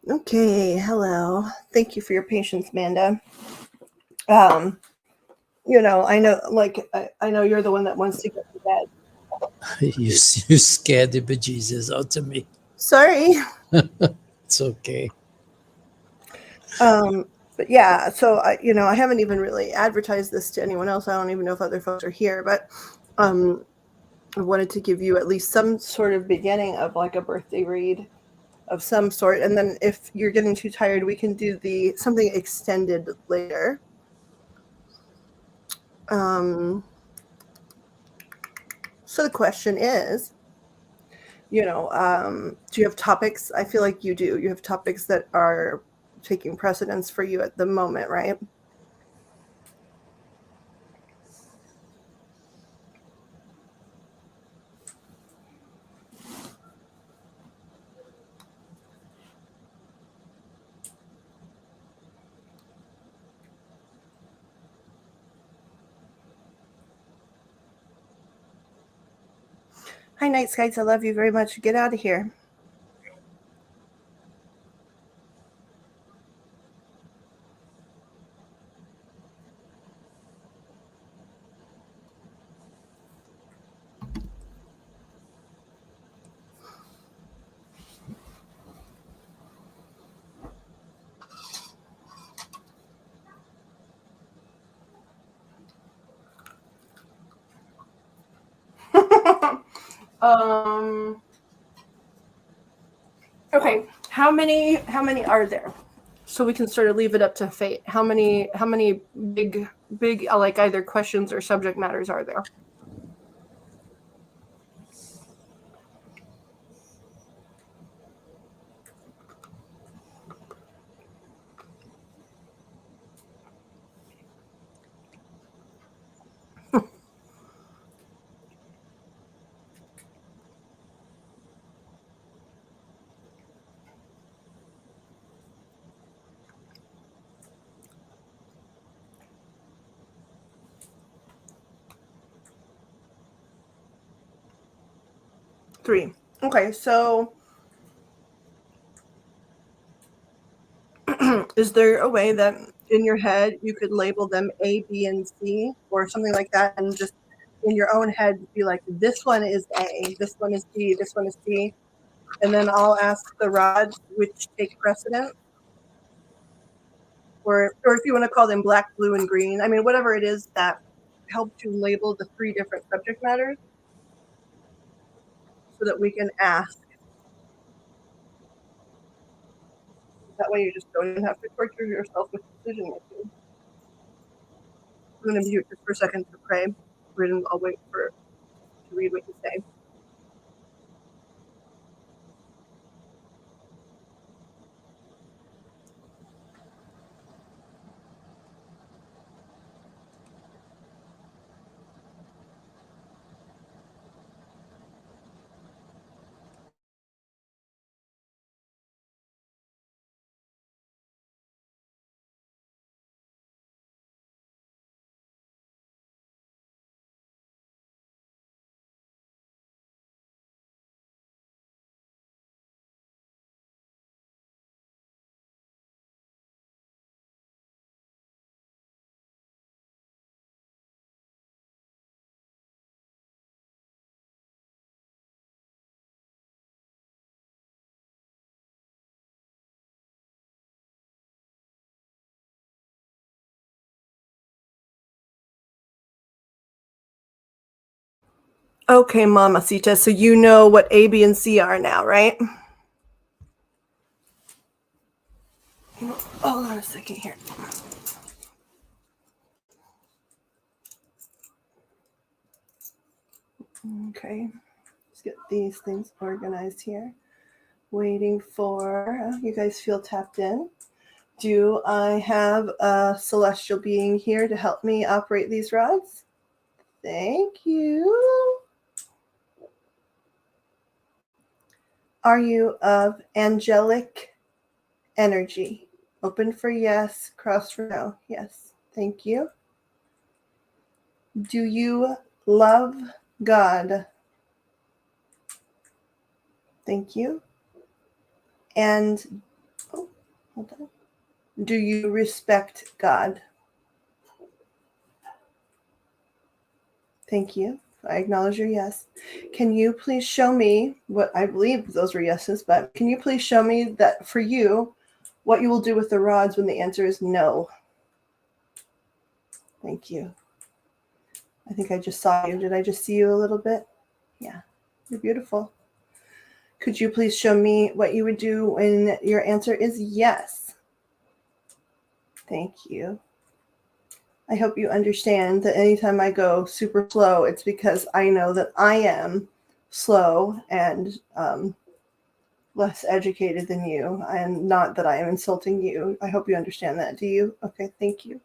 Okay, hello. Thank you for your patience, Amanda. I know you're the one that wants to get to bed. You scared the bejesus out of me. Sorry. It's okay. But yeah, so I haven't even really advertised this to anyone else. I don't even know if other folks are here, but I wanted to give you at least some sort of beginning of like a birthday read of some sort, and then if you're getting too tired, we can do something extended later. Um, so the question is, do you have topics? I feel like you do. You have topics that are taking precedence for you at the moment, right? Hi, Night Skies. I love you very much. Get out of here. um. Okay. How many are there? So we can sort of leave it up to fate. How many big like either questions or subject matters are there? Three. Okay, so is there a way that in your head you could label them A, B, and C or something like that, and just in your own head be like, this one is A, this one is B, this one is C, and then I'll ask the rods which take precedent, or if you want to call them black, blue, and green. I mean, whatever it is that helps you label the three different subject matters, so that we can ask. That way, you just don't even have to torture yourself with decision making. I'm going to mute just for a second to pray. I'll wait to read what you say. Okay, Mamacita. So you know what A, B, and C are now, right? Hold on a second here. Okay, let's get these things organized here. Waiting for you guys feel tapped in. Do I have a celestial being here to help me operate these rods? Thank you. Are you of angelic energy? Open for yes, cross for no. Yes. Thank you. Do you love God? Thank you. And Hold on. Do you respect God? Thank you. I acknowledge your yes. Can you please show me what I believe those were yeses, but can you please show me that for you, what you will do with the rods when the answer is no? Thank you. I think I just saw you. Did I just see you a little bit? Yeah, you're beautiful. Could you please show me what you would do when your answer is yes? Thank you. I hope you understand that anytime I go super slow, it's because I know that I am slow and less educated than you, and not that I am insulting you. I hope you understand that. Do you? Okay, thank you.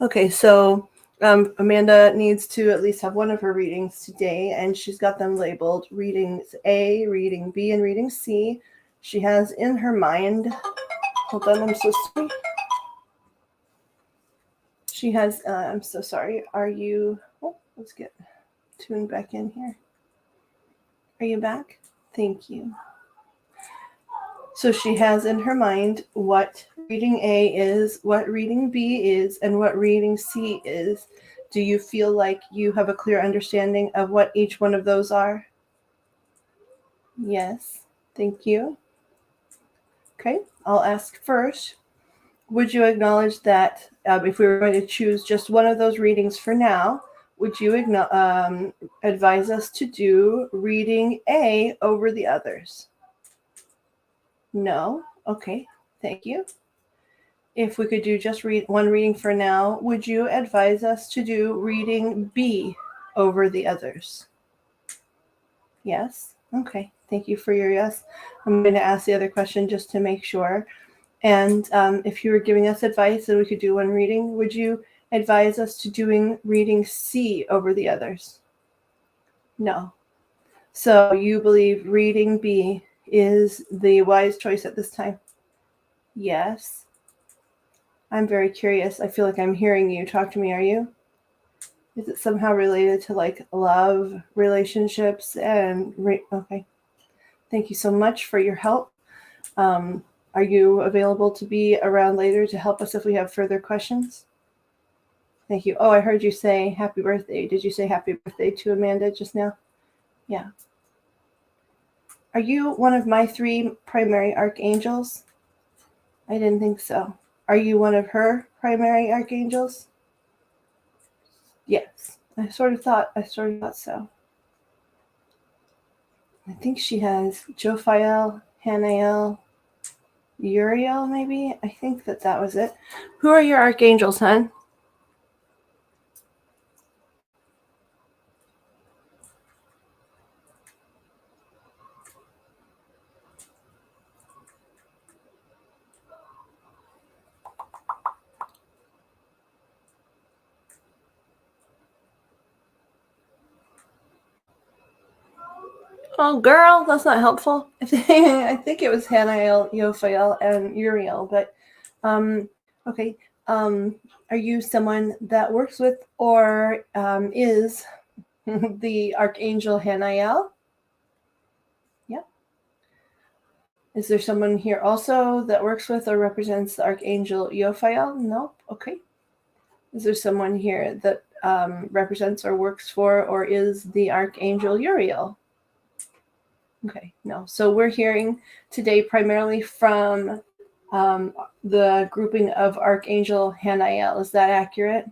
Okay, so Amanda needs to at least have one of her readings today, and she's got them labeled readings A, reading B, and reading C. She has in her mind, hold on, I'm so sorry. She has, I'm so sorry. Are you, let's get tuned back in here. Are you back? Thank you. So she has in her mind what reading A is, what reading B is, and what reading C is. Do you feel like you have a clear understanding of what each one of those are? Yes. Thank you. Okay, I'll ask first. Would you acknowledge that if we were going to choose just one of those readings for now, would you advise us to do reading A over the others? No? Okay, thank you. If we could do just one reading for now, would you advise us to do reading B over the others? Yes? Okay, thank you for your yes. I'm going to ask the other question just to make sure. And if you were giving us advice and we could do one reading, would you advise us to doing reading C over the others? No. So you believe reading B is the wise choice at this time? Yes. I'm very curious. I feel like I'm hearing you. Talk to me, are you? Is it somehow related to like love, relationships, and okay. Thank you so much for your help. Are you available to be around later to help us if we have further questions? Thank you. Oh, I heard you say happy birthday. Did you say happy birthday to Amanda just now? Yeah. Are you one of my 3 primary archangels? I didn't think so. Are you one of her primary archangels? Yes. I sort of thought so. I think she has Jophiel, Hanael, Uriel, maybe? I think that was it. Who are your archangels, hon? Oh, girl, that's not helpful. I think it was Hanael, Jophiel, and Uriel, but okay. Are you someone that works with or is the Archangel Hanael? Yep. Is there someone here also that works with or represents the Archangel Jophiel? Nope. Okay. Is there someone here that represents or works for or is the Archangel Uriel? Okay, no. So we're hearing today primarily from the grouping of Archangel Hanael. Is that accurate?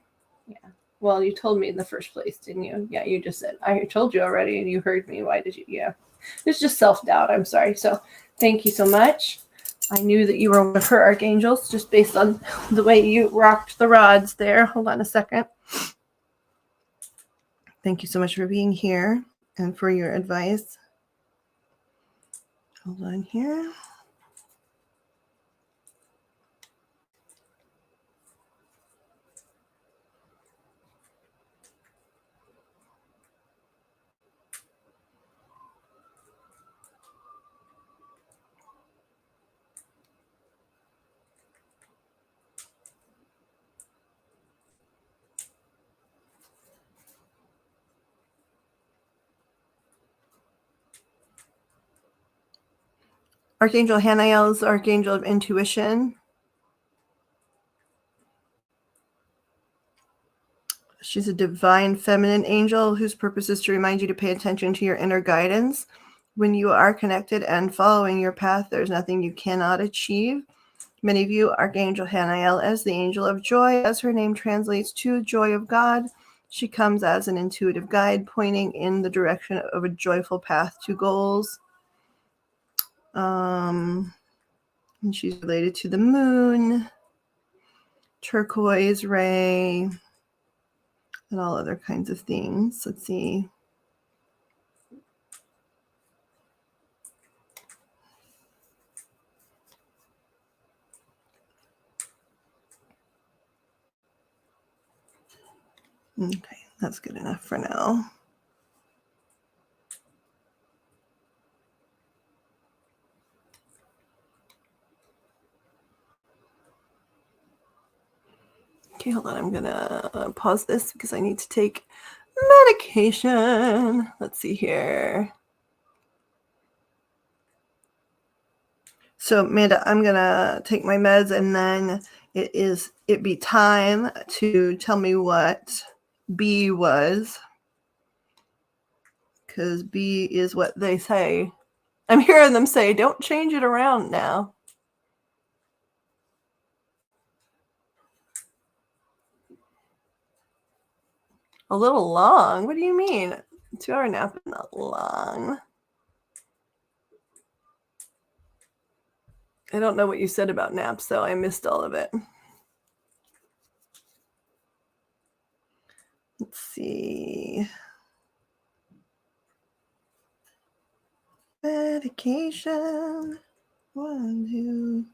Yeah. Well, you told me in the first place, didn't you? Yeah, you just said. I told you already and you heard me. Why did you? Yeah. It's just self-doubt. I'm sorry. So thank you so much. I knew that you were one of her archangels just based on the way you rocked the rods there. Hold on a second. Thank you so much for being here and for your advice. Hold on here. Archangel Hanael is the archangel of intuition. She's a divine feminine angel whose purpose is to remind you to pay attention to your inner guidance. When you are connected and following your path, there's nothing you cannot achieve. Many view Archangel Hanael as the angel of joy, as her name translates to joy of God. She comes as an intuitive guide, pointing in the direction of a joyful path to goals. And she's related to the moon, turquoise ray, and all other kinds of things. Let's see. Okay, that's good enough for now. Okay, hold on. I'm going to pause this because I need to take medication. Let's see here. So, Amanda, I'm going to take my meds, and then it be time to tell me what B was, because B is what they say. I'm hearing them say, don't change it around now. A little long? What do you mean? 2-hour nap is not long. I don't know what you said about naps, though. I missed all of it. Let's see. Medication. 1, 2.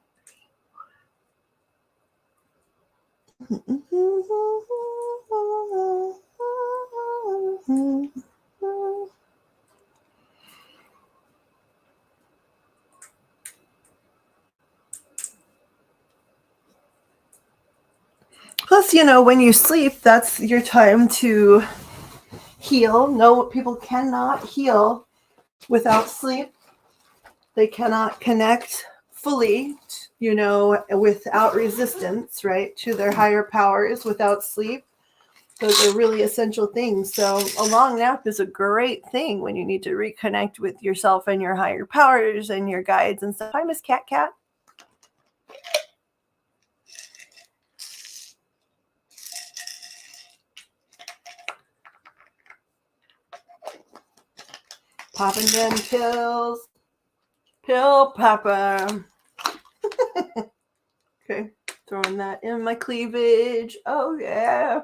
Plus, when you sleep, that's your time to heal. No, people cannot heal without sleep. They cannot connect fully, without resistance, right, to their higher powers without sleep. Those are really essential things. So a long nap is a great thing when you need to reconnect with yourself and your higher powers and your guides and stuff. Hi, Miss Cat. Popping them pills. Pill popper. Okay, throwing that in my cleavage. Oh, yeah.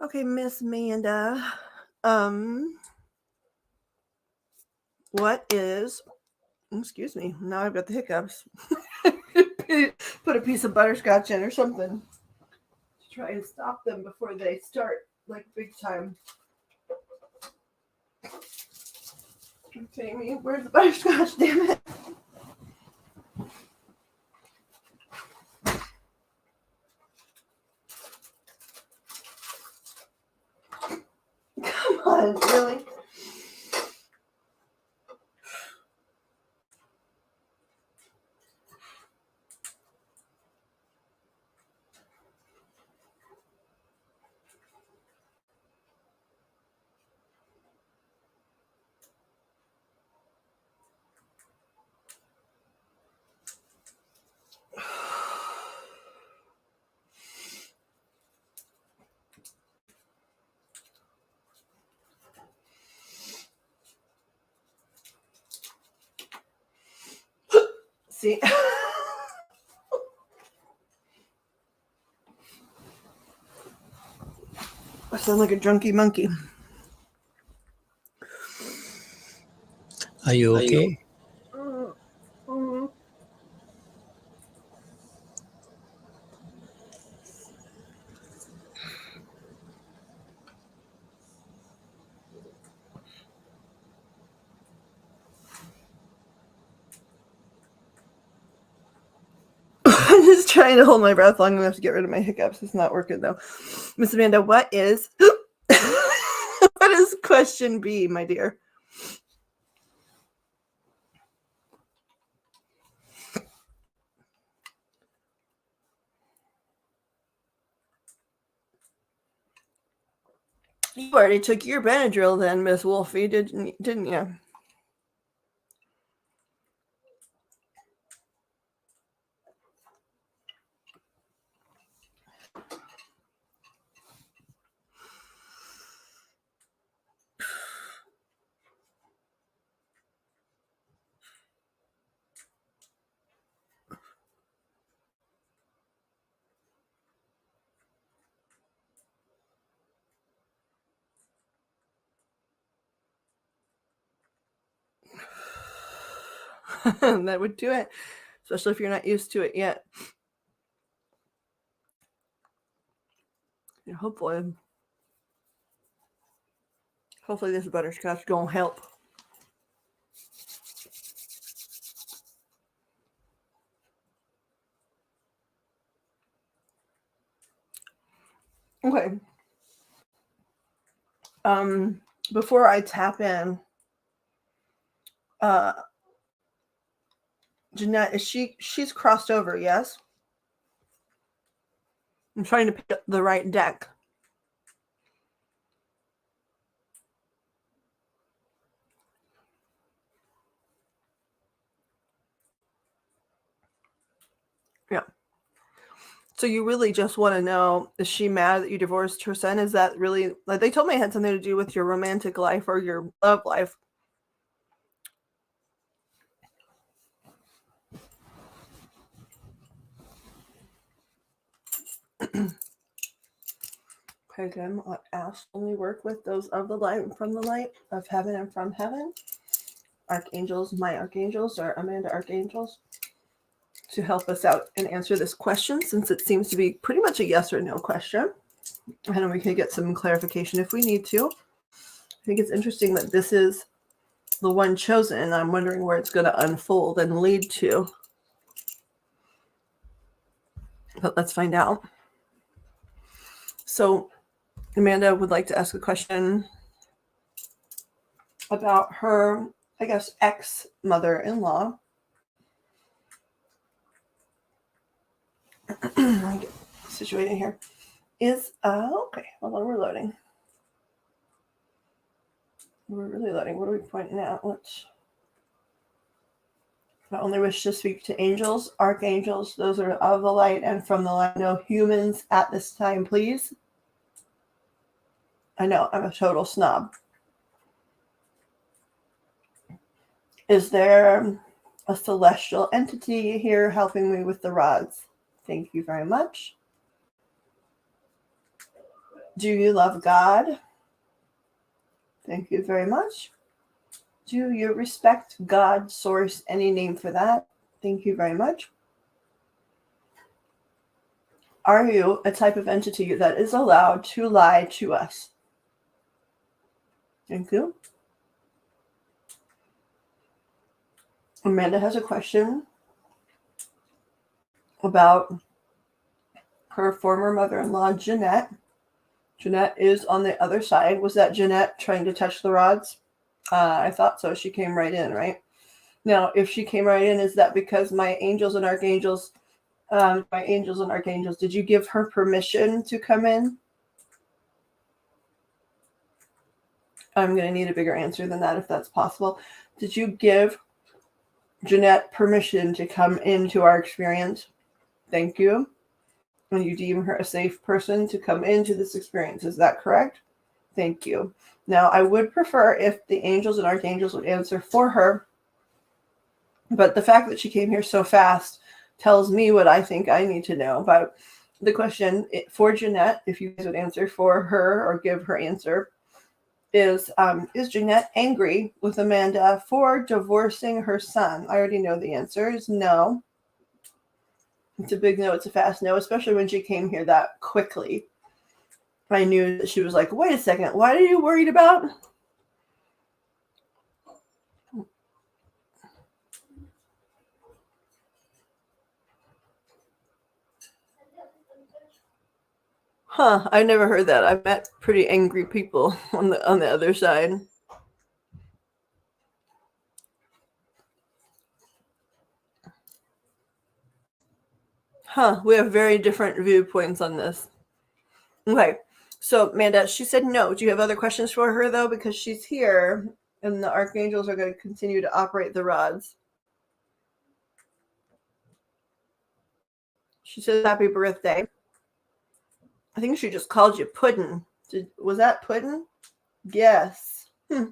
Okay, Miss Amanda. What is, excuse me, now I've got the hiccups. Put a piece of butterscotch in or something to try and stop them before they start like big time. Jamie, where's the butterscotch? Damn it. Come on, really? See? I sound like a drunky monkey. Are you okay? I'm just trying to hold my breath long enough to get rid of my hiccups. It's not working though. Miss Amanda, what is what is question B, my dear? You already took your Benadryl then, Miss Wolfie, didn't you? That would do it, especially if you're not used to it yet. Yeah, hopefully this butterscotch gonna help. Okay. Before I tap in, Jeanette, she's crossed over, yes? I'm trying to pick up the right deck. Yeah. So you really just want to know, is she mad that you divorced her son? Is that really, like, they told me it had something to do with your romantic life or your love life. Okay, again, let ask only work with those of the light and from the light, of heaven and from heaven. Archangels, my archangels, or Amanda archangels, to help us out and answer this question, since it seems to be pretty much a yes or no question. And we can get some clarification if we need to. I think it's interesting that this is the one chosen, and I'm wondering where it's going to unfold and lead to. But let's find out. So Amanda would like to ask a question about her, I guess, ex-mother-in-law. I get situated here. Is okay. Hold on, we're loading. We're really loading. What are we pointing at? Let's. I only wish to speak to angels, archangels. Those are of the light and from the light. No humans at this time, please. I know I'm a total snob. Is there a celestial entity here helping me with the rods? Thank you very much. Do you love God? Thank you very much. Do you respect God, source, any name for that? Thank you very much. Are you a type of entity that is allowed to lie to us? Thank you. Amanda has a question about her former mother-in-law, Jeanette. Jeanette is on the other side. Was that Jeanette trying to touch the rods? I thought so. She came right in, right? Now, if she came right in, is that because my angels and archangels, did you give her permission to come in? I'm going to need a bigger answer than that if that's possible. Did you give Jeanette permission to come into our experience? Thank you. And you deem her a safe person to come into this experience. Is that correct? Thank you. Now, I would prefer if the angels and archangels would answer for her, but the fact that she came here so fast tells me what I think I need to know. But the question for Jeanette, if you guys would answer for her or give her answer, is Jeanette angry with Amanda for divorcing her son? I already know the answer is no. It's a big no. It's a fast no, especially when she came here that quickly. I knew that she was like, wait a second, what are you worried about? Huh, I never heard that. I've met pretty angry people on the other side. Huh, we have very different viewpoints on this. Okay, so Amanda, she said no. Do you have other questions for her, though? Because she's here, and the archangels are going to continue to operate the rods. She says happy birthday. I think she just called you Puddin'. Was that Puddin'? Yes. I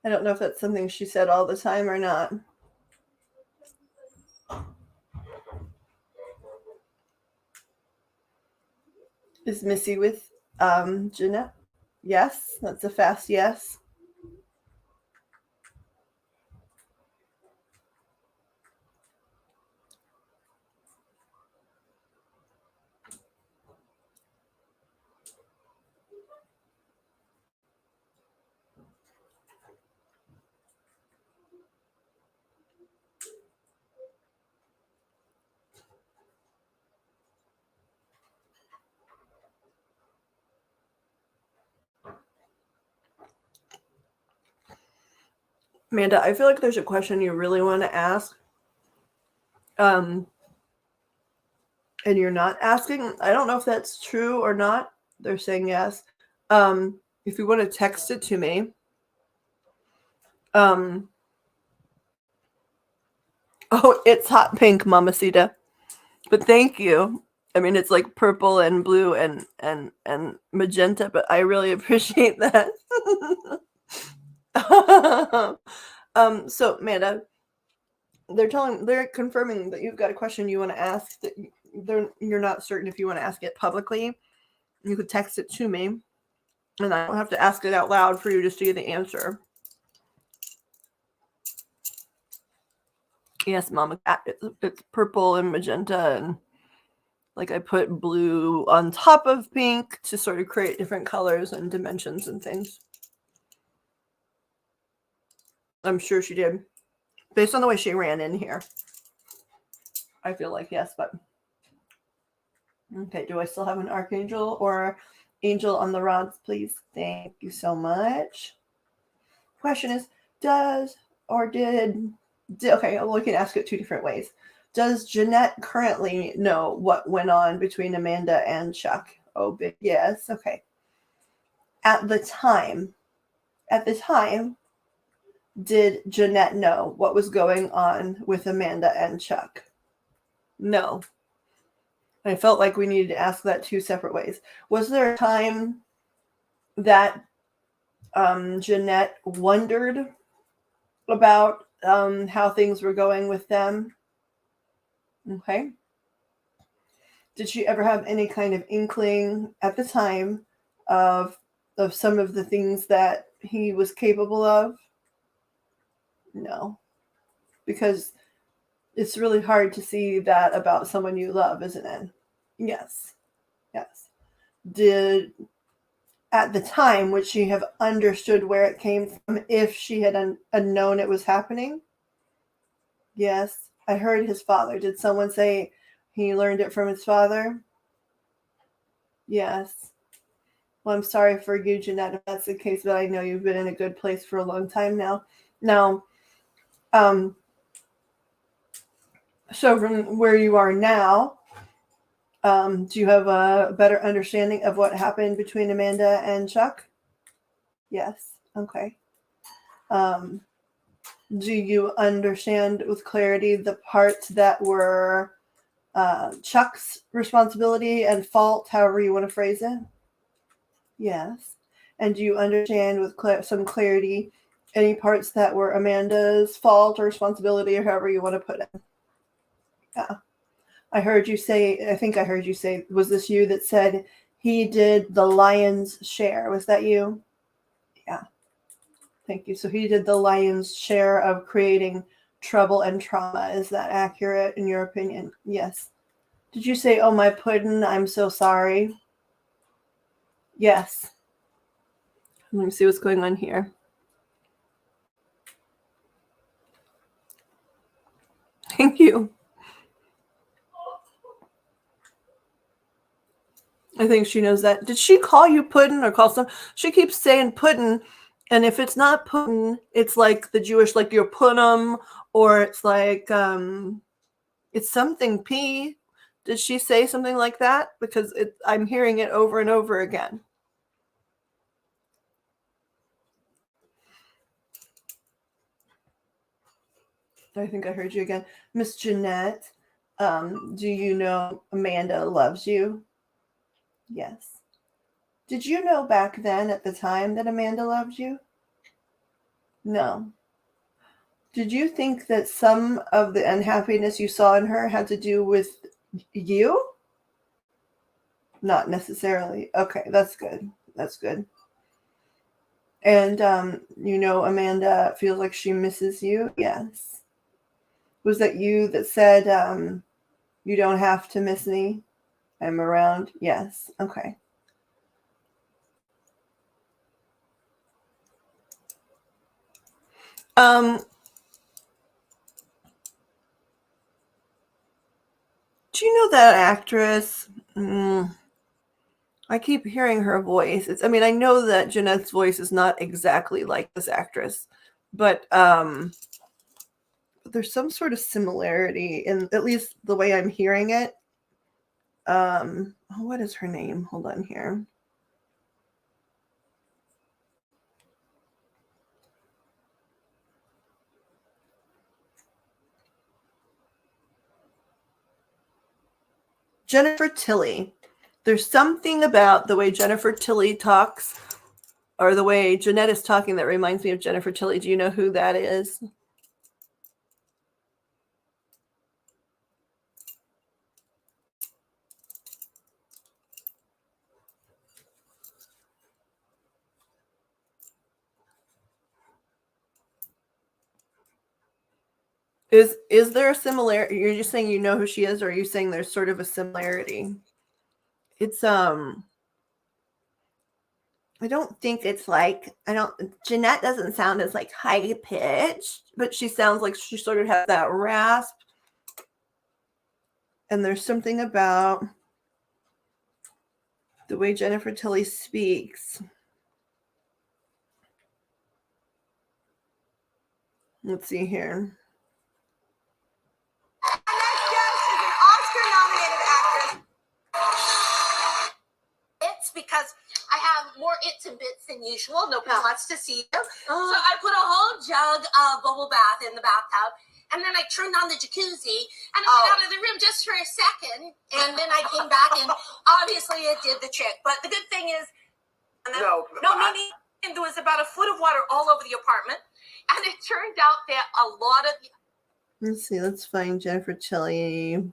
don't know if that's something she said all the time or not. Is Missy with Jeanette? Yes, that's a fast yes. Amanda, I feel like there's a question you really want to ask. And you're not asking. I don't know if that's true or not. They're saying yes. If you want to text it to me. Oh, it's hot pink, Mamacita. But thank you. I mean, it's like purple and blue and magenta, but I really appreciate that. So Amanda, they're confirming that you've got a question you want to ask that you're not certain if you want to ask it publicly. You could text it to me, and I don't have to ask it out loud for you to see the answer. Yes, Mama Cat. It's purple and magenta, and like I put blue on top of pink to sort of create different colors and dimensions and things. I'm sure she did. Based on the way she ran in here. I feel like yes, but okay, do I still have an archangel or angel on the rods, please? Thank you so much. Question is, okay, well, we can ask it two different ways. Does Jeanette currently know what went on between Amanda and Chuck? Oh, big yes. Okay. At the time, did Jeanette know what was going on with Amanda and Chuck? No. I felt like we needed to ask that two separate ways. Was there a time that Jeanette wondered about how things were going with them? Okay. Did she ever have any kind of inkling at the time of some of the things that he was capable of? No. Because it's really hard to see that about someone you love, isn't it? Yes. Yes. Did at the time would she have understood where it came from if she had known it was happening? Yes. I heard his father. Did someone say he learned it from his father? Yes. Well, I'm sorry for you, Jeanette, if that's the case, but I know you've been in a good place for a long time now. Now, so from where you are now, do you have a better understanding of what happened between Amanda and Chuck? Yes. Okay. Do you understand with clarity the parts that were Chuck's responsibility and fault, however you want to phrase it? Yes. And do you understand with some clarity any parts that were Amanda's fault or responsibility, or however you want to put it? Yeah. I think I heard you say, was this you that said he did the lion's share? Was that you? Yeah. Thank you. So he did the lion's share of creating trouble and trauma. Is that accurate in your opinion? Yes. Did you say, oh, my puddin', I'm so sorry? Yes. Let me see what's going on here. Thank you. I think she knows that. Did she call you puddin' or call some? She keeps saying puddin', and if it's not puddin', it's like the Jewish, like your puddum, or it's like it's something P. Did she say something like that? Because I'm hearing it over and over again. I think I heard you again. Miss Jeanette, do you know Amanda loves you? Yes. Did you know back then at the time that Amanda loved you? No. Did you think that some of the unhappiness you saw in her had to do with you? Not necessarily. Okay, that's good. That's good. And Amanda feels like she misses you? Yes. Was that you that said, you don't have to miss me? I'm around? Yes. Okay. Do you know that actress? I keep hearing her voice. I know that Jeanette's voice is not exactly like this actress, but there's some sort of similarity in at least the way I'm hearing it. What is her name? Hold on here. Jennifer Tilly. There's something about the way Jennifer Tilly talks, or the way Jeanette is talking, that reminds me of Jennifer Tilly. Do you know who that is? Is there a similarity? You're just saying you know who she is, or are you saying there's sort of a similarity? It's I don't think it's like, Jeanette doesn't sound as like high pitched, but she sounds like she sort of has that rasp. And there's something about the way Jennifer Tilly speaks. Let's see here. It's because I have more its and bits than usual. Nobody wants to see them. So I put a whole jug of bubble bath in the bathtub, and then I turned on the jacuzzi, and I went out of the room just for a second, and then I came back, and obviously it did the trick. But the good thing is, meaning there was about a foot of water all over the apartment, and it turned out that a lot of... Let's see. Let's find Jennifer Tilly.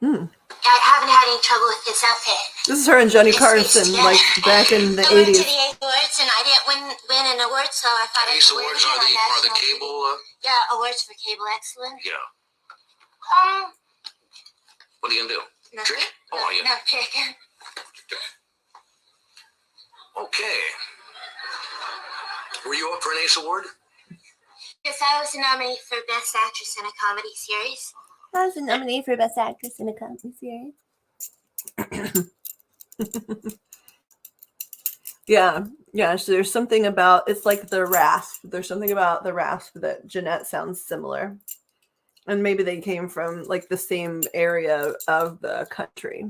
I haven't had any trouble with this outfit. This is her and Johnny It's Carson, together. like back in the I went 80s. to the awards and I didn't win an award, so I thought I'd These wear awards it are on the national cable. TV. Yeah, awards for cable excellence. Yeah. What are you gonna do? Nothing. Trick? Oh, yeah. No trick. Okay. Were you up for an Ace Award? Yes, I was nominated for Best Actress in a Comedy Series. I was nominated for Best Actress in a Comedy Series. Yeah. So there's something about, it's like the rasp. There's something about the rasp that Jeanette sounds similar. And maybe they came from like the same area of the country.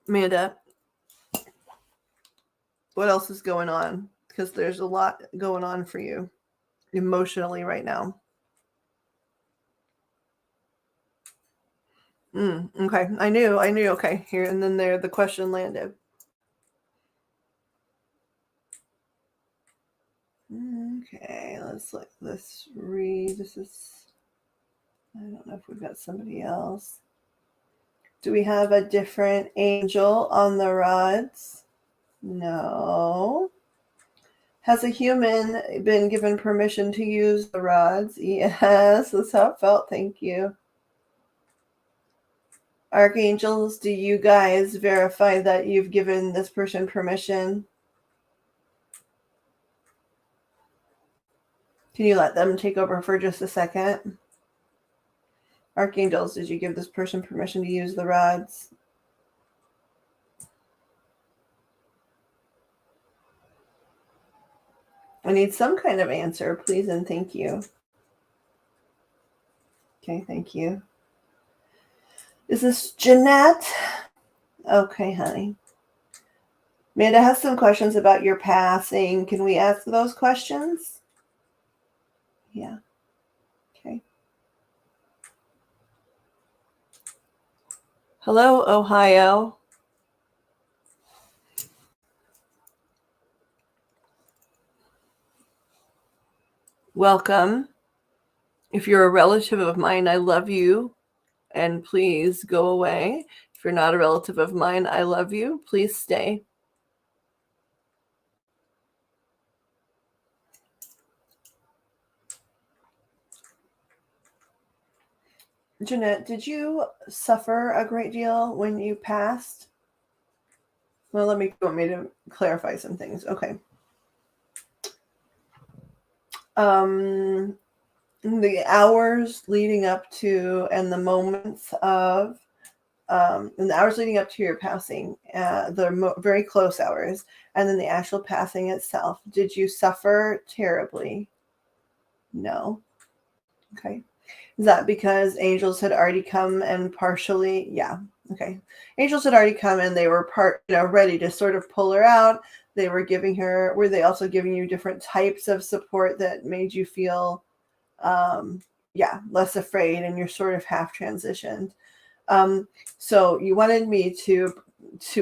Amanda, what else is going on? Because there's a lot going on for you emotionally right now. Okay. I knew. Okay. Here. And then there, the question landed. Okay. Let's read. This is, I don't know if we've got somebody else. Do we have a different angel on the rods? No. Has a human been given permission to use the rods? Yes. That's how it felt. Thank you. Archangels, do you guys verify that you've given this person permission? Can you let them take over for just a second? Archangels, did you give this person permission to use the rods? I need some kind of answer, please and thank you. Okay, thank you. Is this Jeanette? Okay, honey. Amanda has some questions about your passing. Can we ask those questions? Yeah. Okay. Hello, Ohio. Welcome. If you're a relative of mine, I love you. And please go away. If you're not a relative of mine, I love you. Please stay. Jeanette, did you suffer a great deal when you passed? Well, you want me to clarify some things. Okay. The hours leading up to and the moments of and the hours leading up to your passing, very close hours, and then the actual passing itself, did you suffer terribly? No. Okay. Is that because angels had already come and partially? Yeah. Okay. Angels had already come and they were ready to sort of pull her out. They were giving her, were they also giving you different types of support that made you feel, less afraid, and you're sort of half transitioned? So you wanted me to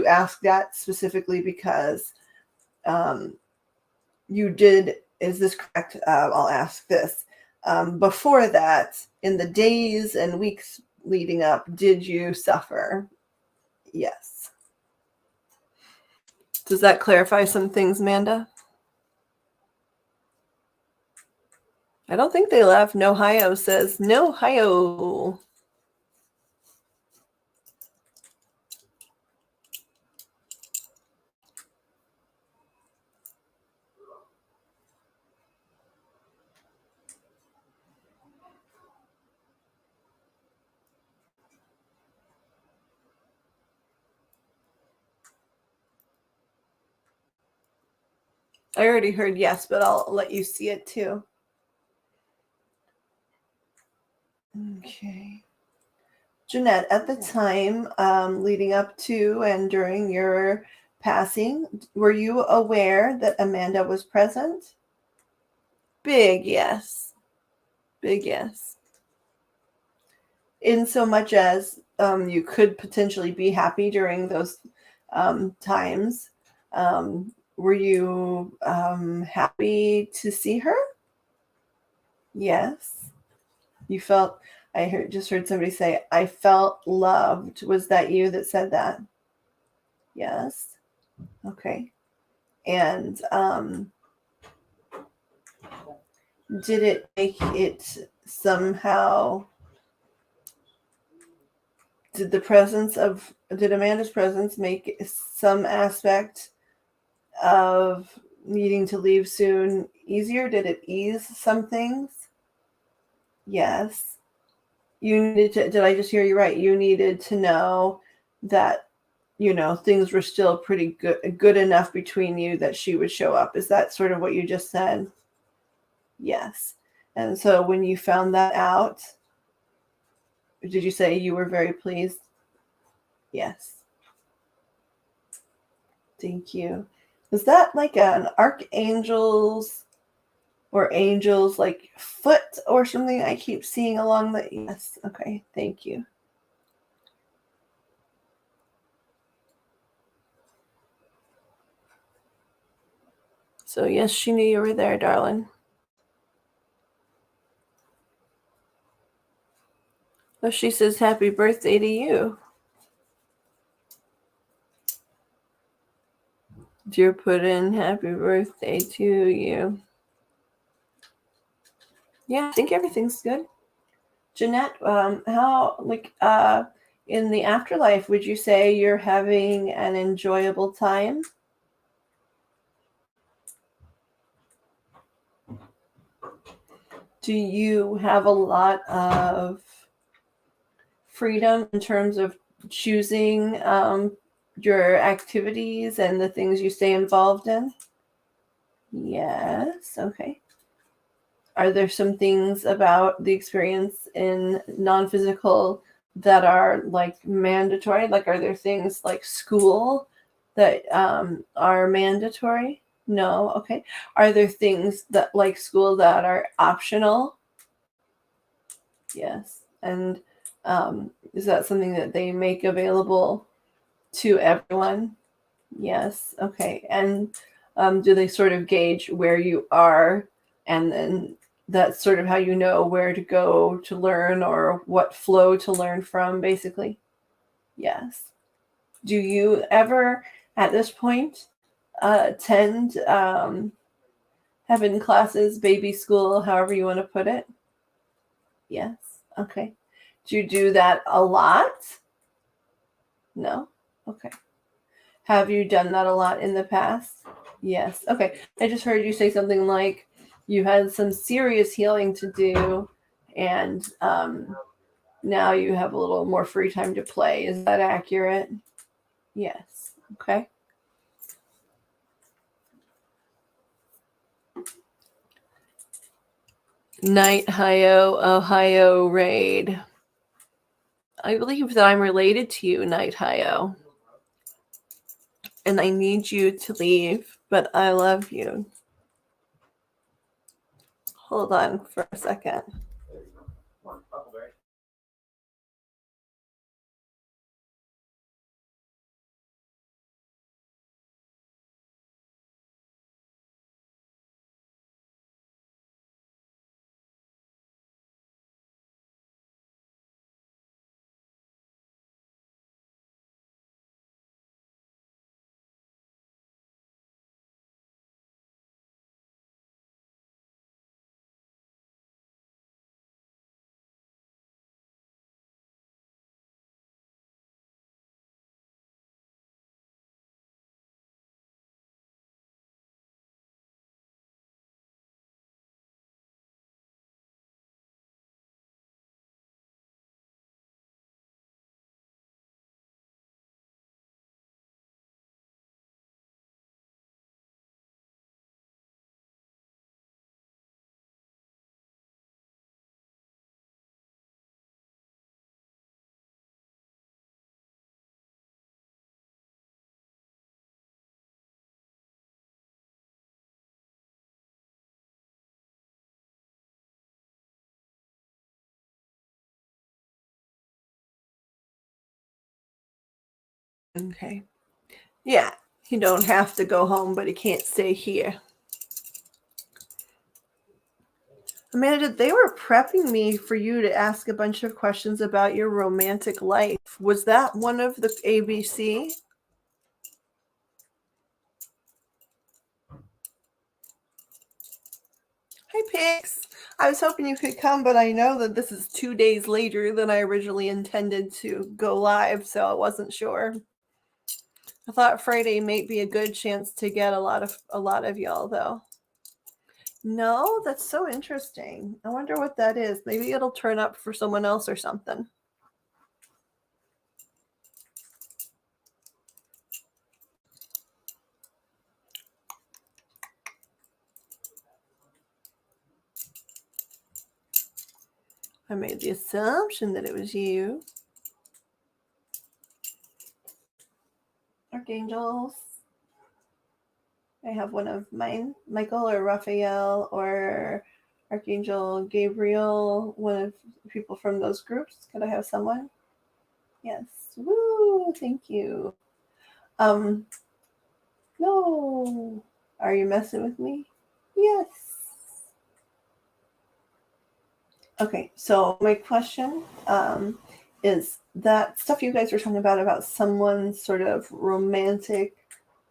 ask that specifically because you did, is this correct? I'll ask this. Before that, in the days and weeks leading up, did you suffer? Yes. Does that clarify some things, Amanda? I don't think they left. No-hio says no-hio. I already heard yes, but I'll let you see it too. Okay. Jeanette, at the time leading up to and during your passing, were you aware that Amanda was present? Big yes. Big yes. In so much as you could potentially be happy during those times. Were you happy to see her? Yes. You felt, just heard somebody say, I felt loved. Was that you that said that? Yes. Okay. And did it make it somehow, did Amanda's presence make some aspect of needing to leave soon easier? Did it ease some things? Yes. You needed to, did I just hear you right? You needed to know that, things were still pretty good enough between you that she would show up. Is that sort of what you just said? Yes. And so when you found that out, did you say you were very pleased? Yes. Thank you. Is that like an archangel's or angels like foot or something I keep seeing along the, yes. Okay. Thank you. So yes, she knew you were there, darling. Oh, she says happy birthday to you. Dear put in happy birthday to you. Yeah, I think everything's good. Jeanette, how, in the afterlife, would you say you're having an enjoyable time? Do you have a lot of freedom in terms of choosing your activities and the things you stay involved in? Yes. Okay. Are there some things about the experience in non-physical that are like mandatory? Like, are there things like school that are mandatory? No. Okay. Are there things that like school that are optional? Yes. And is that something that they make available to everyone? Yes. Okay. And do they sort of gauge where you are, and then that's sort of how you know where to go to learn or what flow to learn from, basically? Yes. Do you ever, at this point, attend heaven classes, baby school, however you want to put it? Yes. Okay. Do you do that a lot? No? Okay. Have you done that a lot in the past? Yes. Okay. I just heard you say something like you had some serious healing to do, and now you have a little more free time to play. Is that accurate? Yes. Okay. Night Ohio raid. I believe that I'm related to you, Night Hio. And I need you to leave, but I love you. Hold on for a second. Okay. Yeah. He don't have to go home, but he can't stay here. Amanda, they were prepping me for you to ask a bunch of questions about your romantic life. Was that one of the ABC? Hi, Pix. I was hoping you could come, but I know that this is 2 days later than I originally intended to go live, so I wasn't sure. I thought Friday might be a good chance to get a lot of y'all, though. No, that's so interesting. I wonder what that is. Maybe it'll turn up for someone else or something. I made the assumption that it was you. Archangels. I have one of mine, Michael or Raphael or Archangel Gabriel, one of the people from those groups. Could I have someone? Yes. Woo, thank you. No. Are you messing with me? Yes. Okay, so my question is that stuff you guys were talking about someone's sort of romantic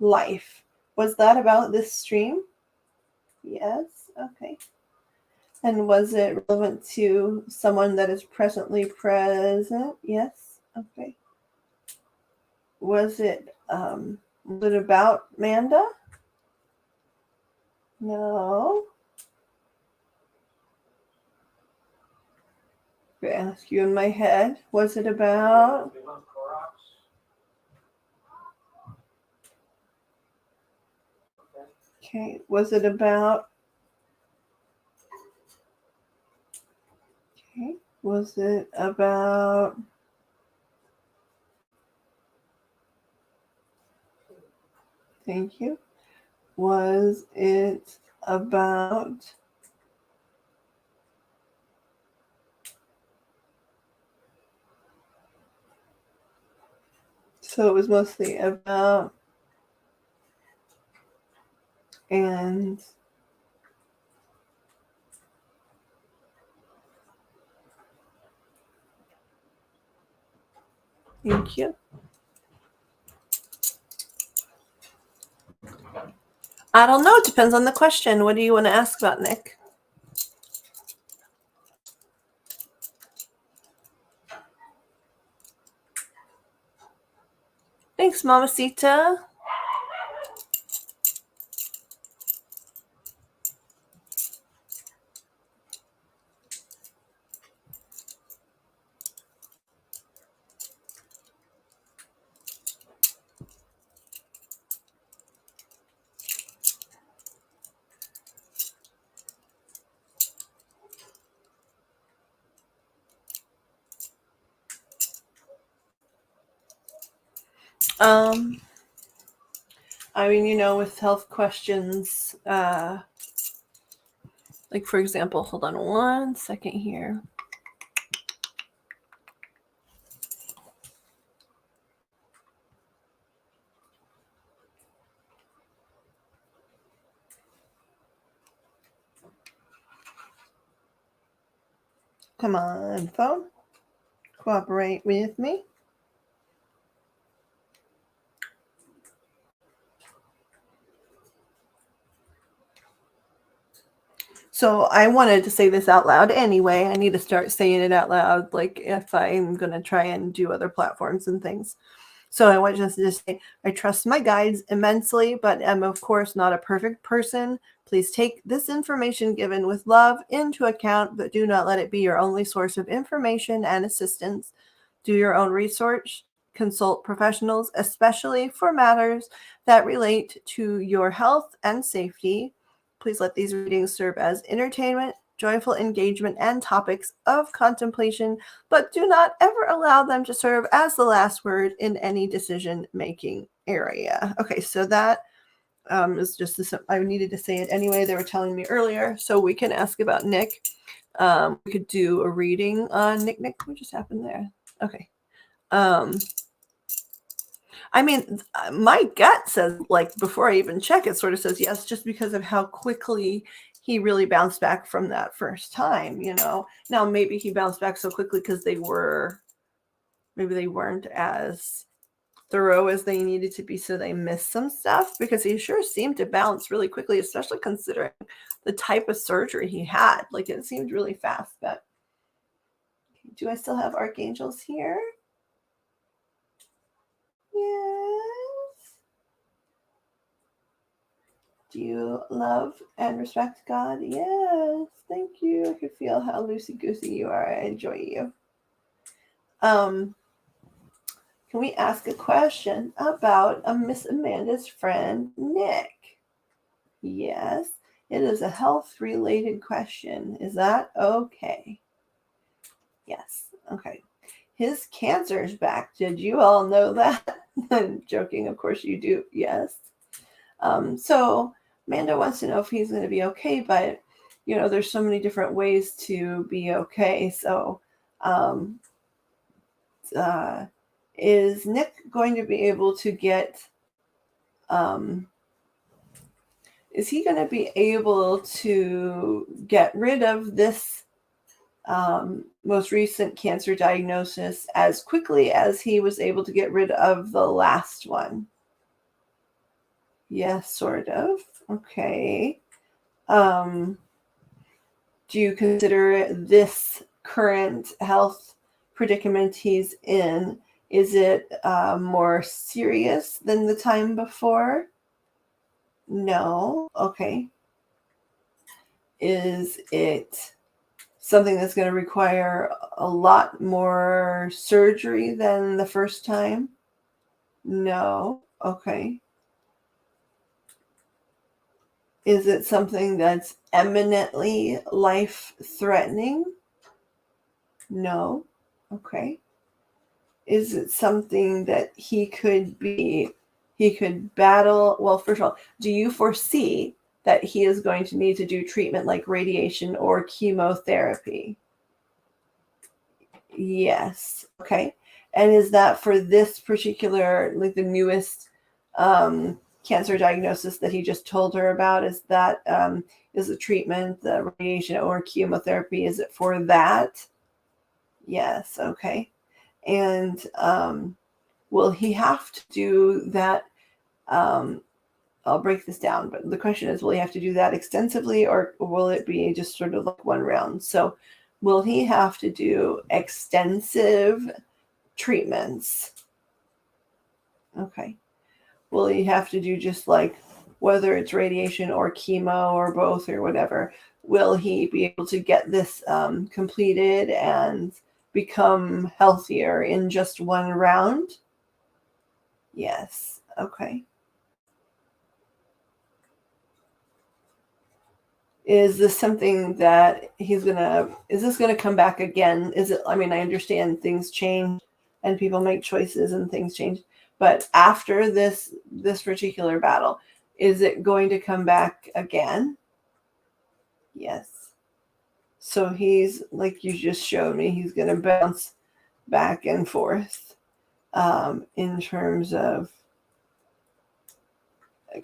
life. Was that about this stream? Yes. Okay. And was it relevant to someone that is presently present? Yes. Okay. Was it about Manda? No. I ask you in my head. Was it about? Okay. Was it about? Okay. Was it about? Thank you. Was it about? So it was mostly about and thank you. I don't know. It depends on the question. What do you want to ask about, Nick? Thanks, Mamacita. I mean, with health questions, like for example, hold on one second here. Come on, phone. Cooperate with me. So I wanted to say this out loud anyway. I need to start saying it out loud, like if I'm going to try and do other platforms and things. So I want just to say, I trust my guides immensely, but am of course not a perfect person. Please take this information given with love into account, but do not let it be your only source of information and assistance. Do your own research, consult professionals, especially for matters that relate to your health and safety. Please let these readings serve as entertainment, joyful engagement, and topics of contemplation, but do not ever allow them to serve as the last word in any decision-making area. Okay, so that is just this. I needed to say it anyway. They were telling me earlier, so we can ask about Nick. We could do a reading on Nick. What just happened there? Okay. I mean, my gut says, like, before I even check, it sort of says yes, just because of how quickly he really bounced back from that first time, you know. Now, maybe he bounced back so quickly because maybe they weren't as thorough as they needed to be, so they missed some stuff, because he sure seemed to bounce really quickly, especially considering the type of surgery he had. Like, it seemed really fast. But do I still have archangels here? Yes. Do you love and respect God? Yes. Thank you. I could feel how loosey-goosey you are. I enjoy you. Can we ask a question about Miss Amanda's friend, Nick? Yes. It is a health-related question. Is that okay? Yes. Okay. His cancer's back. Did you all know that? I'm joking. Of course you do. Yes. So Amanda wants to know if he's going to be okay, but you know, there's so many different ways to be okay. So, is Nick going to be able to get? Is he going to be able to get rid of this most recent cancer diagnosis as quickly as he was able to get rid of the last one? Yes, sort of. Okay. Do you consider this current health predicament he's in, is it more serious than the time before? No. Okay. Is it something that's going to require a lot more surgery than the first time? No. Okay. Is it something that's eminently life-threatening? No. Okay. Is it something that he could battle? Well, first of all, do you foresee that he is going to need to do treatment like radiation or chemotherapy? Yes. Okay. And is that for this particular, like the newest cancer diagnosis that he just told her about? Is that is the treatment, the radiation or chemotherapy, is it for that? Yes. Okay. And will he have to do that? I'll break this down, but the question is, will he have to do that extensively, or will it be just sort of like one round? So will he have to do extensive treatments? Okay. Will he have to do just like, whether it's radiation or chemo or both or whatever, will he be able to get this completed and become healthier in just one round? Yes. Okay. Is this something that is this gonna come back again? Is it, I mean, I understand things change and people make choices and things change, but after this particular battle, is it going to come back again? Yes. So he's, like you just showed me, he's gonna bounce back and forth in terms of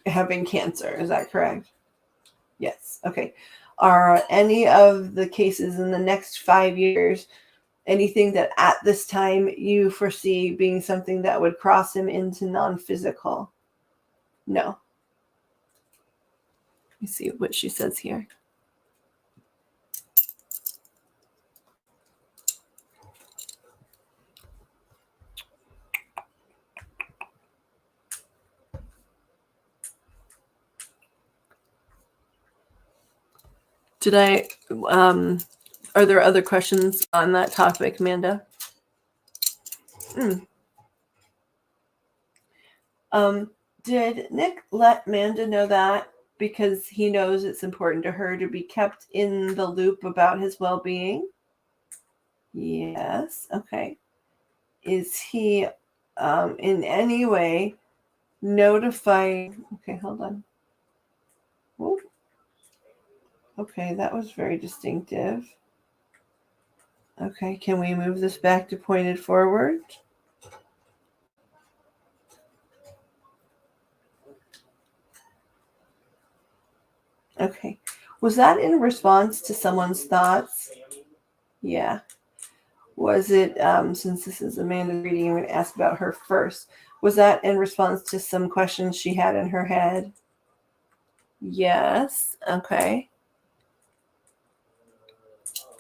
having cancer. Is that correct? Yes. Okay. Are any of the cases in the next 5 years anything that at this time you foresee being something that would cross him into non-physical? No. Let me see what she says here. Did I, are there other questions on that topic, Amanda? Did Nick let Amanda know that because he knows it's important to her to be kept in the loop about his well-being? Yes. Okay. Is he in any way notifying? Okay, hold on. Whoa. Okay, that was very distinctive. Okay, can we move this back to pointed forward? Okay. Was that in response to someone's thoughts? Yeah. Was it, since this is Amanda's reading, I'm going to ask about her first. Was that in response to some questions she had in her head? Yes. Okay.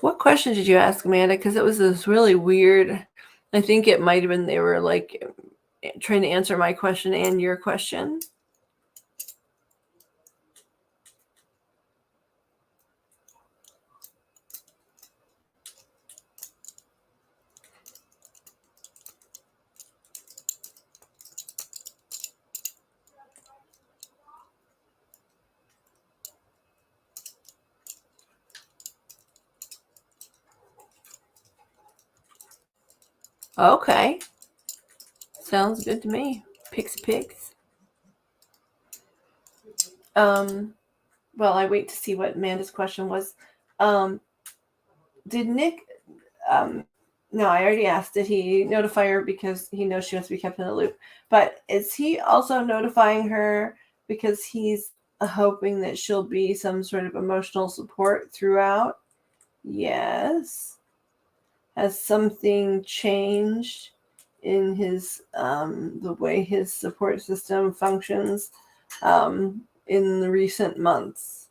What question did you ask, Amanda? Because it was this really weird. I think it might have been they were like trying to answer my question and your question. Okay. Sounds good to me. Pix. Well, I wait to see what Amanda's question was. Did Nick, no, I already asked, did he notify her because he knows she wants to be kept in the loop? But is he also notifying her because he's hoping that she'll be some sort of emotional support throughout? Yes. Has something changed in his the way his support system functions in the recent months?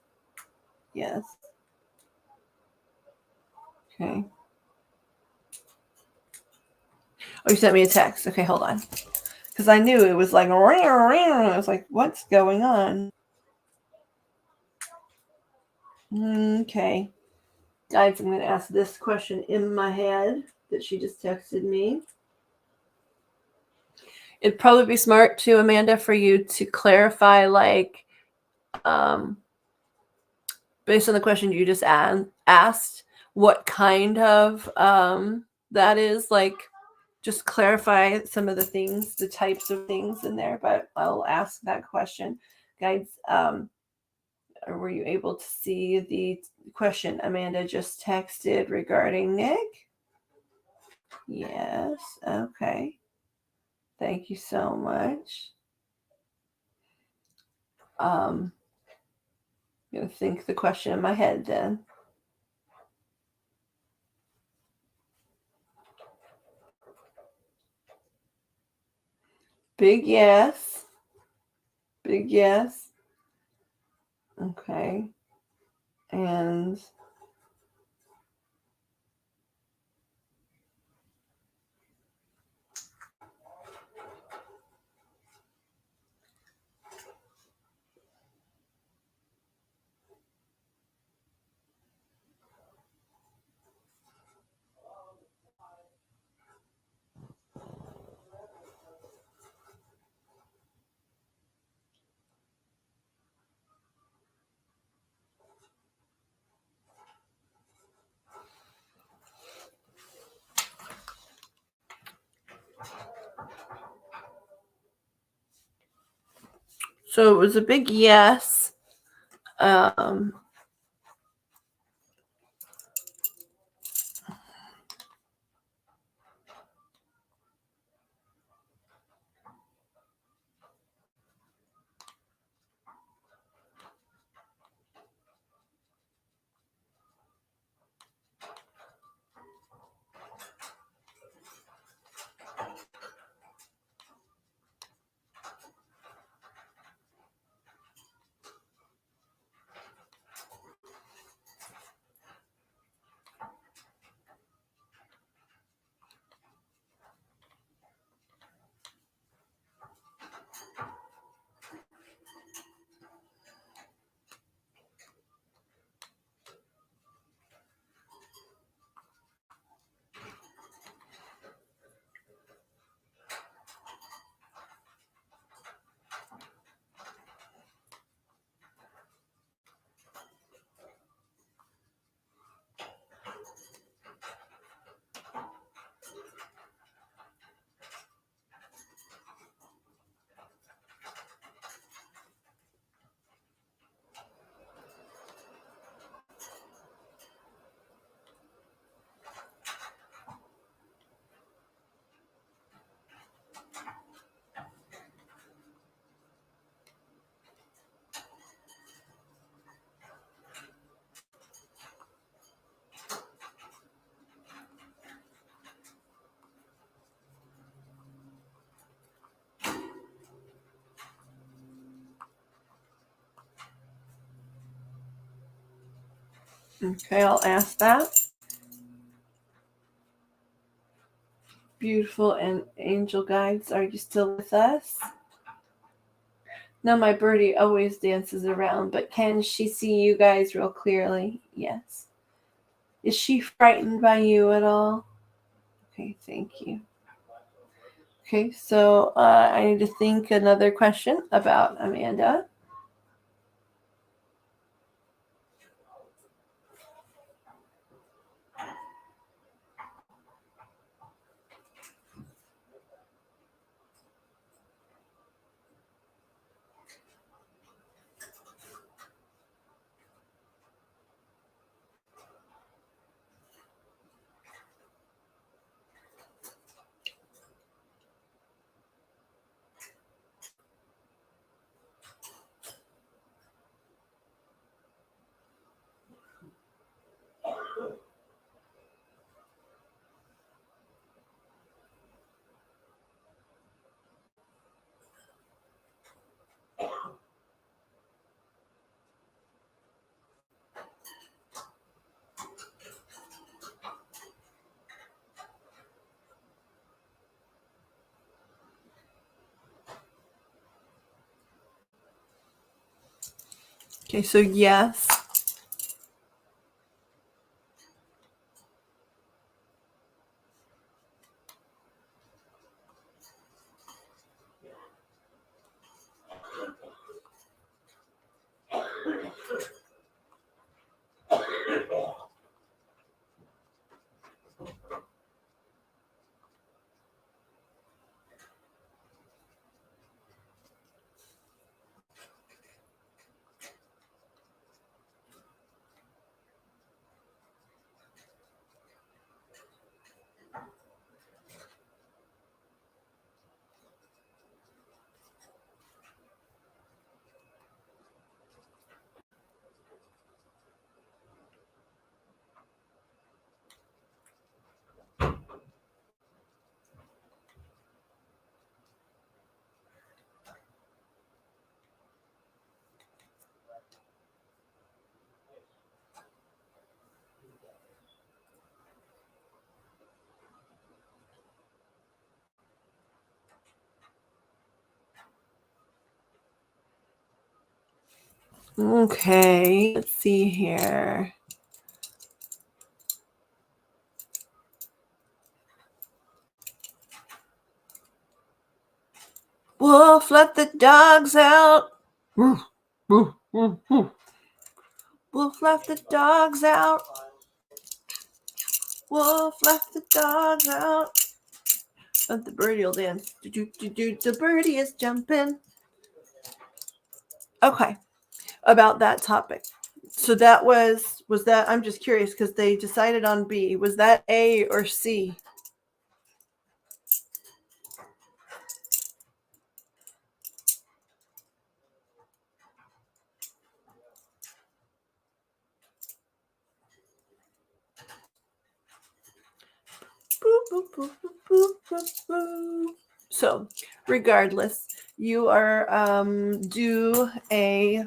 Yes. Okay. Oh, you sent me a text. Okay, hold on. Because I knew it was like, I was like, what's going on? Okay. Guys, I'm going to ask this question in my head that she just texted me. It'd probably be smart too, Amanda, for you to clarify, like, based on the question you just asked, what kind of that is. Like, just clarify some of the things, the types of things in there. But I'll ask that question. Guys, were you able to see the question Amanda just texted regarding Nick? Yes. Okay. Thank you so much. I'm gonna think the question in my head then. Big yes. Big yes. Okay. And so it was a big yes. Okay, I'll ask that. Beautiful and angel guides, are you still with us? No, my birdie always dances around, but can she see you guys real clearly? Yes. Is she frightened by you at all? Okay, thank you. Okay, so I need to think another question about Amanda. Okay, so yes. Okay, let's see here. Wolf, let the dogs out. Wolf, let the dogs out. Wolf, let the dogs out. But the birdie will dance. The birdie is jumping. Okay, about that topic. So that was that, I'm just curious because they decided on B. Was that A or C? Boop, boop, boop, boop, boop, boop. So regardless, you are due a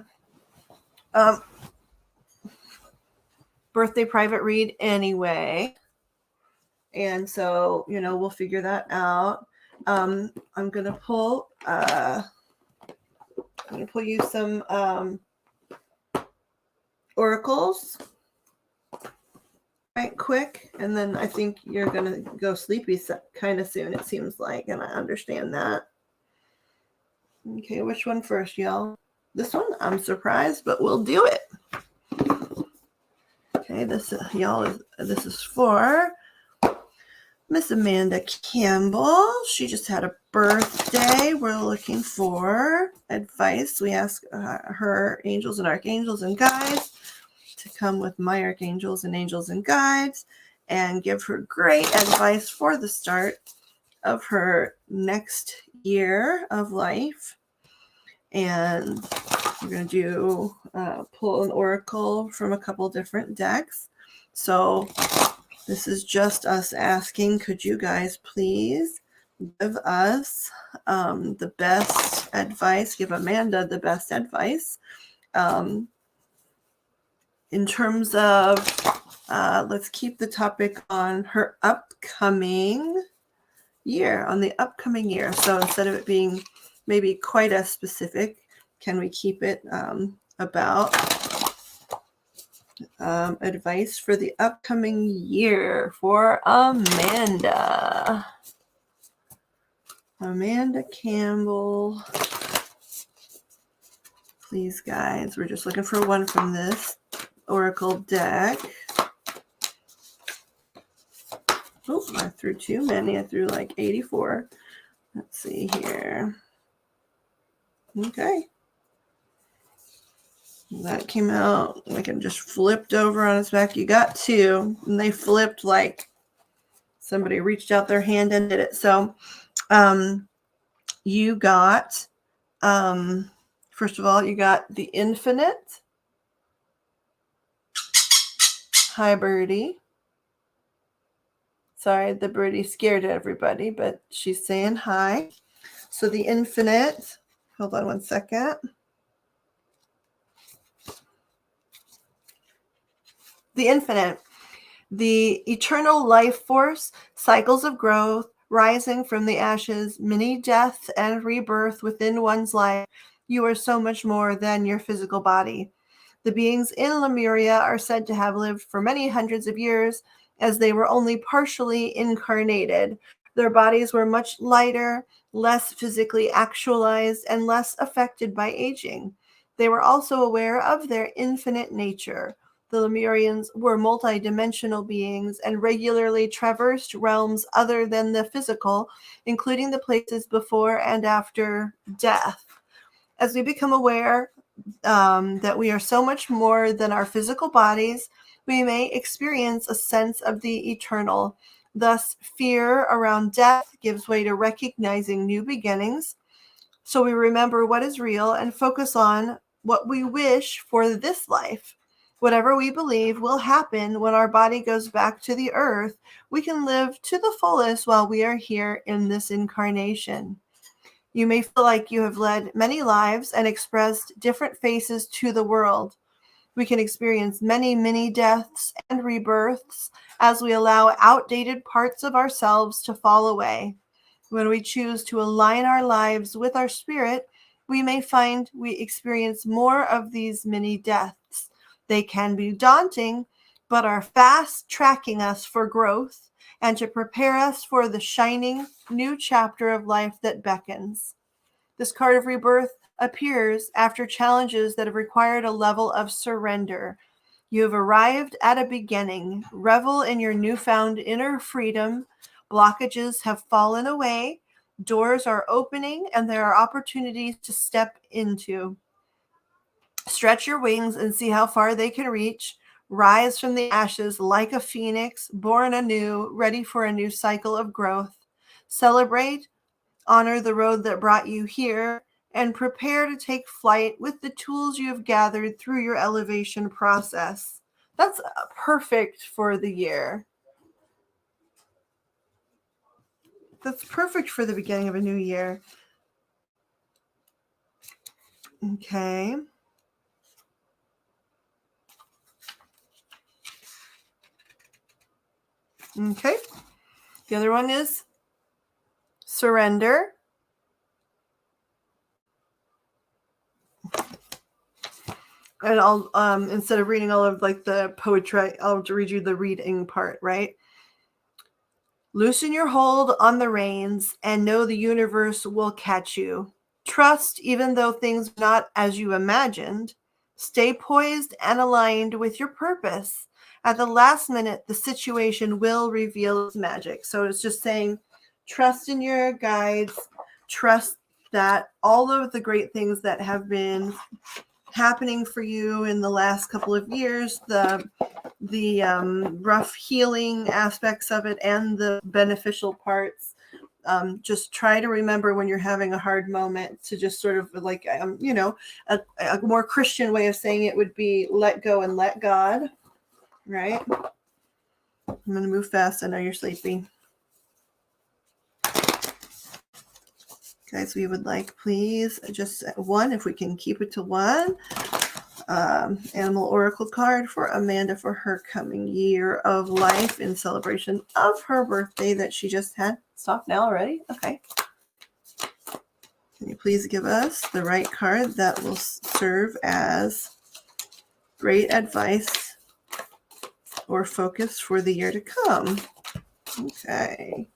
birthday private read anyway. And so, we'll figure that out. I'm gonna pull you some oracles right quick, and then I think you're gonna go sleepy kind of soon, it seems like, and I understand that. Okay, which one first, y'all? This one? I'm surprised, but we'll do it. Okay, this is for Miss Amanda Campbell. She just had a birthday. We're looking for advice. We ask her angels and archangels and guides to come with my archangels and angels and guides and give her great advice for the start of her next year of life. And we're going to do pull an oracle from a couple different decks. So this is just us asking, could you guys please give us the best advice, give Amanda the best advice in terms of, let's keep the topic on her upcoming year, on the upcoming year. So instead of it being maybe quite as specific, can we keep it about advice for the upcoming year for Amanda? Amanda Campbell. Please, guys, we're just looking for one from this Oracle deck. Oh, I threw too many. I threw like 84. Let's see here. Okay. That came out like it just flipped over on its back. You got two, and they flipped like somebody reached out their hand and did it. So you got, first of all, you got the infinite. Hi, Birdie. Sorry, the birdie scared everybody, but she's saying hi. So the infinite, hold on one second. The infinite, the eternal life force, cycles of growth, rising from the ashes, many deaths and rebirth within one's life. You are so much more than your physical body. The beings in Lemuria are said to have lived for many hundreds of years, as they were only partially incarnated. Their bodies were much lighter, less physically actualized, and less affected by aging. They were also aware of their infinite nature. The Lemurians were multidimensional beings and regularly traversed realms other than the physical, including the places before and after death. As we become aware that we are so much more than our physical bodies, we may experience a sense of the eternal. Thus, fear around death gives way to recognizing new beginnings. So we remember what is real and focus on what we wish for this life. Whatever we believe will happen when our body goes back to the earth, we can live to the fullest while we are here in this incarnation. You may feel like you have led many lives and expressed different faces to the world. We can experience many deaths and rebirths as we allow outdated parts of ourselves to fall away. When we choose to align our lives with our spirit, we may find we experience more of these many deaths. They can be daunting, but are fast tracking us for growth and to prepare us for the shining new chapter of life that beckons. This card of rebirth appears after challenges that have required a level of surrender. You have arrived at a beginning. Revel in your newfound inner freedom. Blockages have fallen away. Doors are opening, and there are opportunities to step into. Stretch your wings and see how far they can reach. Rise from the ashes like a phoenix, born anew, ready for a new cycle of growth. Celebrate, honor the road that brought you here, and prepare to take flight with the tools you have gathered through your elevation process. That's perfect for the year. That's perfect for the beginning of a new year. Okay. Okay. The other one is surrender. And I'll instead of reading all of like the poetry, I'll read you the reading part, right? Loosen your hold on the reins and know the universe will catch you. Trust even though things are not as you imagined. Stay poised and aligned with your purpose. At the last minute, the situation will reveal its magic. So it's just saying, trust in your guides. Trust that all of the great things that have been happening for you in the last couple of years, the rough healing aspects of it and the beneficial parts. Just try to remember when you're having a hard moment to just sort of like, a more Christian way of saying it would be let go and let God, right? I'm going to move fast. I know you're sleepy. Guys, we would like, please, just one, if we can keep it to one. animal oracle card for Amanda for her coming year of life in celebration of her birthday that she just had. Stop now already? Okay. Can you please give us the right card that will serve as great advice or focus for the year to come? Okay.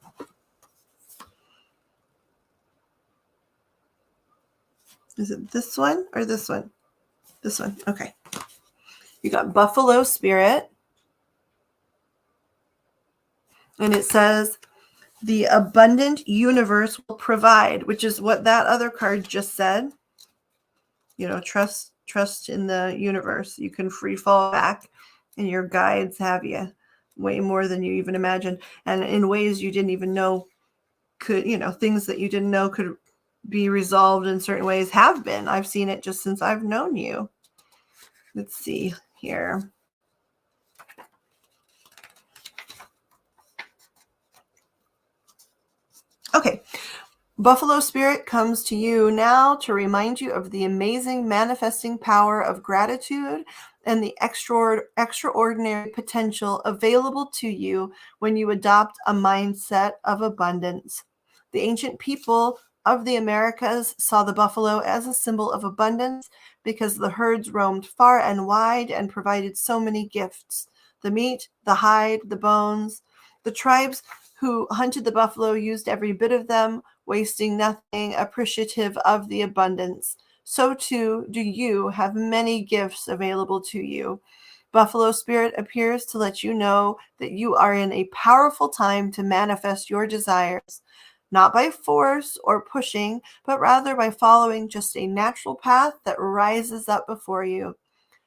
Is it this one or this one? This one. Okay. You got Buffalo Spirit. And it says, the abundant universe will provide, which is what that other card just said. You know, trust in the universe. You can free fall back, and your guides have you way more than you even imagined. And in ways you didn't even know could, you know, things that you didn't know could be resolved in certain ways have been. I've seen it just since I've known you. Let's see here. Okay. Buffalo Spirit comes to you now to remind you of the amazing manifesting power of gratitude and the extraordinary potential available to you when you adopt a mindset of abundance. The ancient people of the Americas saw the buffalo as a symbol of abundance because the herds roamed far and wide and provided so many gifts: the meat, the hide, the bones. The tribes who hunted the buffalo used every bit of them, wasting nothing, appreciative of the abundance. So too do you have many gifts available to you. Buffalo Spirit appears to let you know that you are in a powerful time to manifest your desires, not by force or pushing, but rather by following just a natural path that rises up before you,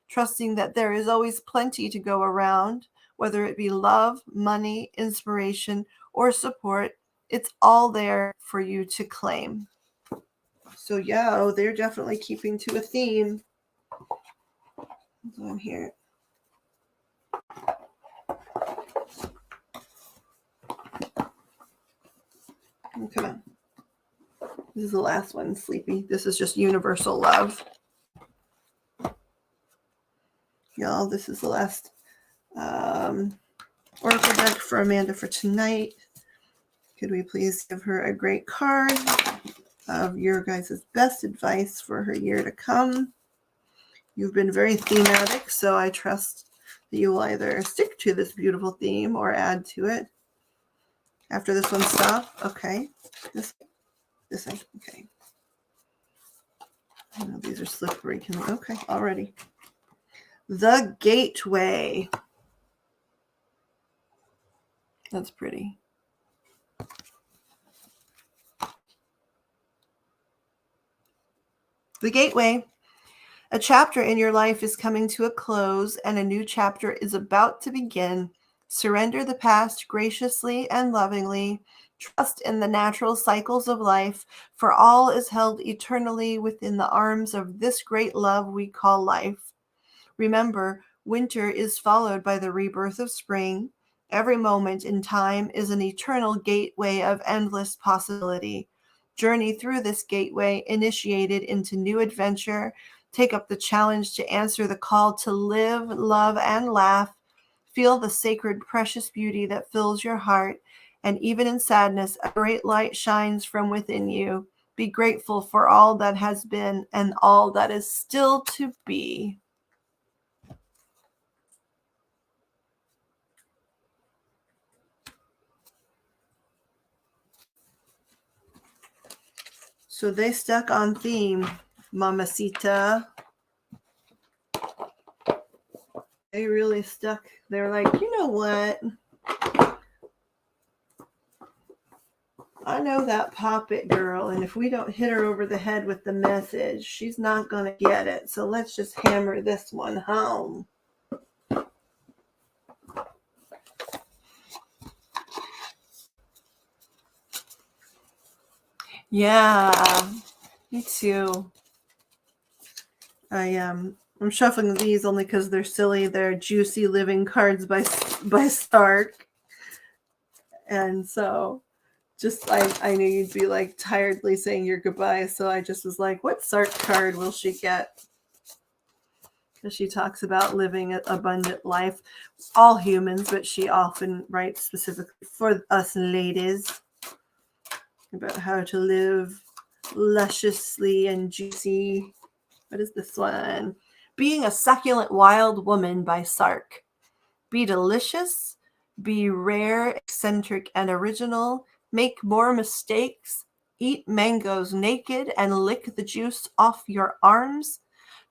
trusting that there is always plenty to go around, whether it be love, money, inspiration, or support. It's all there for you to claim. So yeah, they're definitely keeping to a theme. Hold on here. Oh, come on. This is the last one, Sleepy. This is just universal love. Y'all, this is the last oracle deck for Amanda for tonight. Could we please give her a great card of your guys' best advice for her year to come? You've been very thematic, so I trust that you will either stick to this beautiful theme or add to it. After this one, stop. Okay. This way. Okay. I know these are slippery. Okay, already. The Gateway. That's pretty. The Gateway. A chapter in your life is coming to a close and a new chapter is about to begin. Surrender the past graciously and lovingly. Trust in the natural cycles of life, for all is held eternally within the arms of this great love we call life. Remember, winter is followed by the rebirth of spring. Every moment in time is an eternal gateway of endless possibility. Journey through this gateway, initiated into new adventure. Take up the challenge to answer the call to live, love, and laugh. Feel the sacred, precious beauty that fills your heart. And even in sadness, a great light shines from within you. Be grateful for all that has been and all that is still to be. So they stuck on theme, Mamacita. They really stuck. They're like, you know what? I know that Poppet girl, and if we don't hit her over the head with the message, she's not going to get it. So let's just hammer this one home. Yeah, me too. I'm shuffling these only because they're silly. They're Juicy Living cards by Stark, and so just I knew you'd be like tiredly saying your goodbyes, so I just was like, what Stark card will she get? because she talks about living an abundant life, all humans, but she often writes specifically for us ladies about how to live lusciously and juicy. What is this one? Being a Succulent Wild Woman by Sark. Be delicious, be rare, eccentric, and original. Make more mistakes. Eat mangoes naked and lick the juice off your arms.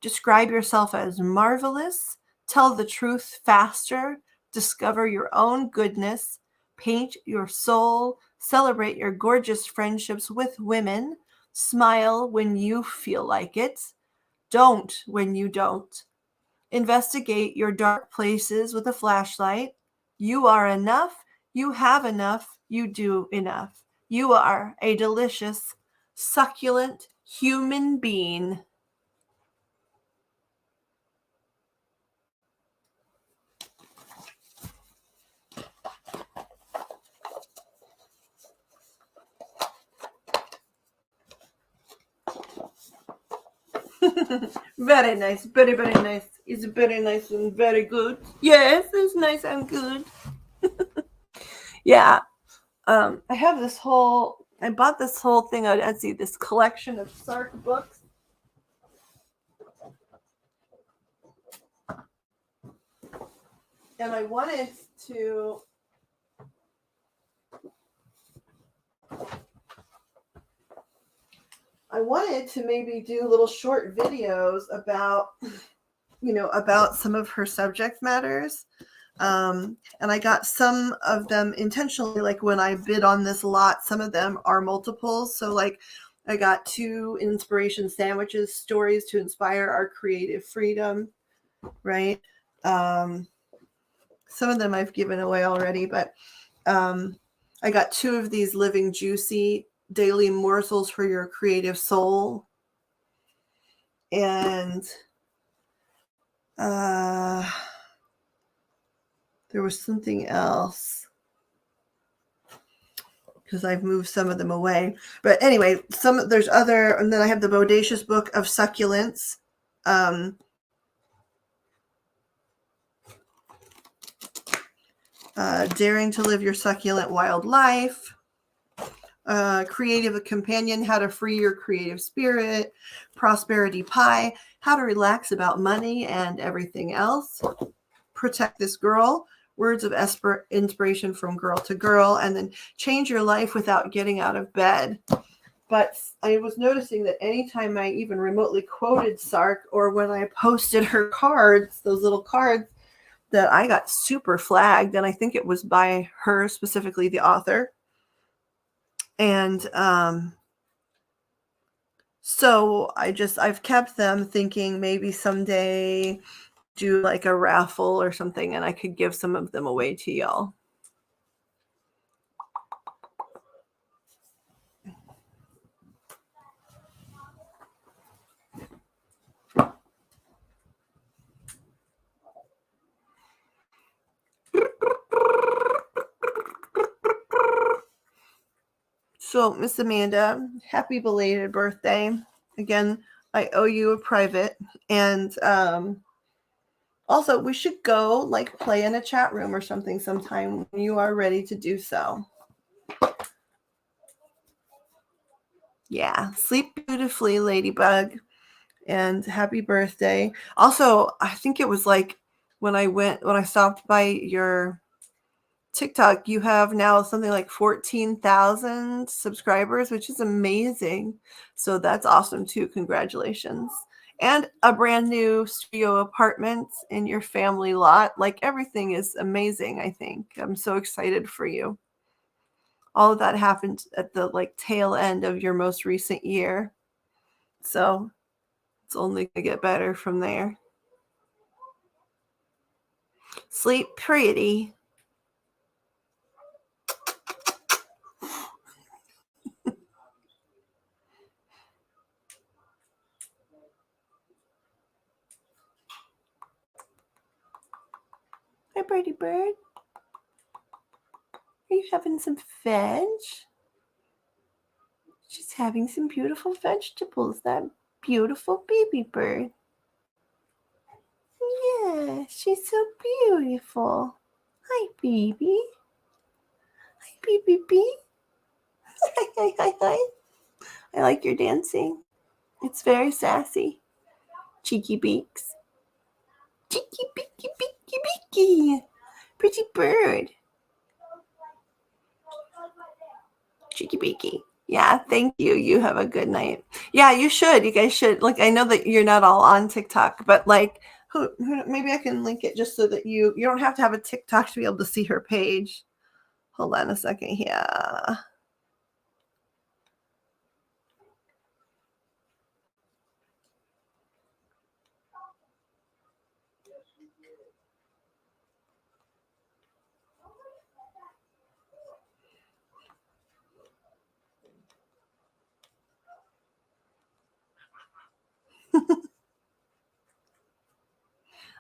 Describe yourself as marvelous. Tell the truth faster. Discover your own goodness. Paint your soul. Celebrate your gorgeous friendships with women. Smile when you feel like it. Don't when you don't. Investigate your dark places with a flashlight. You are enough. You have enough. You do enough. You are a delicious, succulent human being. Very nice. Very, very nice. It's very nice and very good. Yes, it's nice and good. Yeah. I have this whole, I bought this whole thing on Etsy, this collection of Sark books. And I wanted to maybe do little short videos about, about some of her subject matters. And I got some of them intentionally, like when I bid on this lot, some of them are multiples. So like I got 2 inspiration sandwiches, stories to inspire our creative freedom, right? Some of them I've given away already, but I got 2 of these living juicy daily morsels for your creative soul. And there was something else because I've moved some of them away. But anyway, there's other, and then I have the Bodacious Book of Succulents. Daring to Live Your Succulent Wild Life. Creative Companion, How to Free Your Creative Spirit. Prosperity Pie, How to Relax About Money and Everything Else. Protect This Girl, Words of Inspiration from Girl to Girl, and then Change Your Life Without Getting Out of Bed. But I was noticing that anytime I even remotely quoted Sark, or when I posted her cards, those little cards, that I got super flagged, and I think it was by her, specifically the author. And so I've kept them, thinking maybe someday do like a raffle or something, and I could give some of them away to y'all. So, Miss Amanda, happy belated birthday. Again, I owe you a private. And also, we should go like play in a chat room or something sometime when you are ready to do so. Yeah, sleep beautifully, Ladybug. And happy birthday. Also, I think it was like when I stopped by your TikTok, you have now something like 14,000 subscribers, which is amazing. So that's awesome too. Congratulations. And a brand new studio apartment in your family lot. Like everything is amazing, I think. I'm so excited for you. All of that happened at the like tail end of your most recent year. So it's only going to get better from there. Sleep pretty. Hi, Birdie Bird. Are you having some veg? She's having some beautiful vegetables, that beautiful baby bird. She's so beautiful. Hi, baby. Hi, baby. Hi, hi, hi, hi. I like your dancing. It's very sassy. Cheeky beaks. Cheeky beaky beaky beaky. Pretty bird. Cheeky beaky. Yeah, thank you. You have a good night. Yeah, you should. You guys should. Like, I know that you're not all on TikTok, but like, maybe I can link it just so that you don't have to have a TikTok to be able to see her page. Hold on a second here.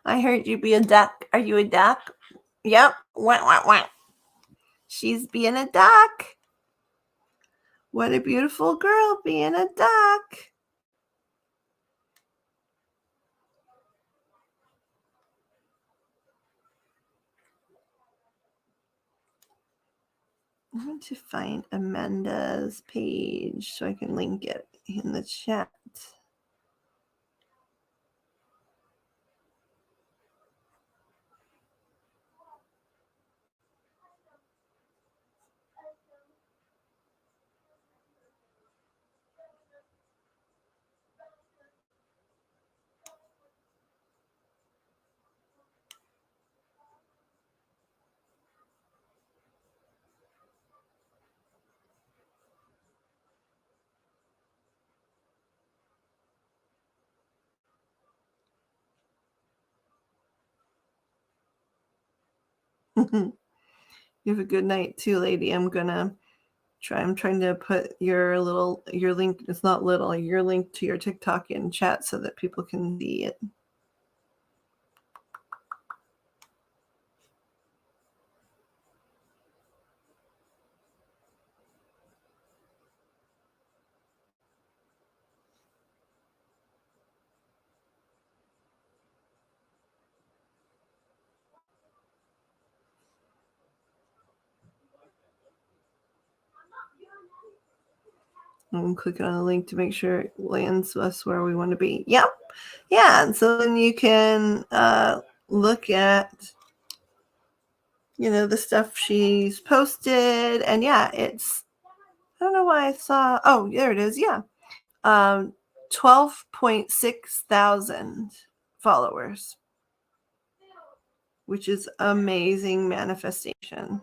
I heard you be a duck. Are you a duck? Yep. Wah, wah, wah. She's being a duck. What a beautiful girl being a duck. I want to find Amanda's page so I can link it in the chat. You have a good night too, lady. I'm trying to put your link, it's not little, your link to your TikTok in chat so that people can see it. I'm clicking on the link to make sure it lands us where we want to be. Yep. Yeah. And so then you can look at, the stuff she's posted. And yeah, I don't know why I saw, oh, there it is. Yeah. 12.6 thousand followers, which is amazing manifestation.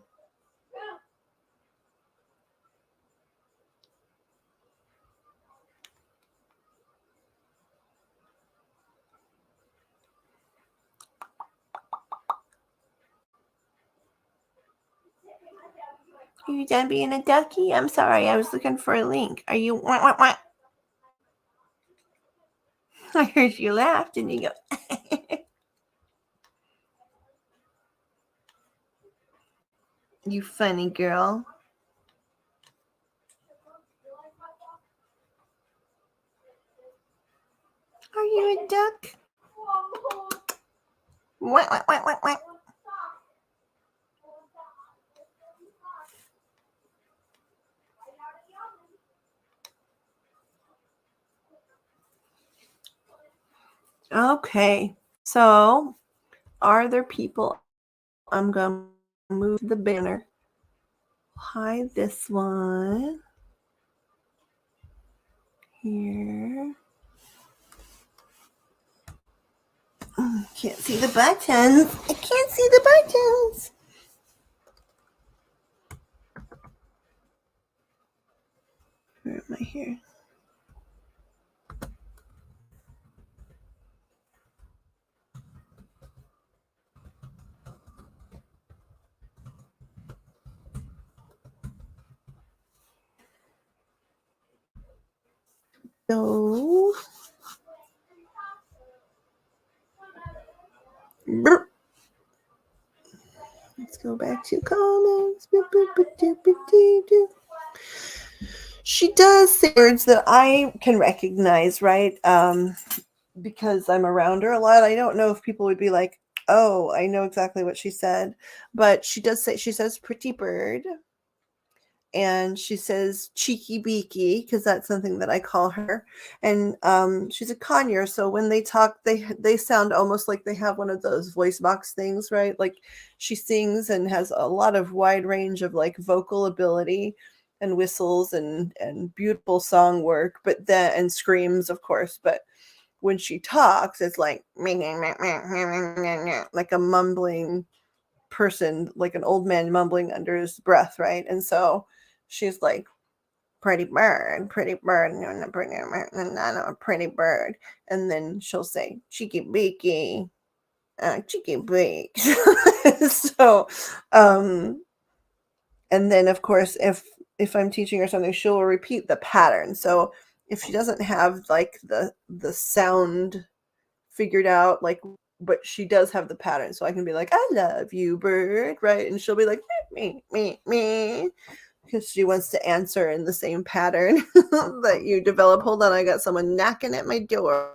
Are you done being a ducky? I'm sorry, I was looking for a link. Are you? Wah, wah, wah. I heard you laughed and you go. You funny girl. Are you a duck? Wah, wah, wah, wah, wah. Okay, so are there people? I'm going to move the banner. Hide this one. Here. Can't see the buttons. I can't see the buttons. Where am I here? So, let's go back to comments. She does say words that I can recognize, right? Because I'm around her a lot. I don't know if people would be like, Oh, I know exactly what she said. But she says pretty bird. And she says cheeky beaky because that's something that I call her. And she's a conure, so when they talk, they sound almost like they have one of those voice box things, right? Like she sings and has a lot of wide range of like vocal ability and whistles and beautiful song work, but then and screams, of course. But when she talks, it's like like a mumbling person, like an old man mumbling under his breath, right? And so she's like, pretty bird, and a pretty bird. And then she'll say, cheeky beaky, cheeky beak. So, and then of course, if I'm teaching her something, she'll repeat the pattern. So if she doesn't have like the sound figured out, like, but she does have the pattern, so I can be like, I love you, bird, right? And she'll be like, me, because she wants to answer in the same pattern that you develop. Hold on, I got someone knocking at my door.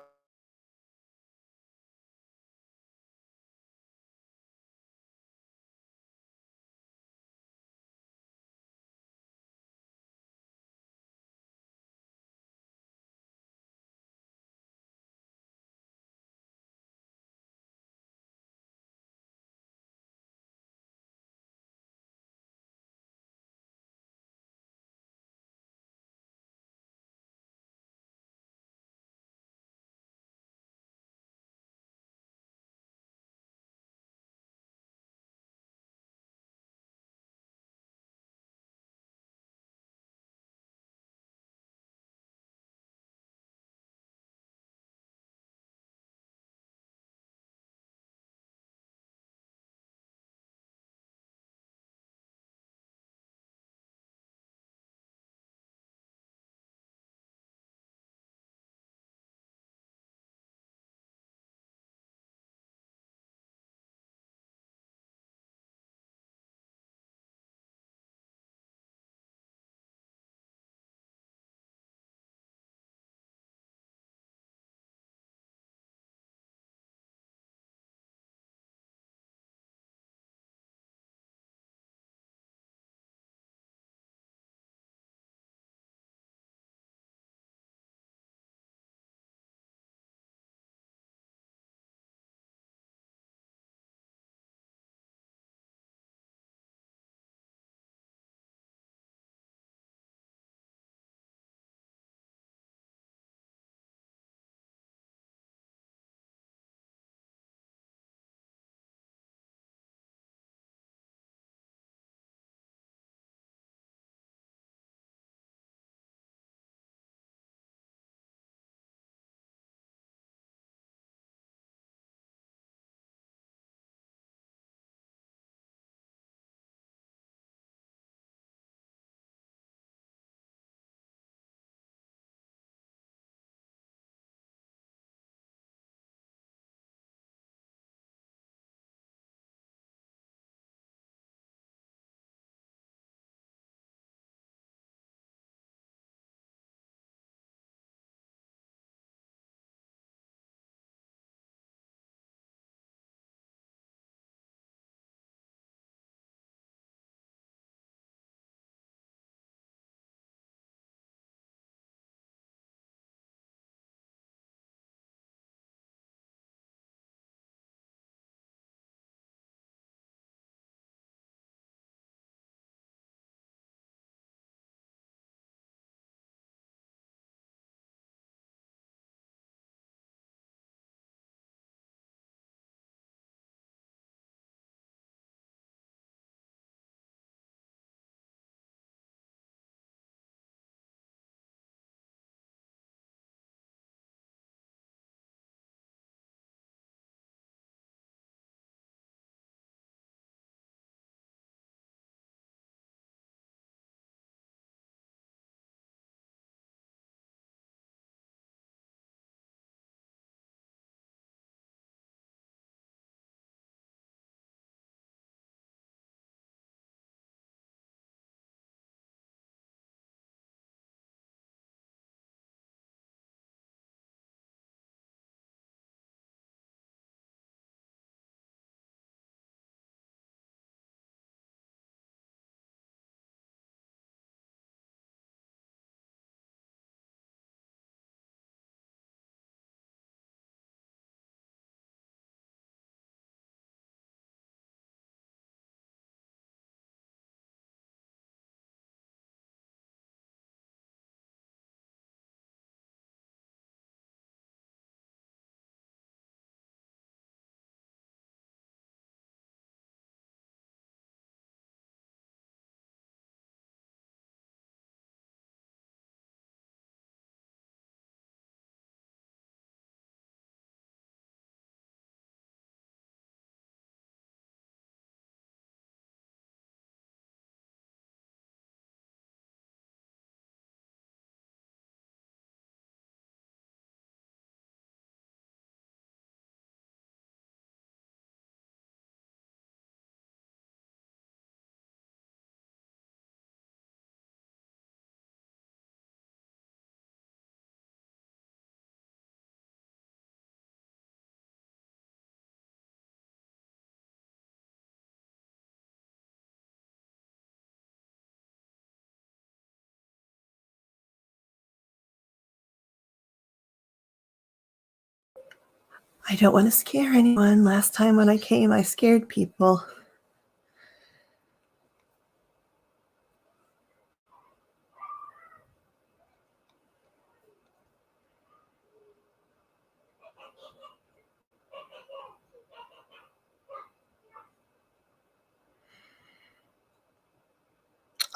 I don't want to scare anyone. Last time when I came, I scared people.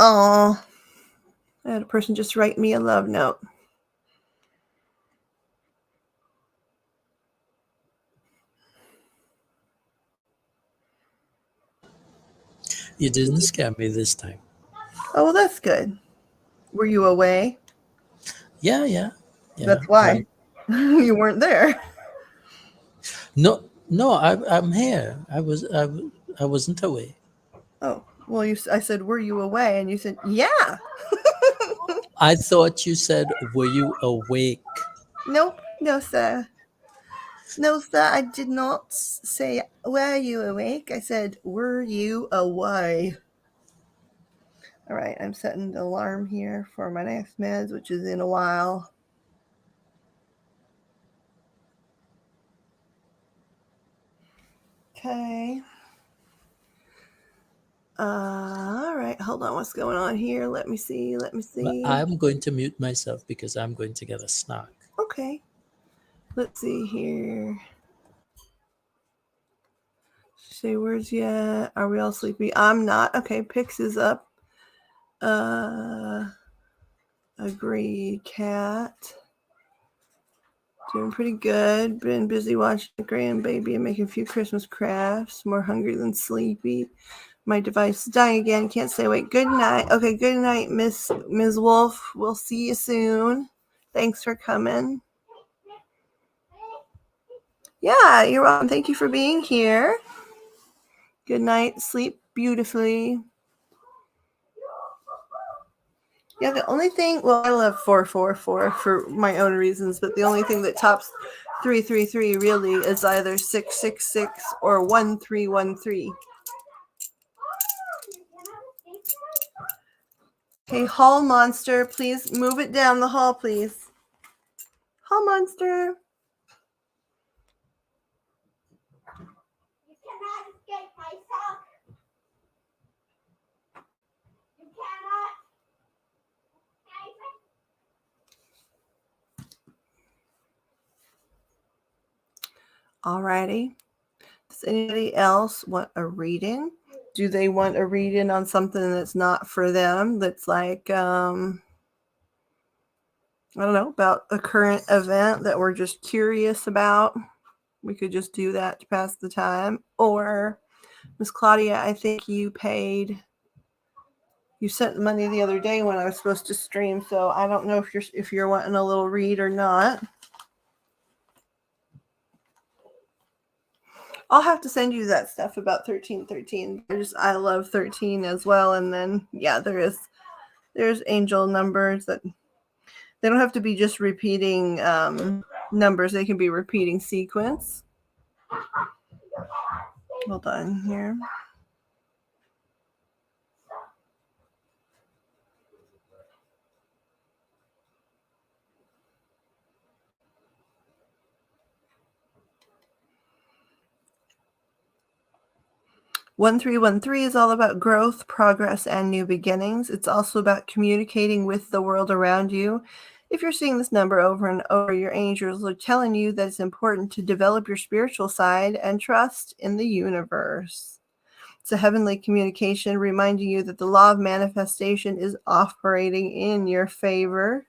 Oh, I had a person just write me a love note. You didn't scare me this time. Oh, well, that's good. Were you away? Yeah. That's why. Well, You weren't there. no, I'm here. I wasn't away. Oh, well, I said, were you away? And you said, yeah. I thought you said, were you awake? Nope. No, sir. No, sir. I did not say, were you awake? I said, were you away? All right. I'm setting the alarm here for my next meds, which is in a while. Okay. All right. Hold on. What's going on here? Let me see. But I'm going to mute myself because I'm going to get a snack. Okay. Let's see here. Say words yet? Are we all sleepy? I'm not. Okay. Pix is up. Agree. Cat. Doing pretty good. Been busy watching the grandbaby and making a few Christmas crafts. More hungry than sleepy. My device is dying again. Can't stay awake. Good night. Okay, good night, Miss Wolf. We'll see you soon. Thanks for coming. Yeah, you're welcome. Thank you for being here. Good night. Sleep beautifully. Yeah, the only thing, well, I love 444 for my own reasons, but the only thing that tops 333 really is either 666 or 1313. Okay, hall monster, please move it down the hall, please. Hall monster. You cannot escape my sock. You cannot. Alrighty. Does anybody else want a reading? Do they want a reading on something that's not for them? That's like, I don't know, about a current event that we're just curious about. We could just do that to pass the time. Or, Miss Claudia, I think you sent money the other day when I was supposed to stream, so I don't know if you're wanting a little read or not. I'll have to send you that stuff about 1313. I love 13 as well, and then yeah, there's angel numbers that they don't have to be just repeating numbers. They can be repeating sequence. Hold on here. One 1313 is all about growth, progress, and new beginnings. It's also about communicating with the world around you. If you're seeing this number over and over, your angels are telling you that it's important to develop your spiritual side and trust in the universe. It's a heavenly communication reminding you that the law of manifestation is operating in your favor.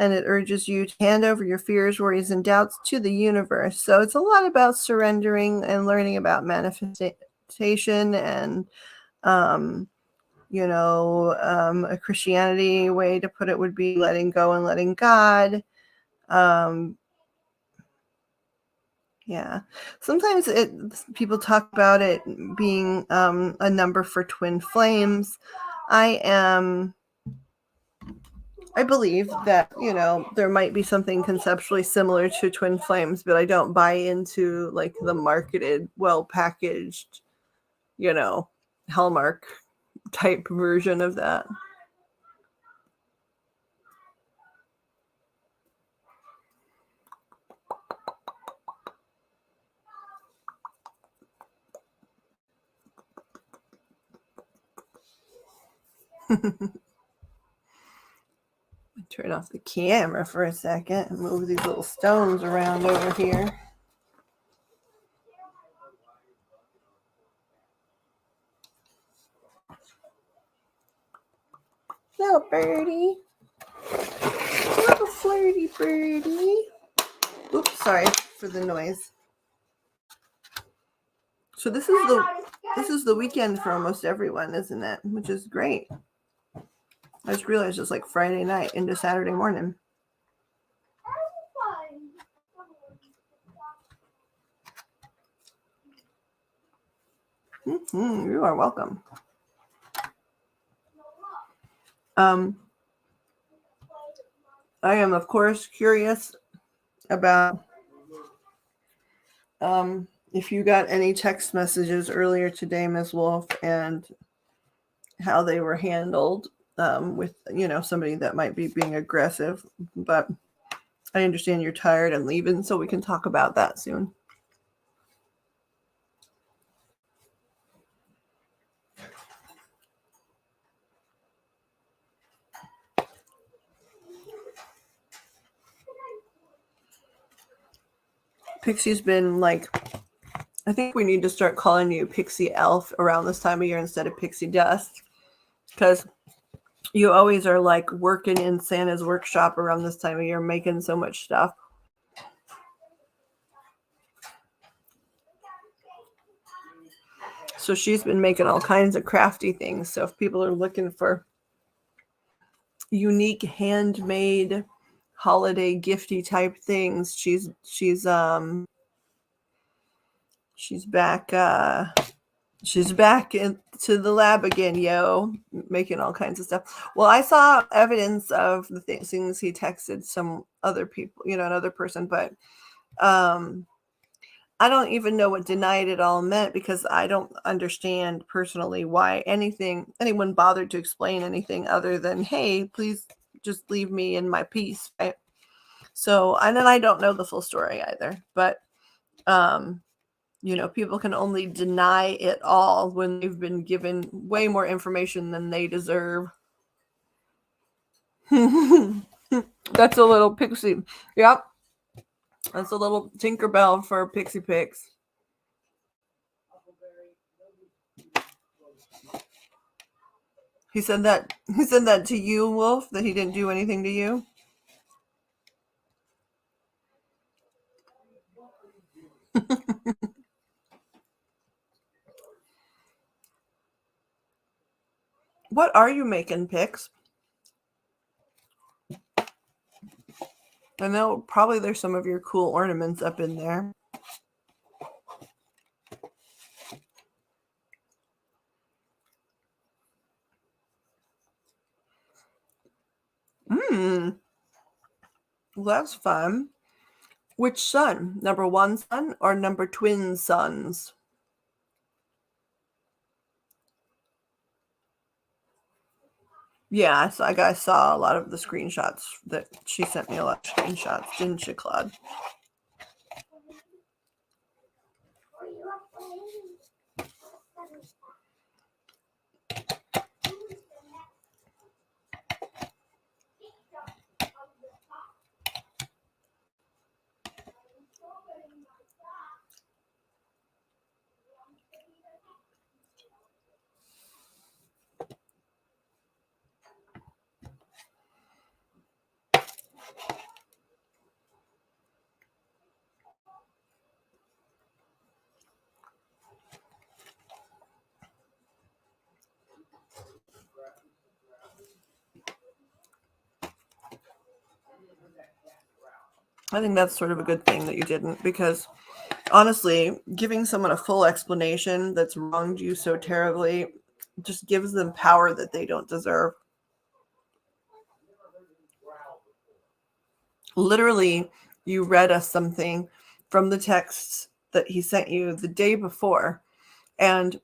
And it urges you to hand over your fears, worries, and doubts to the universe. So it's a lot about surrendering and learning about manifestation and, a Christianity way to put it would be letting go and letting God. Yeah. Sometimes people talk about it being a number for twin flames. I believe that, there might be something conceptually similar to twin flames, but I don't buy into like the marketed, well-packaged, Hallmark type version of that. Turn off the camera for a second and move these little stones around over here. Little birdie. Little flirty birdie. Oops, sorry for the noise. So this is the weekend for almost everyone, isn't it? Which is great. I just realized it's like Friday night into Saturday morning. You are welcome. I am, of course, curious about if you got any text messages earlier today, Ms. Wolf, and how they were handled with, somebody that might be being aggressive. But I understand you're tired and leaving, so we can talk about that soon. Pixie's been like, I think we need to start calling you Pixie Elf around this time of year instead of Pixie Dust, because you always are like working in Santa's workshop around this time of year, making so much stuff. So she's been making all kinds of crafty things. So if people are looking for unique handmade holiday gifty type things, she's back into the lab again, making all kinds of stuff. Well, I saw evidence of the things he texted some other people, another person, but I don't even know what denied it all meant, because I don't understand personally why anyone bothered to explain anything other than, hey, please just leave me in my peace, right? So, and then I don't know the full story either, but people can only deny it all when they've been given way more information than they deserve. That's a little pixie. Yep. That's a little Tinkerbell for Pixie Pix. He said that to you, Wolf, that he didn't do anything to you? What are you making, Pix? I know probably there's some of your cool ornaments up in there. Well, that's fun. Which son? Number one son or number twin sons? Yeah, I saw a lot of the screenshots that she sent me, a lot of screenshots, didn't she, Claude? I think that's sort of a good thing that you didn't, because honestly, giving someone a full explanation that's wronged you so terribly just gives them power that they don't deserve. Literally, you read us something from the texts that he sent you the day before, and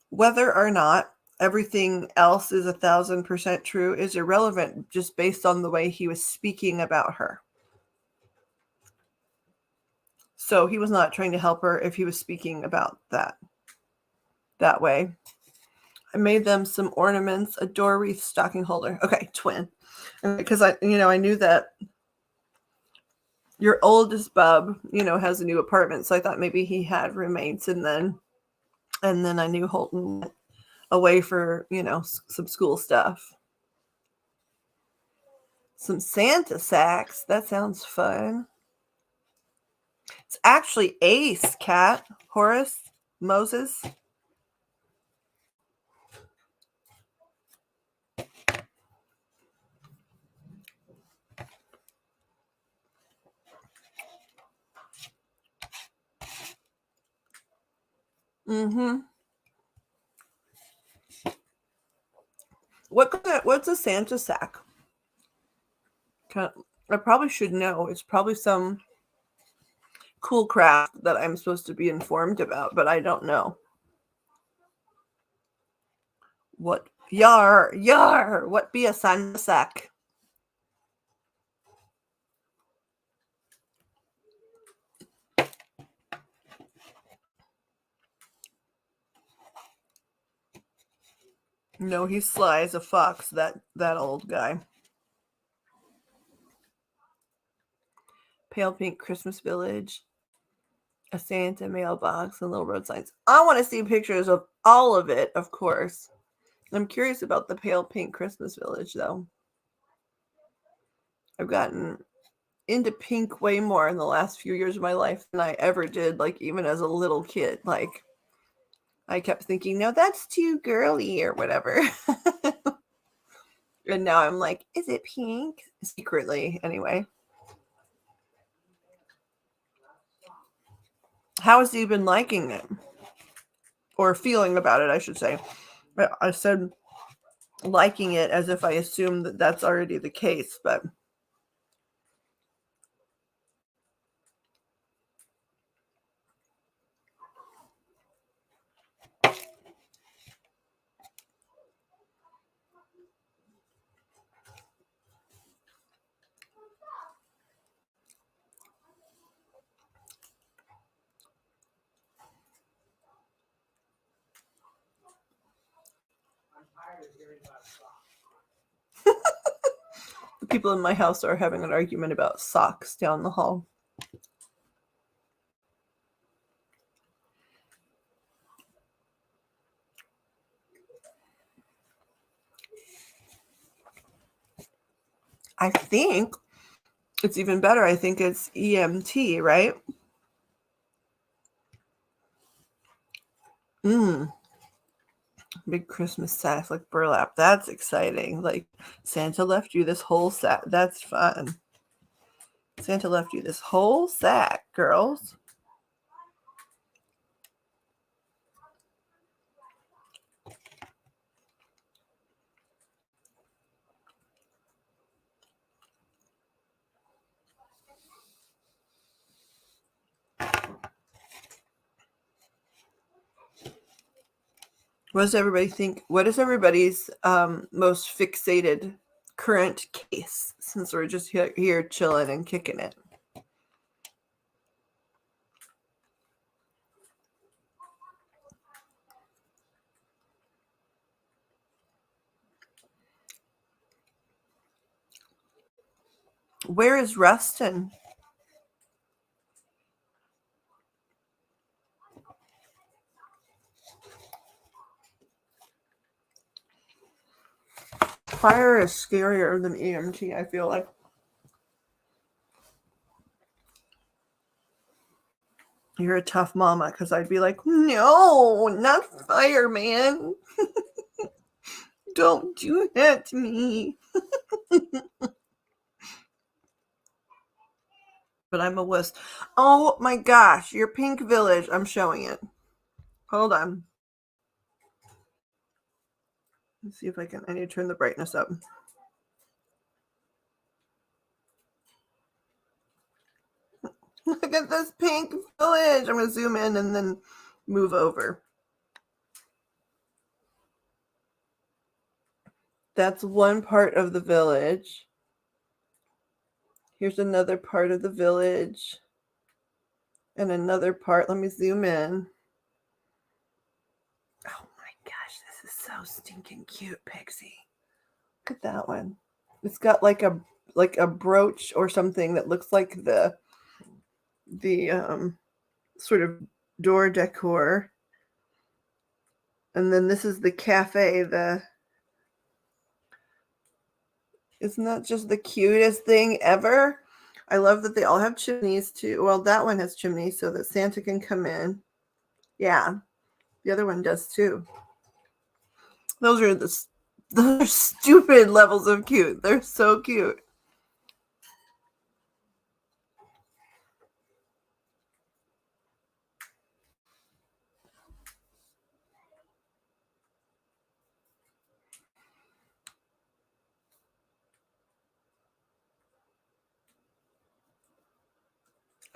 whether or not everything else is 1,000% true is irrelevant, just based on the way he was speaking about her. So he was not trying to help her if he was speaking about that way. I made them some ornaments, a door wreath, stocking holder. Okay, twin. Because I knew that your oldest bub, has a new apartment. So I thought maybe he had roommates, and then I knew Holton went away for, some school stuff. Some Santa sacks. That sounds fun. It's actually Ace, Cat, Horace, Moses. Mm-hmm. What's a Santa sack? I probably should know. It's probably some cool craft that I'm supposed to be informed about, but I don't know. What yar? What be a Santa sack? No, he's sly as a fox. That old guy. Pale pink Christmas village. A Santa mailbox and little road signs. I want to see pictures of all of it, of course. I'm curious about the pale pink Christmas village, though. I've gotten into pink way more in the last few years of my life than I ever did, like even as a little kid. Like, I kept thinking, no, that's too girly or whatever. And now I'm like, is it pink? Secretly, anyway. How has he been liking it? Or feeling about it, I should say. I said liking it as if I assume that that's already the case, but the people in my house are having an argument about socks down the hall. I think it's even better. I think it's EMT, right? Big Christmas sack like burlap. That's exciting. Like, Santa left you this whole sack. That's fun. Santa left you this whole sack, girls. What does everybody think? What is everybody's most fixated current case, since we're just here chilling and kicking it? Where is Rustin? Fire is scarier than EMT, I feel like. You're a tough mama, because I'd be like, no, not fire, man. Don't do that to me. But I'm a wuss. Oh my gosh, your pink village. I'm showing it. Hold on. Let's see if I need to turn the brightness up. Look at this pink village. I'm going to zoom in and then move over. That's one part of the village. Here's another part of the village. And another part. Let me zoom in. Oh my gosh, this is so stinking cute, Pixie. Look at that one. It's got like a brooch or something that looks like the sort of door decor. And then this is the cafe. Isn't that just the cutest thing ever? I love that they all have chimneys too. Well, that one has chimneys so that Santa can come in. Yeah, the other one does too. Those are stupid levels of cute. They're so cute.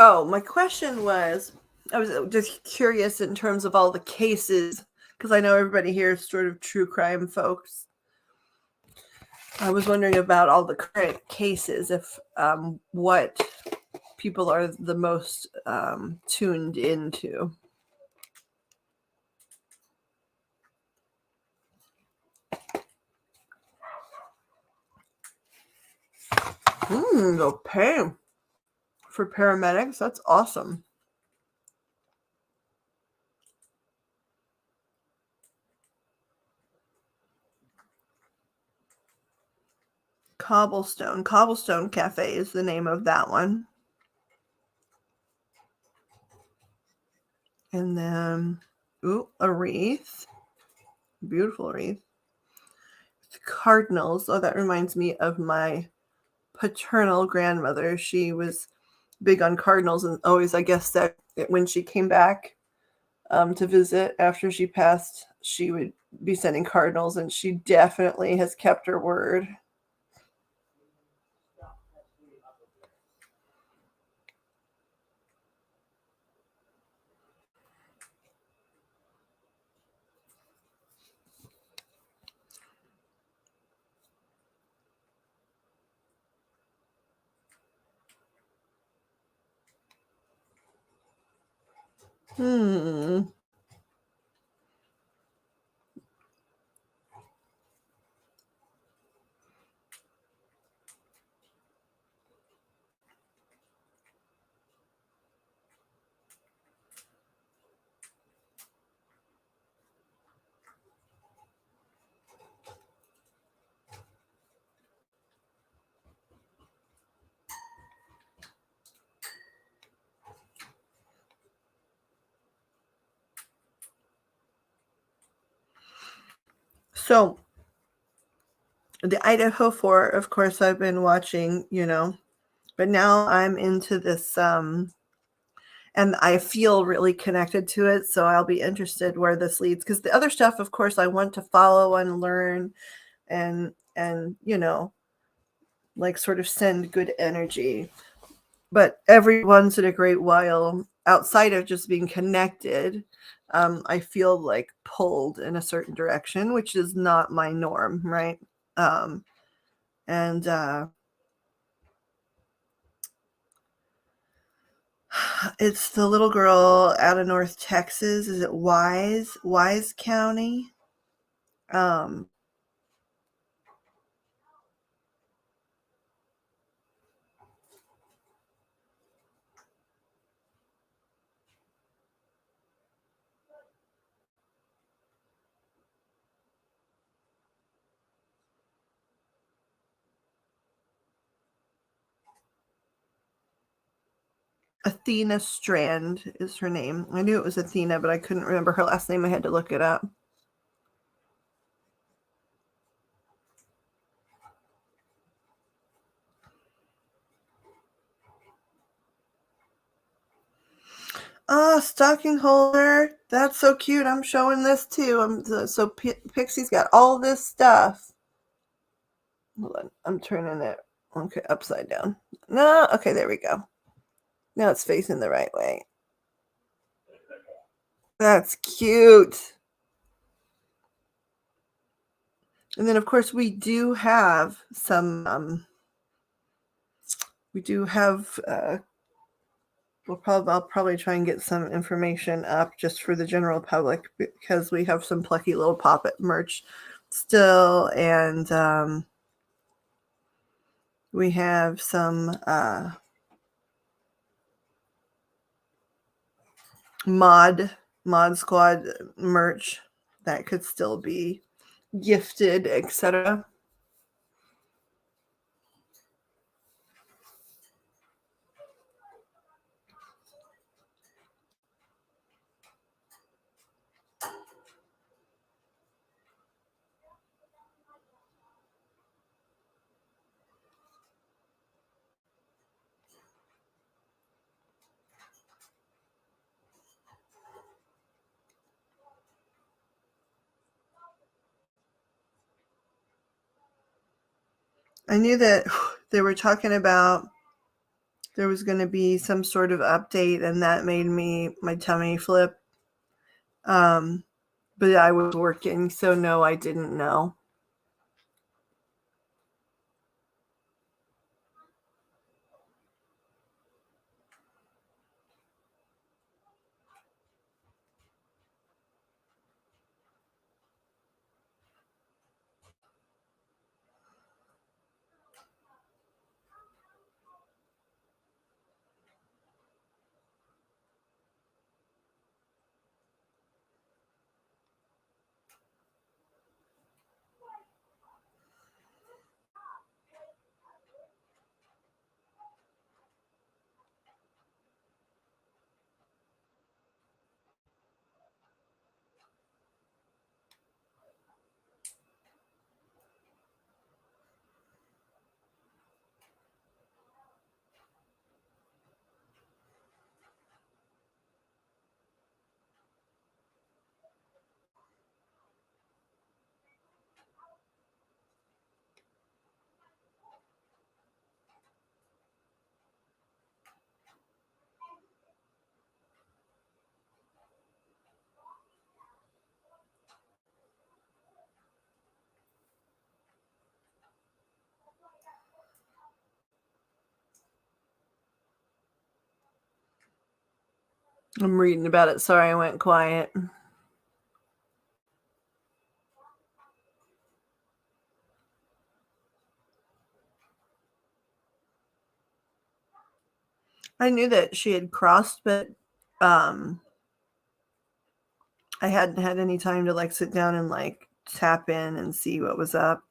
Oh, my question was, I was just curious in terms of all the cases, because I know everybody here is sort of true crime folks. I was wondering about all the current cases, if what people are the most tuned into. They'll pay for paramedics. That's awesome. Cobblestone Cafe is the name of that one. And then, a wreath. Beautiful wreath. Cardinals. Oh, that reminds me of my paternal grandmother. She was big on cardinals, and always, I guess, that when she came back to visit after she passed, she would be sending cardinals, and she definitely has kept her word. So the Idaho 4, of course, I've been watching, but now I'm into this, and I feel really connected to it. So I'll be interested where this leads, because the other stuff, of course, I want to follow and learn and, like sort of send good energy. But every once in a great while, outside of just being connected, I feel like pulled in a certain direction, which is not my norm, right? And it's the little girl out of North Texas. Is it Wise County? Athena Strand is her name. I knew it was Athena, but I couldn't remember her last name. I had to look it up. Oh, stocking holder. That's so cute. I'm showing this too. So Pixie's got all this stuff. Hold on. I'm turning it upside down. No, okay, there we go. Now it's facing the right way. That's cute. And then, of course, we do have some, I'll probably try and get some information up just for the general public, because we have some plucky little Poppet merch still, and we have some mod squad merch that could still be gifted, etc. I knew that they were talking about there was going to be some sort of update, and that made my tummy flip. But I was working, so no, I didn't know. I'm reading about it. Sorry, I went quiet. I knew that she had crossed, but I hadn't had any time to like sit down and like tap in and see what was up.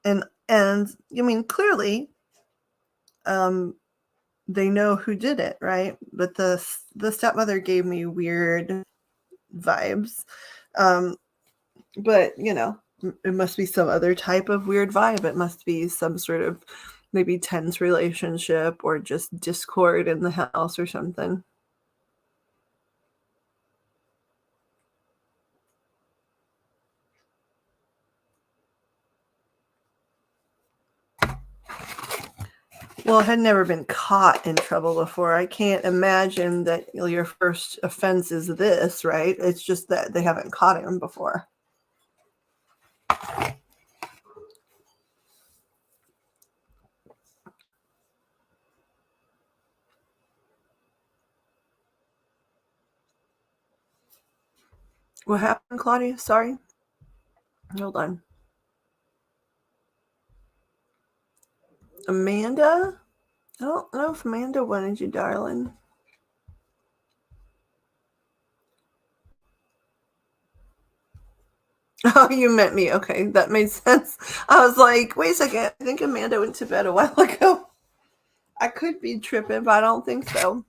And I mean, clearly, they know who did it, right? But the stepmother gave me weird vibes. But you know, it must be some other type of weird vibe. It must be some sort of maybe tense relationship or just discord in the house or something. Well, I had never been caught in trouble before. I can't imagine that your first offense is this, right? It's just that they haven't caught him before. What happened, Claudia? Sorry. Hold on. Amanda? I don't know if Amanda wanted you, darling. Oh, you meant me. Okay, that made sense. I was like, wait a second. I think Amanda went to bed a while ago. I could be tripping, but I don't think so.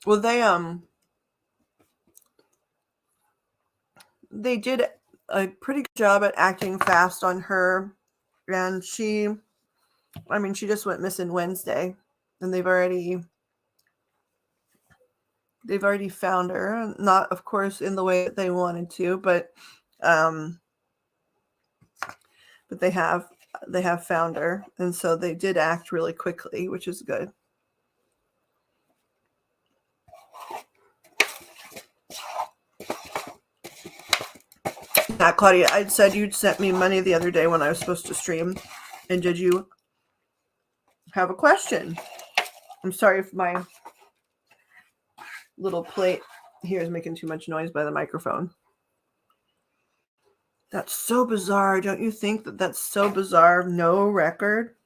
Well, they did a pretty good job at acting fast on her, and she just went missing Wednesday, and they've already found her. Not, of course, in the way that they wanted to, but they have found her, and so they did act really quickly, which is good. Yeah, Claudia, I said you'd sent me money the other day when I was supposed to stream. And did you have a question? I'm sorry if my little plate here is making too much noise by the microphone. That's so bizarre. Don't you think that that's so bizarre? No record.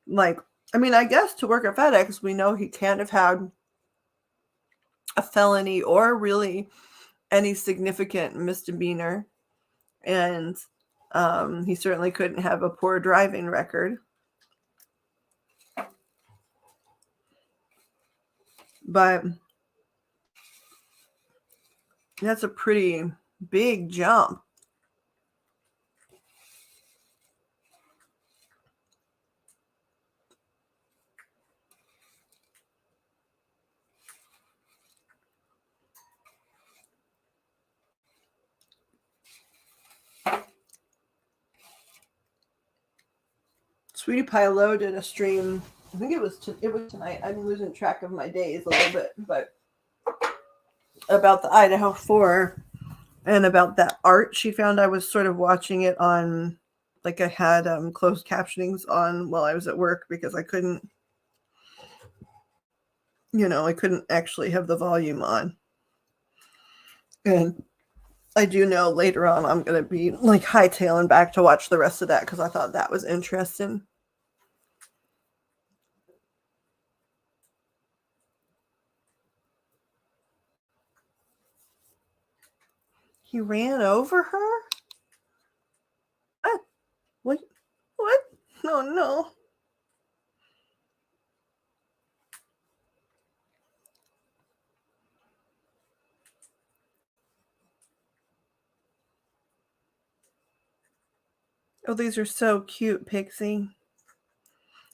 Like, I mean, I guess to work at FedEx, we know he can't have had a felony or really any significant misdemeanor. And he certainly couldn't have a poor driving record. But that's a pretty big jump. Sweetie Pie Low did a stream. I think it was tonight. I'm losing track of my days a little bit, but about the Idaho 4 and about that art she found. I was sort of watching it on, like I had closed captionings on while I was at work because I couldn't, I couldn't actually have the volume on. And I do know later on I'm going to be like hightailing back to watch the rest of that because I thought that was interesting. He ran over her? What? What? No, no. Oh, these are so cute, Pixie.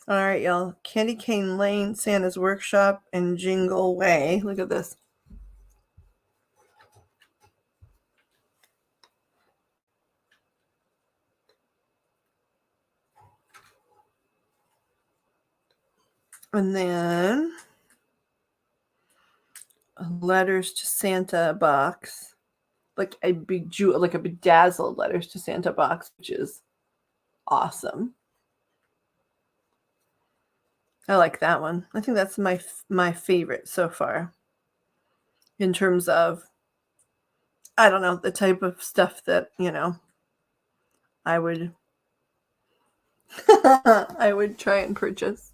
All right, y'all. Candy Cane Lane, Santa's Workshop, and Jingle Way. Look at this. And then a Letters to Santa box. Like a bedazzled Letters to Santa box, which is awesome. I like that one. I think that's my favorite so far. In terms of, I don't know, the type of stuff that, I would I would try and purchase.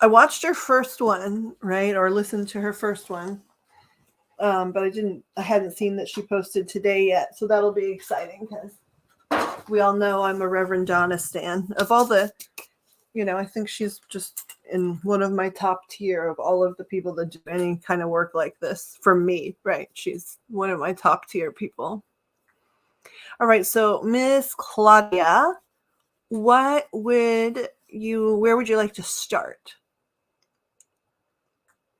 I watched her first one, right? Or listened to her first one. But I hadn't seen that she posted today yet. So that'll be exciting because we all know I'm a Reverend Donna stan. Of all the, I think she's just in one of my top tier of all of the people that do any kind of work like this for me, right? She's one of my top tier people. All right. So Miss Claudia, where would you like to start?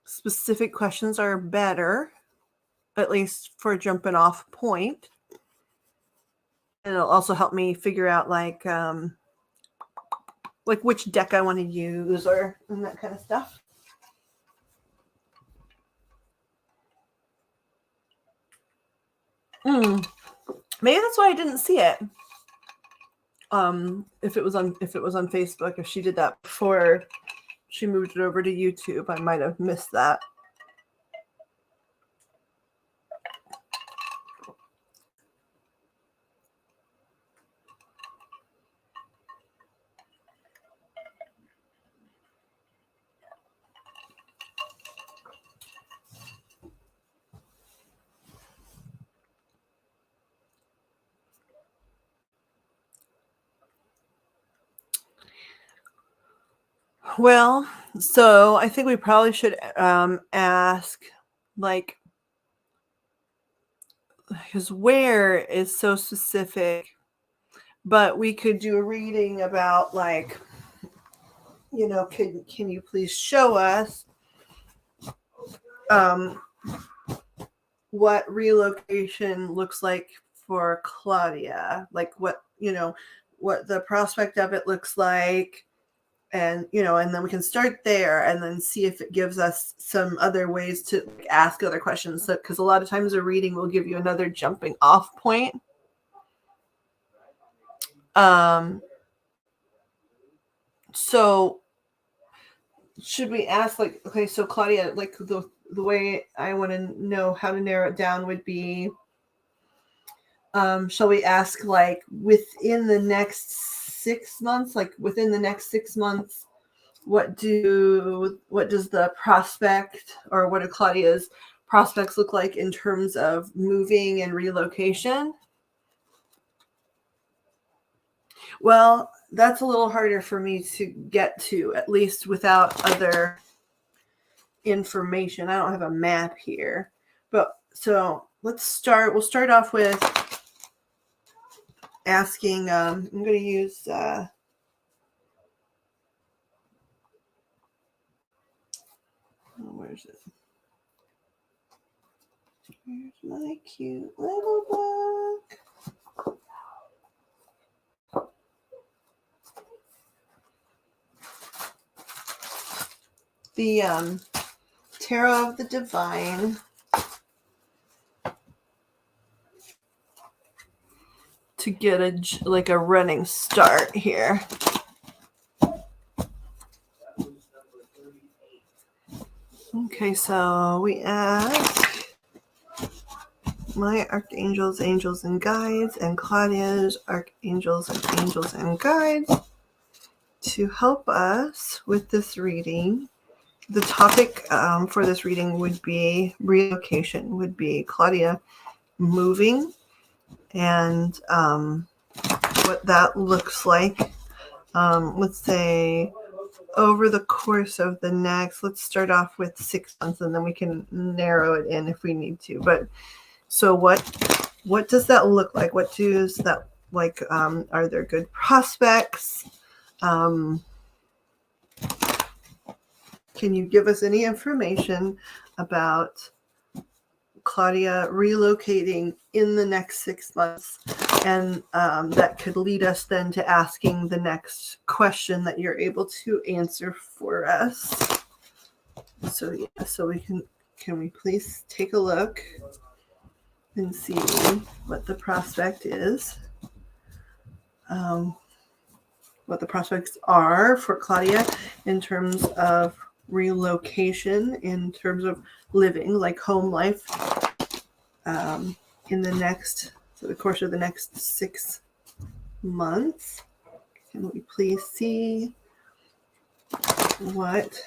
Specific questions are better, at least for a jumping off point. And it'll also help me figure out like which deck I want to use and that kind of stuff. Maybe that's why I didn't see it. If it was on Facebook, if she did that before she moved it over to YouTube, I might have missed that. Well, so I think we probably should ask, like, because where is so specific, but we could do a reading about, like, can you please show us what relocation looks like for Claudia? Like, what, what the prospect of it looks like, and and then we can start there and then see if it gives us some other ways to ask other questions, because a lot of times a reading will give you another jumping off point. So should we ask, like, okay, so Claudia, like the way I want to know how to narrow it down would be, shall we ask, like, within the next 6 months, what does the prospect, or what do Claudia's prospects look like in terms of moving and relocation? Well, that's a little harder for me to get to, at least without other information. I don't have a map here. But so we'll start off with asking, I'm going to use where's it? Here's my cute little book. The Tarot of the Divine. To get a running start here. Okay, so we ask my archangels, angels, and guides, and Claudia's archangels, angels, and guides to help us with this reading. The topic for this reading would be relocation, would be Claudia moving, and what that looks like. Let's say over the course of the next, let's start off with 6 months, and then we can narrow it in if we need to. But so what does that look like? What does that like? Are there good prospects? Can you give us any information about Claudia relocating in the next 6 months? And that could lead us then to asking the next question that you're able to answer for us. So yeah, so we can we please take a look and see what the prospect is, what the prospects are for Claudia in terms of relocation, in terms of living, like home life, in the course of the next 6 months. Can we please see what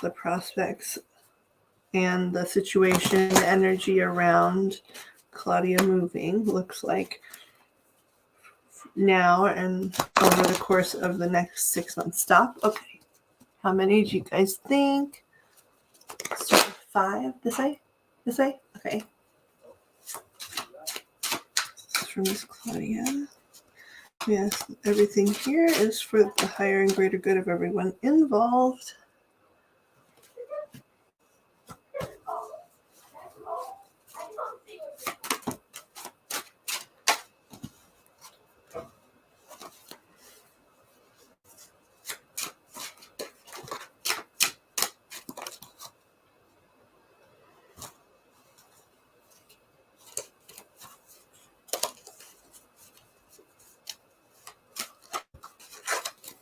the prospects and the situation, the energy around Claudia moving looks like now and over the course of the next 6 months? Stop. Okay. How many do you guys think? Start with 5. This way? This way? Okay. This is from Miss Claudia. Yes, everything here is for the higher and greater good of everyone involved.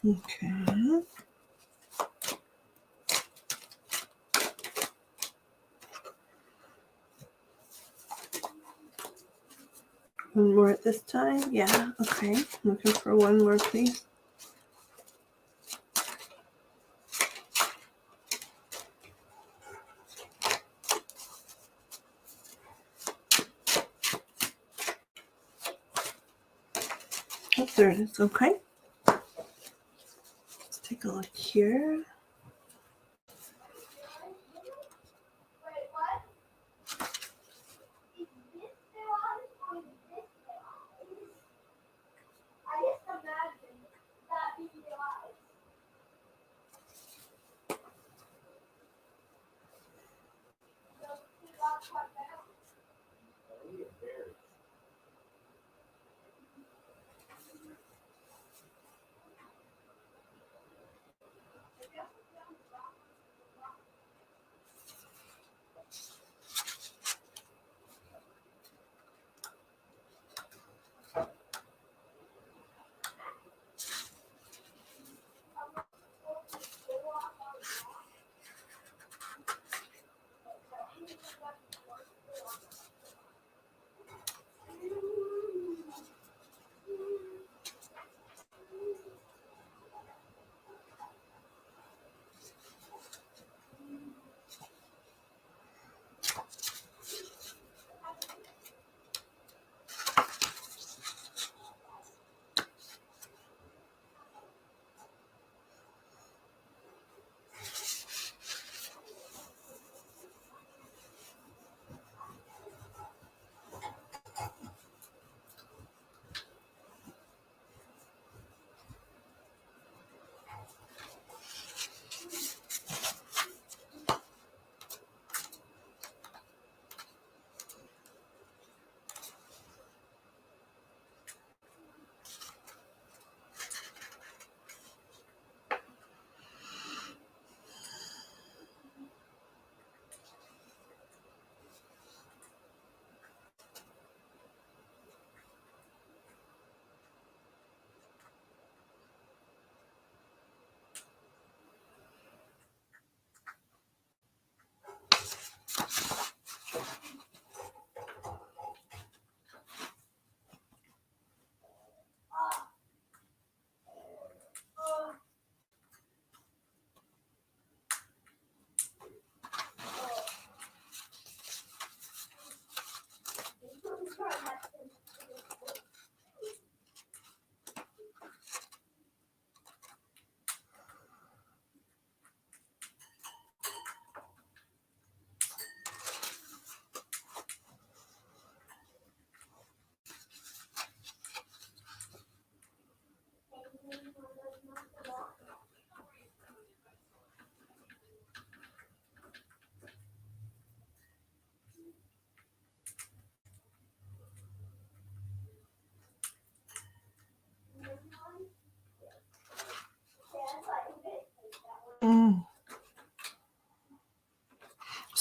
Okay. One more at this time? Yeah, okay. Looking for one more, please. Oh, there it is. Okay. Let's take a look here.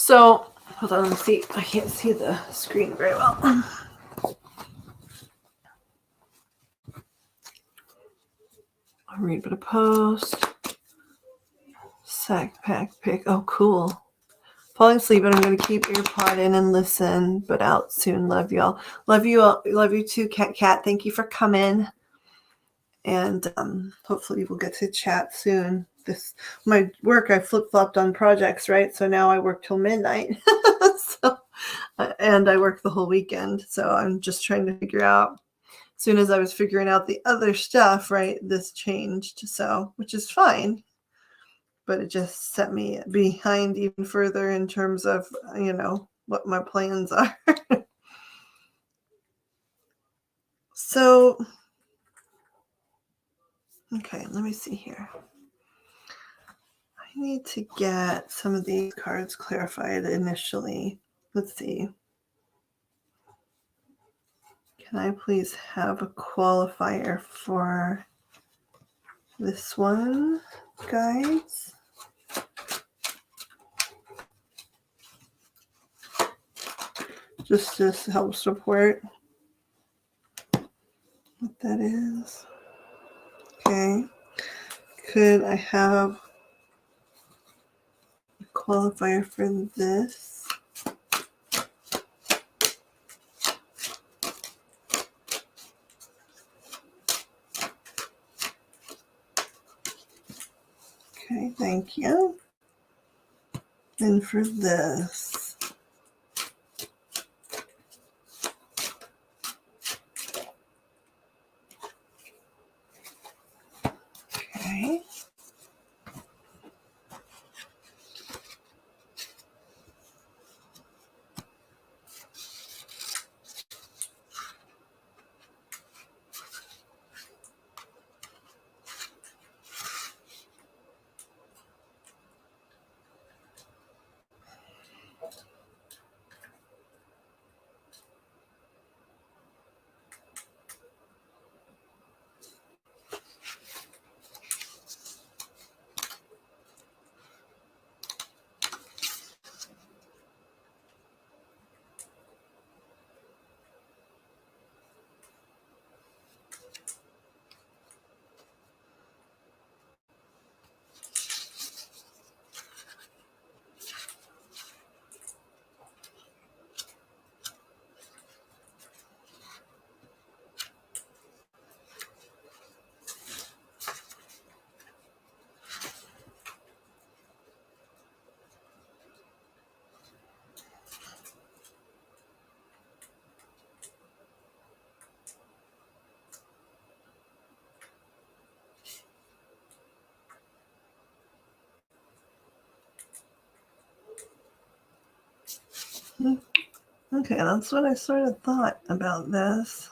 So, hold on, let me see. I can't see the screen very well. I'll read but a post. Sack pack pick. Oh, cool. Falling asleep, but I'm going to keep earpod in and listen, but out soon. Love y'all. Love you all. Love you too, Cat. Thank you for coming. And hopefully we'll get to chat soon. My work, I flip-flopped on projects, right? So now I work till midnight. And I work the whole weekend. So I'm just trying to figure out. As soon as I was figuring out the other stuff, right, this changed. So, which is fine. But it just set me behind even further in terms of, what my plans are. So, okay, let me see here. I need to get some of these cards clarified initially. Let's see. Can I please have a qualifier for this one, guys? Just to help support what that is. Okay. Could I have a qualifier for this? Okay, thank you. And for this. Okay. Okay, that's what I sort of thought about this.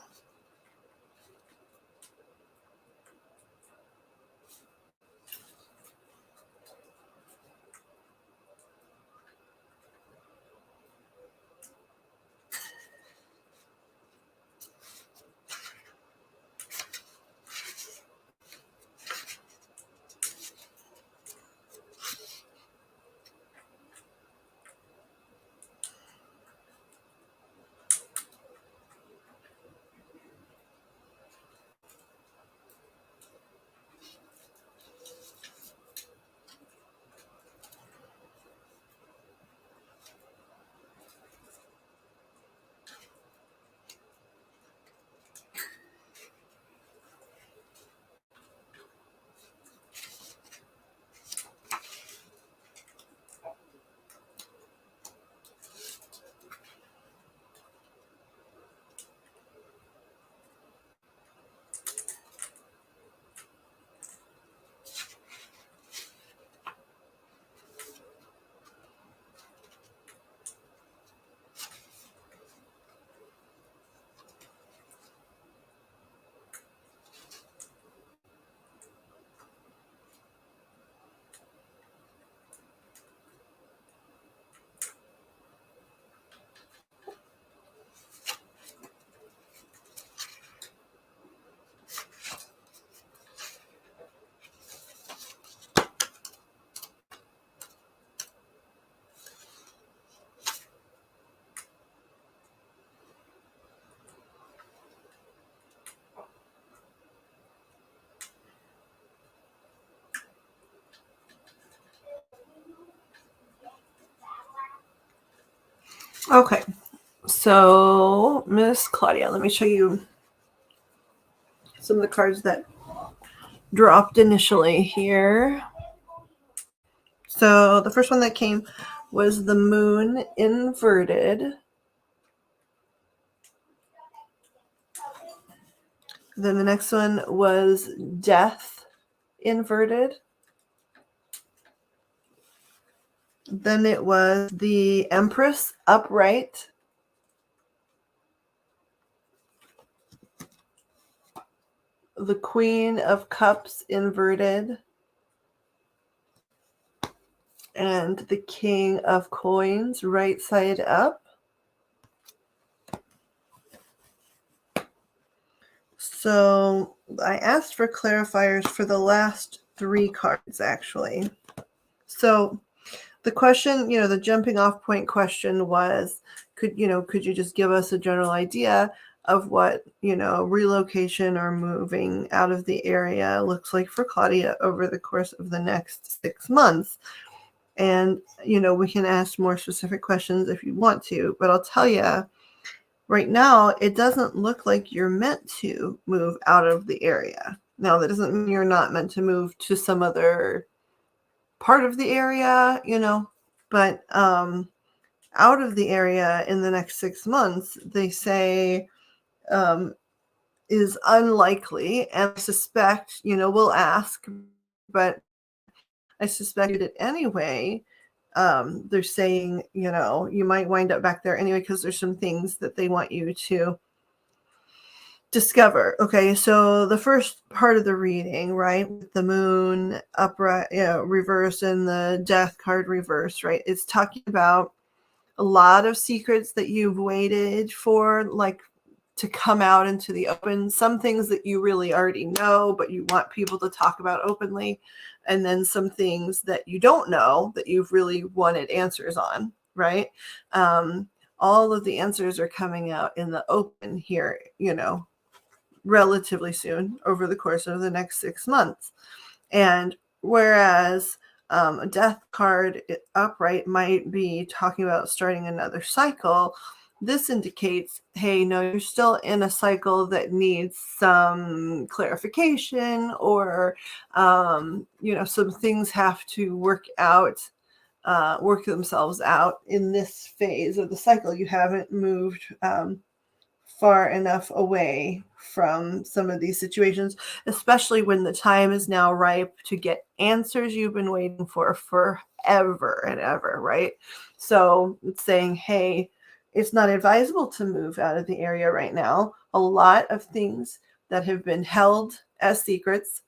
Okay. So, Miss Claudia, let me show you some of the cards that dropped initially here. So, the first one that came was the moon inverted. Then the next one was death inverted. Then it was the Empress upright. The Queen of Cups inverted. And the King of Coins right side up. So I asked for clarifiers for the last 3 cards, actually. So the question, the jumping off point question was, could you just give us a general idea of what, relocation or moving out of the area looks like for Claudia over the course of the next 6 months? And, we can ask more specific questions if you want to, but I'll tell you, right now, it doesn't look like you're meant to move out of the area. Now, that doesn't mean you're not meant to move to some other part of the area, but out of the area in the next 6 months, they say is unlikely. And I suspect, we'll ask, but I suspect it anyway. They're saying, you might wind up back there anyway because there's some things that they want you to discover. Okay, so the first part of the reading, right, with the moon upright, reverse, and the death card reverse, right, it's talking about a lot of secrets that you've waited for, like, to come out into the open. Some things that you really already know, but you want people to talk about openly. And then some things that you don't know that you've really wanted answers on, right? All of the answers are coming out in the open here, relatively soon over the course of the next 6 months. And whereas a death card upright might be talking about starting another cycle, this indicates, hey, no, you're still in a cycle that needs some clarification, or some things have to work themselves out in this phase of the cycle. You haven't moved far enough away from some of these situations, especially when the time is now ripe to get answers you've been waiting for forever and ever, right? So it's saying, hey, it's not advisable to move out of the area right now. A lot of things that have been held as secrets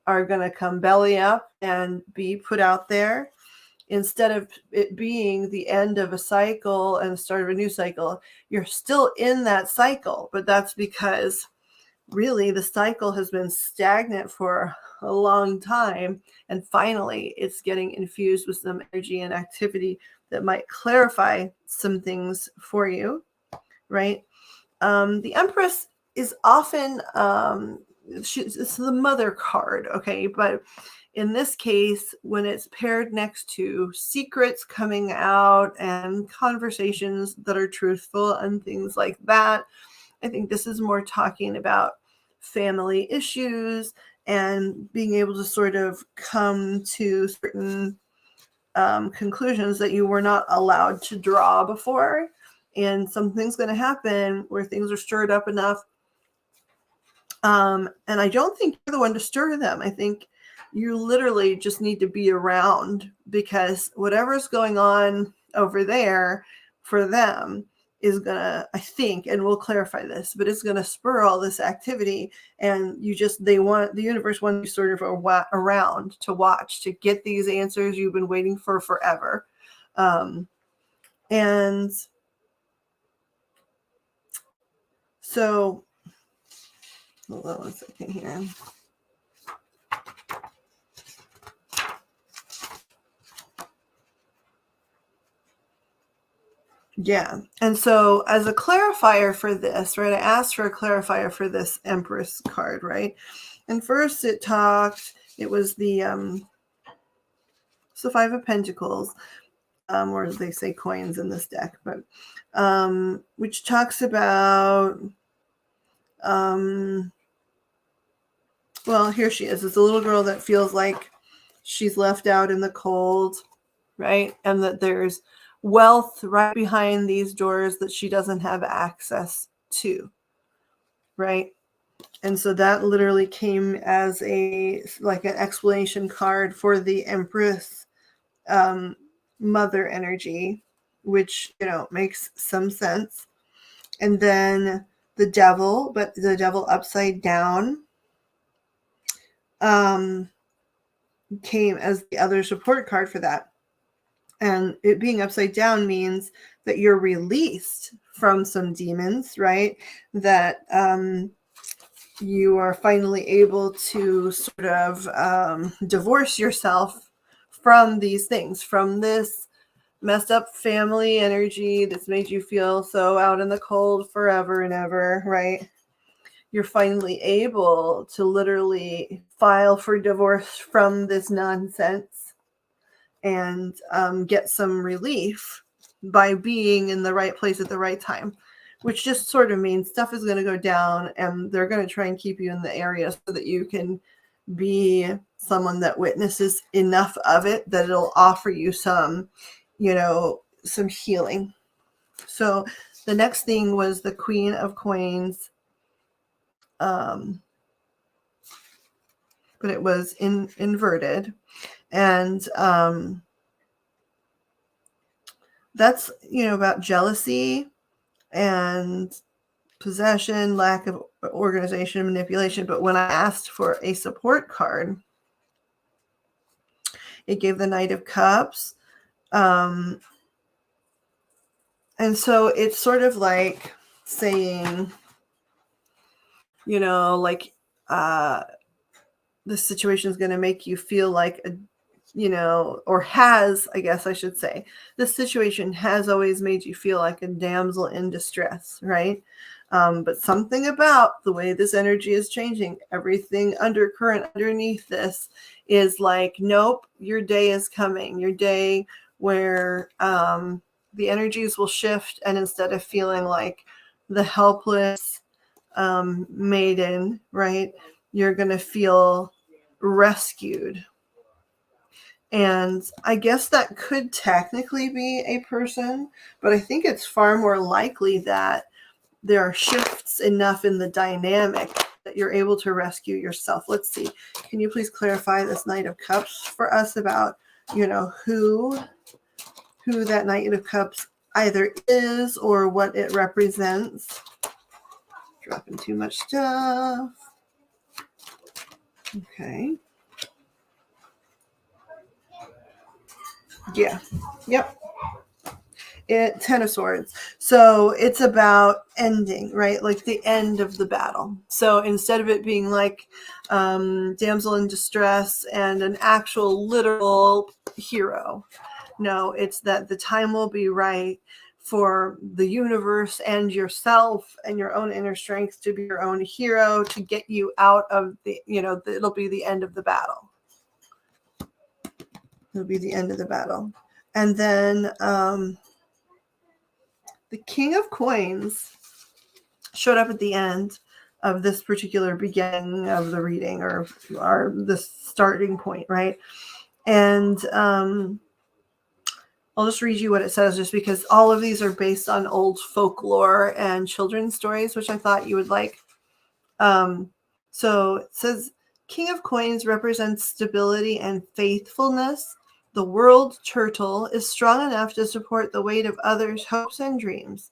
are going to come belly up and be put out there. Instead of it being the end of a cycle and the start of a new cycle, you're still in that cycle. But that's because really the cycle has been stagnant for a long time. And finally, it's getting infused with some energy and activity that might clarify some things for you, right? The Empress is often, it's the mother card, okay? But in this case, when it's paired next to secrets coming out and conversations that are truthful and things like that, I think this is more talking about family issues and being able to sort of come to certain conclusions that you were not allowed to draw before. And something's going to happen where things are stirred up enough. And I don't think you're the one to stir them. I think you literally just need to be around, because whatever's going on over there for them is gonna, I think, and we'll clarify this, but it's gonna spur all this activity. And the universe wants you sort of around to watch, to get these answers you've been waiting for forever. And so, hold on 1 second here. Yeah. And so as a clarifier for this, right, I asked for a clarifier for this Empress card, right? And first it was the Five of Pentacles. or they say coins in this deck, but which talks about, well, here she is. It's a little girl that feels like she's left out in the cold, right? And that there's wealth right behind these doors that she doesn't have access to, right? And so that literally came as an explanation card for the Empress mother energy, which, makes some sense. And then the devil, but the devil upside down, came as the other support card for that. And it being upside down means that you're released from some demons, right? That you are finally able to sort of divorce yourself from these things, from this messed up family energy that's made you feel so out in the cold forever and ever, right? You're finally able to literally file for divorce from this nonsense and get some relief by being in the right place at the right time, which just sort of means stuff is going to go down and they're going to try and keep you in the area so that you can be someone that witnesses enough of it that it'll offer you some, some healing. So the next thing was the Queen of Coins, but it was inverted, and that's about jealousy and possession, lack of organization, manipulation. But when I asked for a support card, it gave the Knight of Cups. And so it's sort of like saying, this situation is going to make you feel like or has, I guess I should say, this situation has always made you feel like a damsel in distress, right? But something about the way this energy is changing, everything undercurrent underneath this is like, nope, your day is coming. Your day where the energies will shift, and instead of feeling like the helpless maiden, right, you're going to feel rescued. And I guess that could technically be a person, but I think it's far more likely that there are shifts enough in the dynamic that you're able to rescue yourself. Let's see. Can you please clarify this Knight of Cups for us about, who that Knight of Cups either is or what it represents? Dropping too much stuff. Okay. Yeah. Yep. Ten of Swords. So it's about ending, right? Like the end of the battle. So instead of it being like damsel in distress and an actual literal hero, no, it's that the time will be right for the universe and yourself and your own inner strength to be your own hero, to get you out of the, it'll be the end of the battle. It'll be the end of the battle. And then the King of Coins showed up at the end of this particular beginning of the reading, or this starting point, right? And I'll just read you what it says, just because all of these are based on old folklore and children's stories, which I thought you would like. So it says, King of Coins represents stability and faithfulness. The world turtle is strong enough to support the weight of others' hopes and dreams.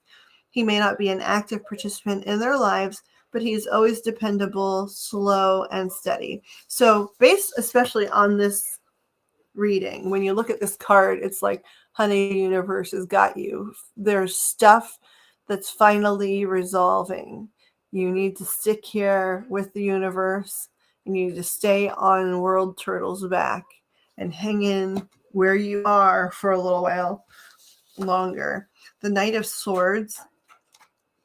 He may not be an active participant in their lives, but he's always dependable, slow, and steady. So based especially on this reading, when you look at this card, it's like, honey, the universe has got you. There's stuff that's finally resolving. You need to stick here with the universe. You need to stay on World Turtle's back and hang in where you are for a little while longer. The Knight of Swords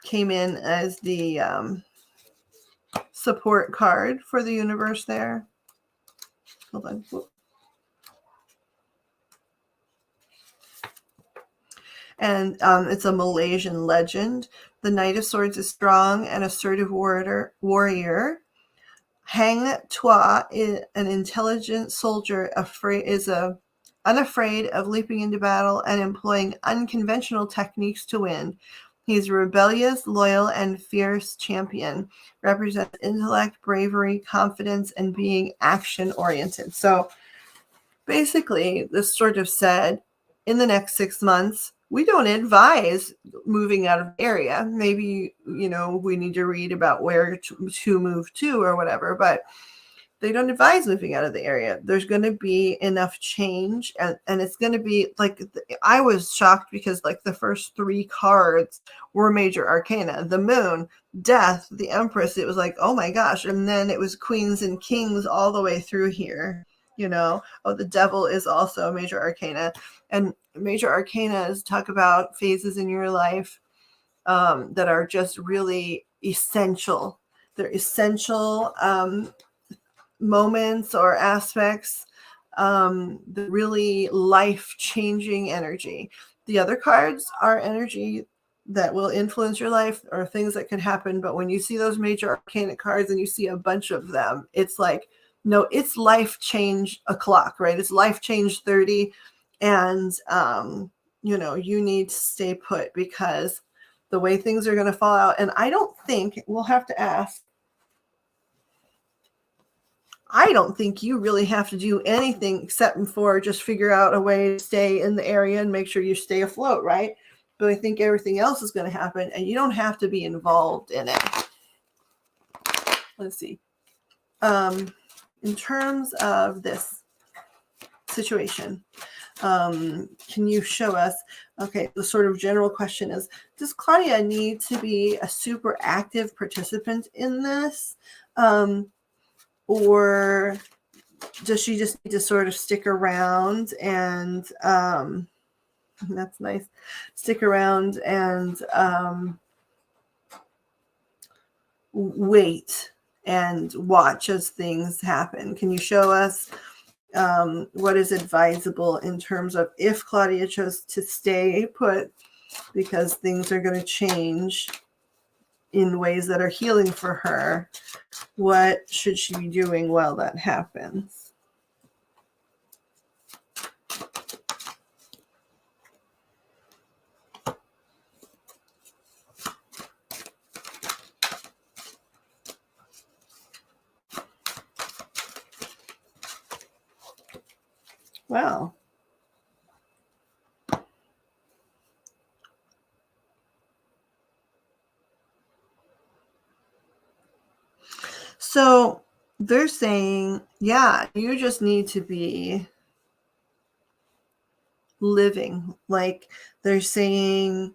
came in as the support card for the universe there. Hold on. and it's a Malaysian legend. The Knight of Swords is strong and assertive warrior. Hang Tua is an intelligent soldier, unafraid of leaping into battle and employing unconventional techniques to win. He's a rebellious, loyal, and fierce champion. Represents intellect, bravery, confidence, and being action-oriented. So basically, this sort of said, in the next 6 months, we don't advise moving out of the area. Maybe, we need to read about where to move to or whatever, but they don't advise moving out of the area. There's going to be enough change, and it's going to be like, I was shocked because like the first 3 cards were major arcana: the moon, death, the empress. It was like, oh my gosh. And then it was queens and kings all the way through here. The devil is also a major arcana, and major arcanas talk about phases in your life that are just really essential. They're essential moments or aspects, the really life-changing energy. The other cards are energy that will influence your life or things that could happen, but when you see those major arcana cards and you see a bunch of them, it's like, no, it's life change o'clock, right? It's life change 30, and you need to stay put because the way things are going to fall out. And I don't think, we'll have to ask, I don't think you really have to do anything except for just figure out a way to stay in the area and make sure you stay afloat, right? But I think everything else is going to happen, and you don't have to be involved in it. Let's see. In terms of this situation, can you show us, okay, the sort of general question is, does Claudia need to be a super active participant in this? Or does she just need to sort of stick around and that's nice, stick around and wait and watch as things happen? Can you show us what is advisable in terms of if Claudia chose to stay put because things are going to change in ways that are healing for her? What should she be doing while that happens? Wow. So they're saying, yeah, you just need to be living. Like they're saying,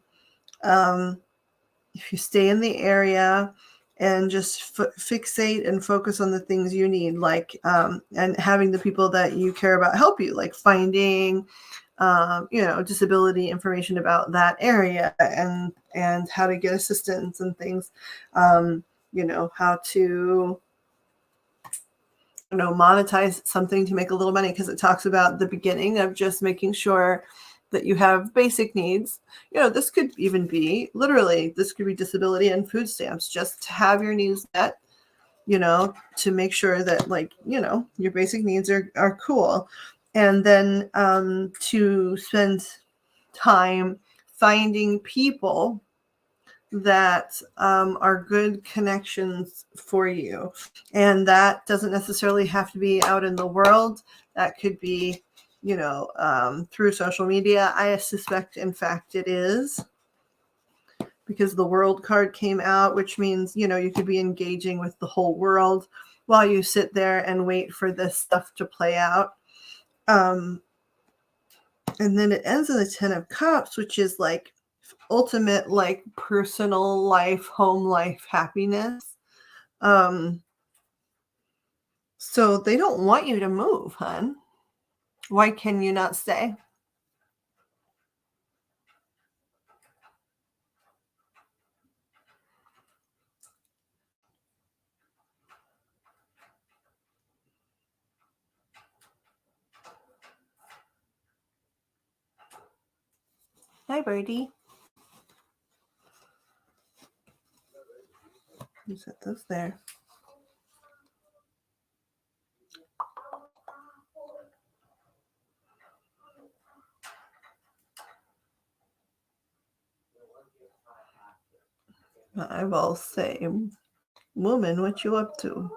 if you stay in the area and just fixate and focus on the things you need, like, and having the people that you care about help you, like finding, disability information about that area and how to get assistance and things, how to, monetize something to make a little money, because it talks about the beginning of just making sure that you have basic needs. This could even be literally, this could be disability and food stamps, just to have your needs met, to make sure that your basic needs are cool. And then to spend time finding people that are good connections for you. And that doesn't necessarily have to be out in the world. That could be, through social media. I suspect, in fact, it is, because the world card came out, which means, you could be engaging with the whole world while you sit there and wait for this stuff to play out. And then it ends in the 10 of Cups, which is like ultimate, like personal life, home life happiness. So they don't want you to move, hon. Why can you not stay? Hi, birdie. You set those there. My eyeballs say, woman, what you up to?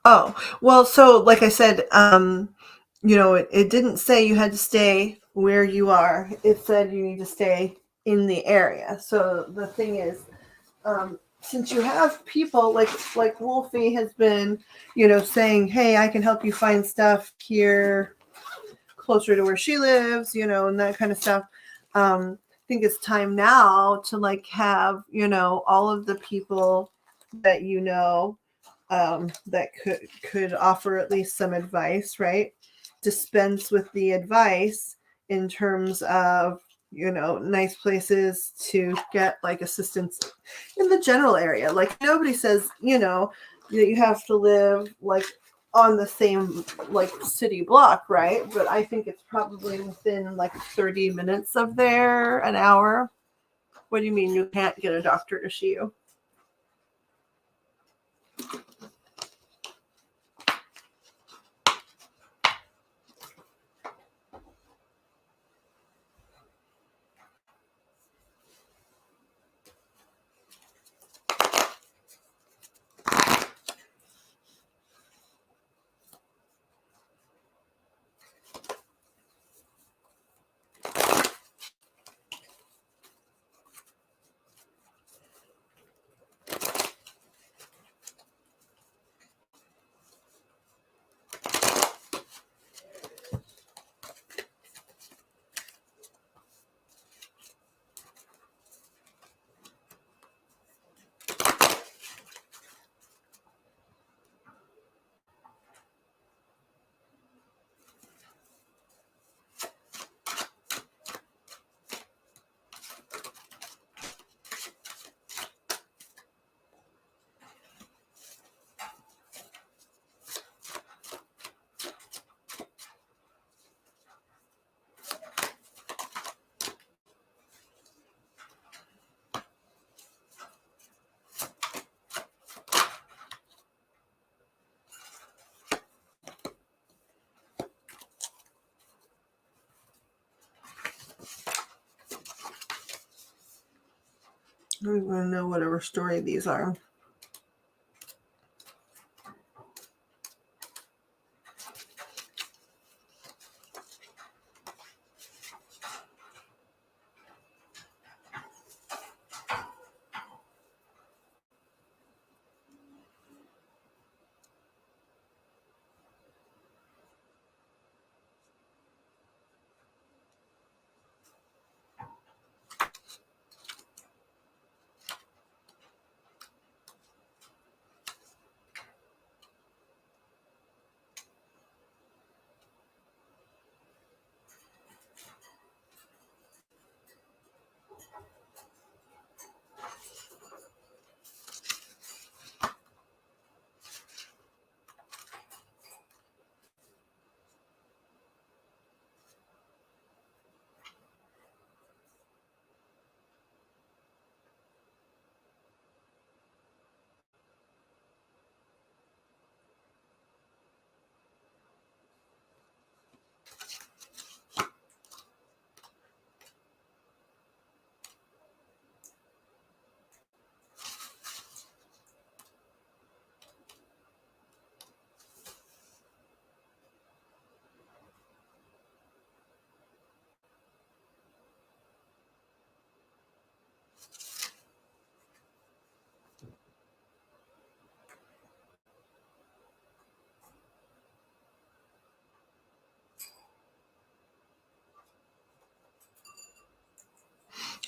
Oh, well, so like I said, it didn't say you had to stay where you are. It said you need to stay in the area. So the thing is, since you have people like Wolfie has been, saying, hey, I can help you find stuff here closer to where she lives, and that kind of stuff. I think it's time now to have, all of the people that that could offer at least some advice, right? Dispense with the advice in terms of nice places to get assistance in the general area. Like nobody says that you have to live on the same city block, right? But I think it's probably within 30 minutes of there, an hour. What do you mean you can't get a doctor to see you? I don't even know whatever story these are.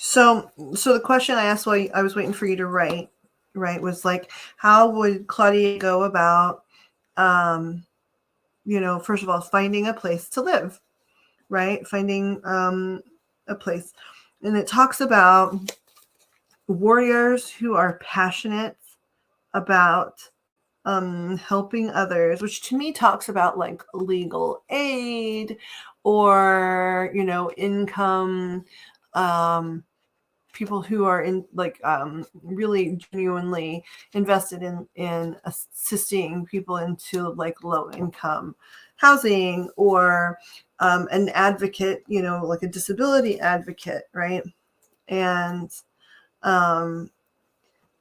So the question I asked while I was waiting for you to write, right, was how would Claudia go about, first of all, finding a place to live? right? Finding a place. And it talks about warriors who are passionate about helping others, which to me talks about like legal aid or, you know, income, people who are in like really genuinely invested in assisting people into like low income housing, or an advocate, you know, like a disability advocate, right? And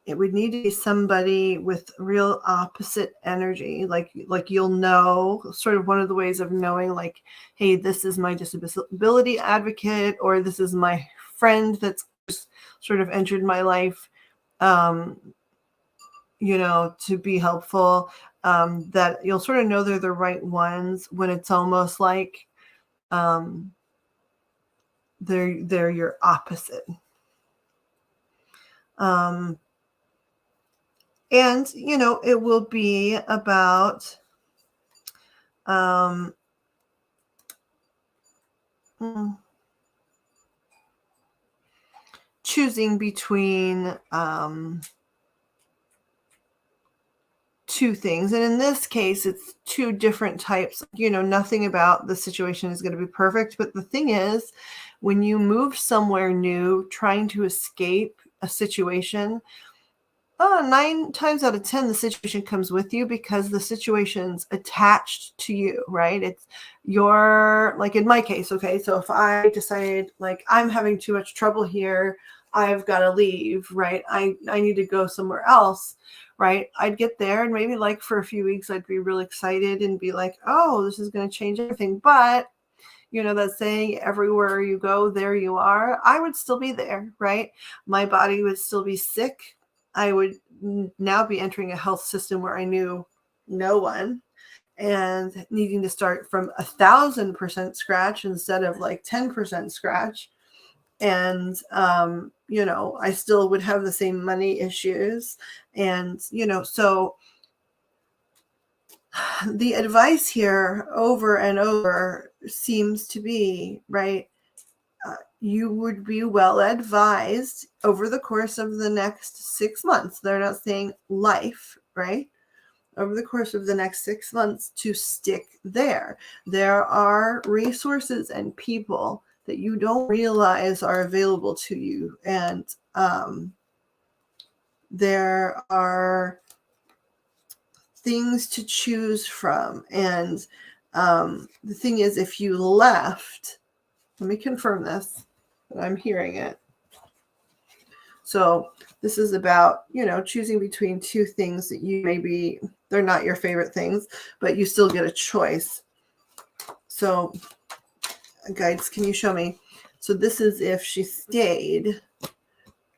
it would need to be somebody with real opposite energy, like you'll know, sort of one of the ways of knowing, like, hey, this is my disability advocate, or this is my friend that's sort of entered my life, you know, to be helpful, that you'll sort of know they're the right ones when it's almost like they're your opposite. And, you know, it will be about choosing between two things. And in this case, it's two different types. You know, nothing about the situation is going to be perfect. But the thing is, when you move somewhere new, trying to escape a situation, 9 times out of 10, the situation comes with you because the situation's attached to you, right? It's your, like in my case, okay, so if I decide like I'm having too much trouble here, I've got to leave, right? I need to go somewhere else, right? I'd get there and maybe like for a few weeks, I'd be really excited and be like, oh, this is going to change everything. But you know that saying, everywhere you go, there you are. I would still be there, right? My body would still be sick. I would now be entering a health system where I knew no one and needing to start from 1,000% scratch instead of like 10% scratch. And, you know, I still would have the same money issues. And, you know, so the advice here over and over seems to be, right, you would be well advised over the course of the next 6 months. They're not saying life, right? Over the course of the next 6 months to stick there. There are resources and people that you don't realize are available to you. And there are things to choose from. And the thing is, if you left, let me confirm this, but I'm hearing it. So this is about, you know, choosing between two things that you maybe, they're not your favorite things, but you still get a choice. So guides, can you show me? So this is if she stayed,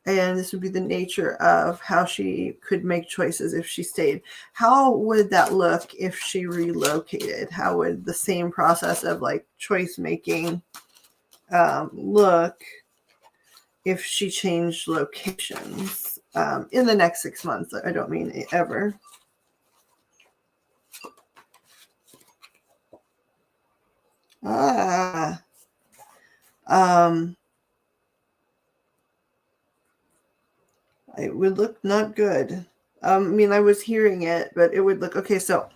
and this would be the nature of how she could make choices if she stayed. How would that look if she relocated? How would the same process of like choice making look if she changed locations in the next 6 months? I don't mean ever. It would look not good. I mean, I was hearing it, but it would look, okay, so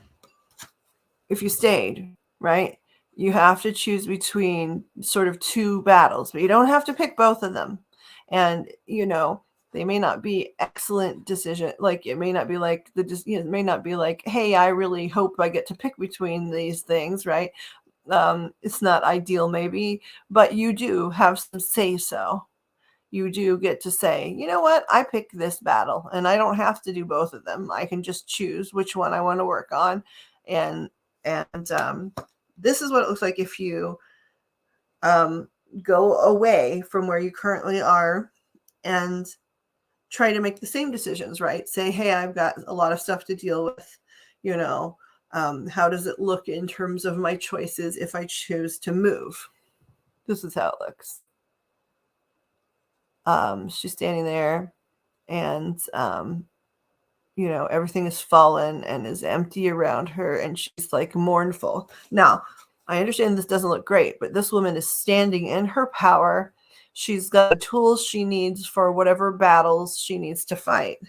if you stayed, right, you have to choose between sort of two battles, but you don't have to pick both of them. And, you know, they may not be excellent decision. Like it may not be like it may not be like, hey, I really hope I get to pick between these things, right? It's not ideal maybe, but you do have some say so. You do get to say, you know what, I pick this battle and I don't have to do both of them. I can just choose which one I want to work on. And this is what it looks like if you go away from where you currently are and try to make the same decisions, right? Say, hey, I've got a lot of stuff to deal with, you know, how does it look in terms of my choices if I choose to move? This is how it looks. She's standing there and, you know, everything is fallen and is empty around her and she's like mournful. Now, I understand this doesn't look great, but this woman is standing in her power. She's got the tools she needs for whatever battles she needs to fight.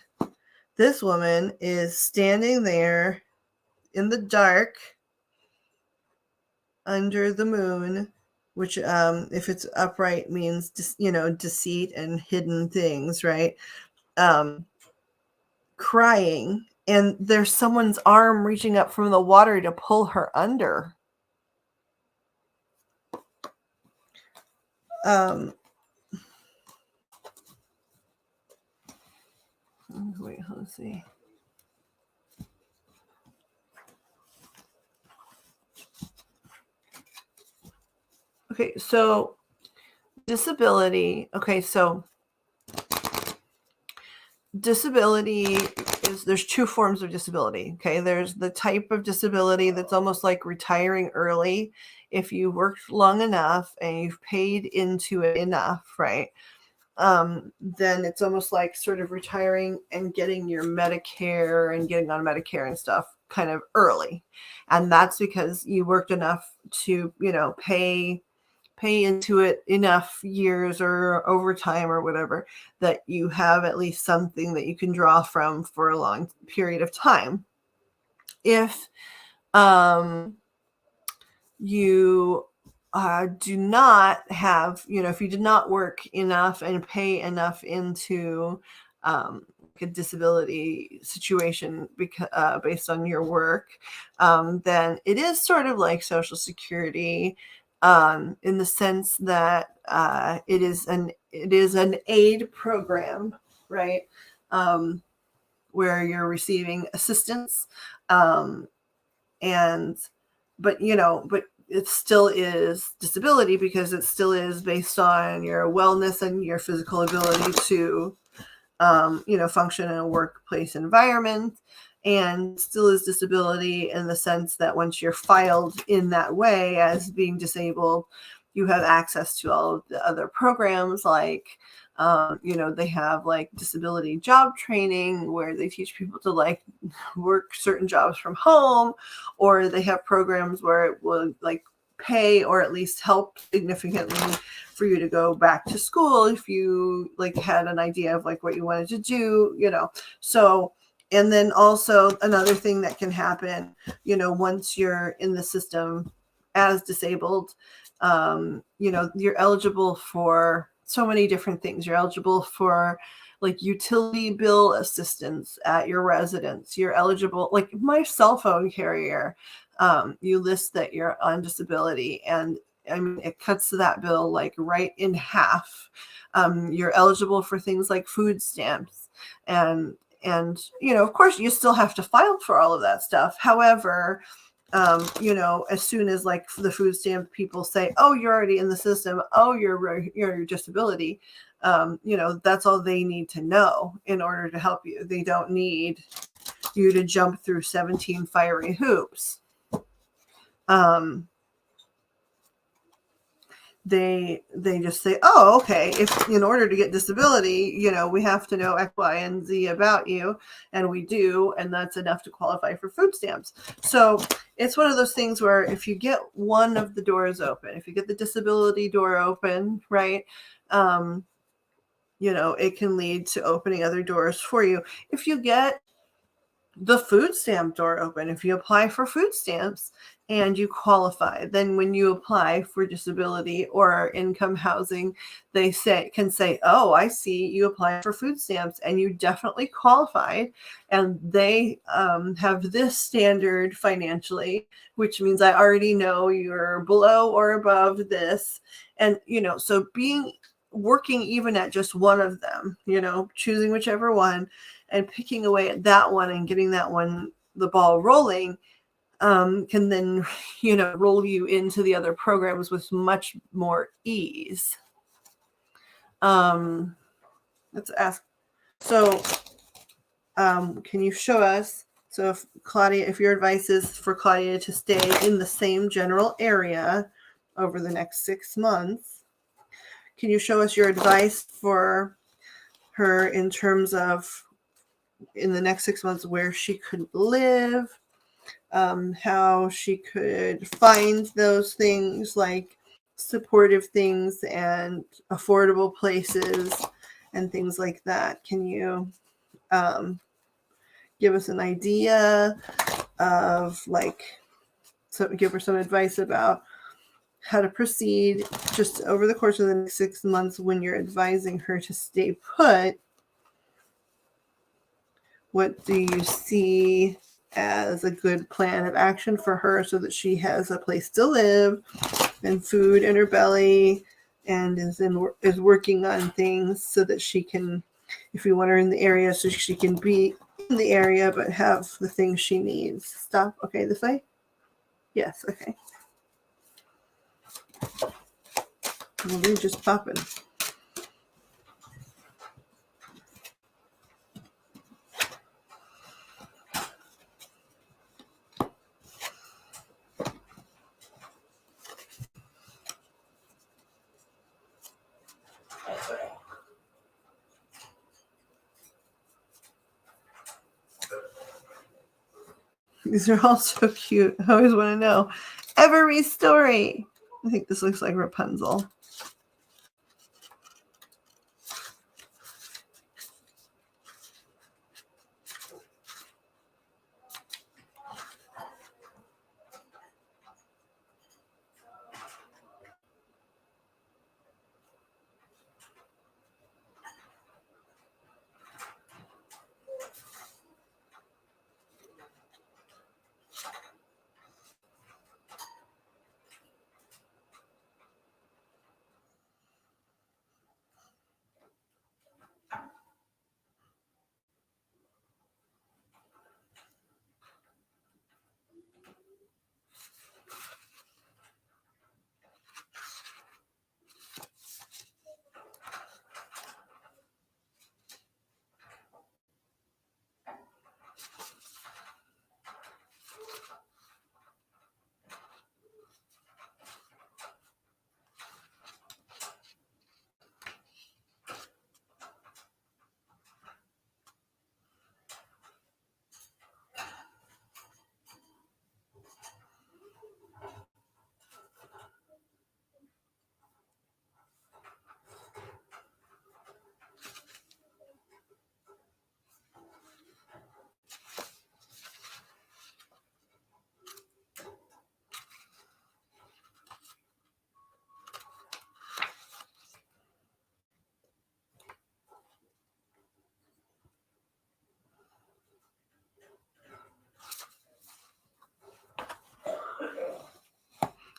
This woman is standing there in the dark under the moon, which if it's upright means deceit and hidden things, right? Crying, and there's someone's arm reaching up from the water to pull her under. Wait, let's see. Okay, so disability. Okay, so disability is, there's two forms of disability. Okay, there's the type of disability that's almost like retiring early. If you worked long enough and you've paid into it enough, right? Then it's almost like sort of retiring and getting your Medicare and getting on Medicare and stuff kind of early. And that's because you worked enough to, pay into it enough years or overtime or whatever that you have at least something that you can draw from for a long period of time. If you do not have, if you did not work enough and pay enough into a disability situation based on your work, then it is sort of like Social Security, in the sense that it is an aid program, right? Where you're receiving assistance, but it still is disability because it still is based on your wellness and your physical ability to, function in a workplace environment, and still is disability in the sense that once you're filed in that way as being disabled, you have access to all of the other programs like, they have like disability job training where they teach people to like work certain jobs from home, or they have programs where it will like pay or at least help significantly for you to go back to school if you like had an idea of like what you wanted to do, So, and then also another thing that can happen, once you're in the system as disabled, you're eligible for so many different things. You're eligible for like utility bill assistance at your residence. You're eligible, like my cell phone carrier, you list that you're on disability, and I mean, it cuts that bill like right in half. You're eligible for things like food stamps, and of course you still have to file for all of that stuff. However, as soon as like the food stamp people say, oh, you're already in the system, oh, you're your disability, that's all they need to know in order to help you. They don't need you to jump through 17 fiery hoops. They just say, oh, okay, if in order to get disability, we have to know X, Y, and Z about you, and we do, and that's enough to qualify for food stamps. So it's one of those things where if you get one of the doors open, if you get the disability door open, right, it can lead to opening other doors for you. If you get the food stamp door open, if you apply for food stamps and you qualify, then when you apply for disability or income housing, they can say, oh, I see you applied for food stamps and you definitely qualified, and they have this standard financially, which means I already know you're below or above this. And so working even at just one of them, choosing whichever one and picking away at that one and getting that one, the ball rolling, can then, roll you into the other programs with much more ease. Let's ask. So, can you show us? So if Claudia, if your advice is for Claudia to stay in the same general area over the next 6 months, can you show us your advice for her in terms of in the next 6 months where she could live, how she could find those things, like supportive things and affordable places and things like that. Can you give us an idea of, like, so give her some advice about how to proceed just over the course of the next 6 months when you're advising her to stay put? What do you see as a good plan of action for her so that she has a place to live and food in her belly and is working on things so that she can, if you want her in the area, so she can be in the area but have the things she needs? Stop. Okay, this way? Yes, okay. Well, they're just popping. These are all so cute. I always want to know every story. I think this looks like Rapunzel.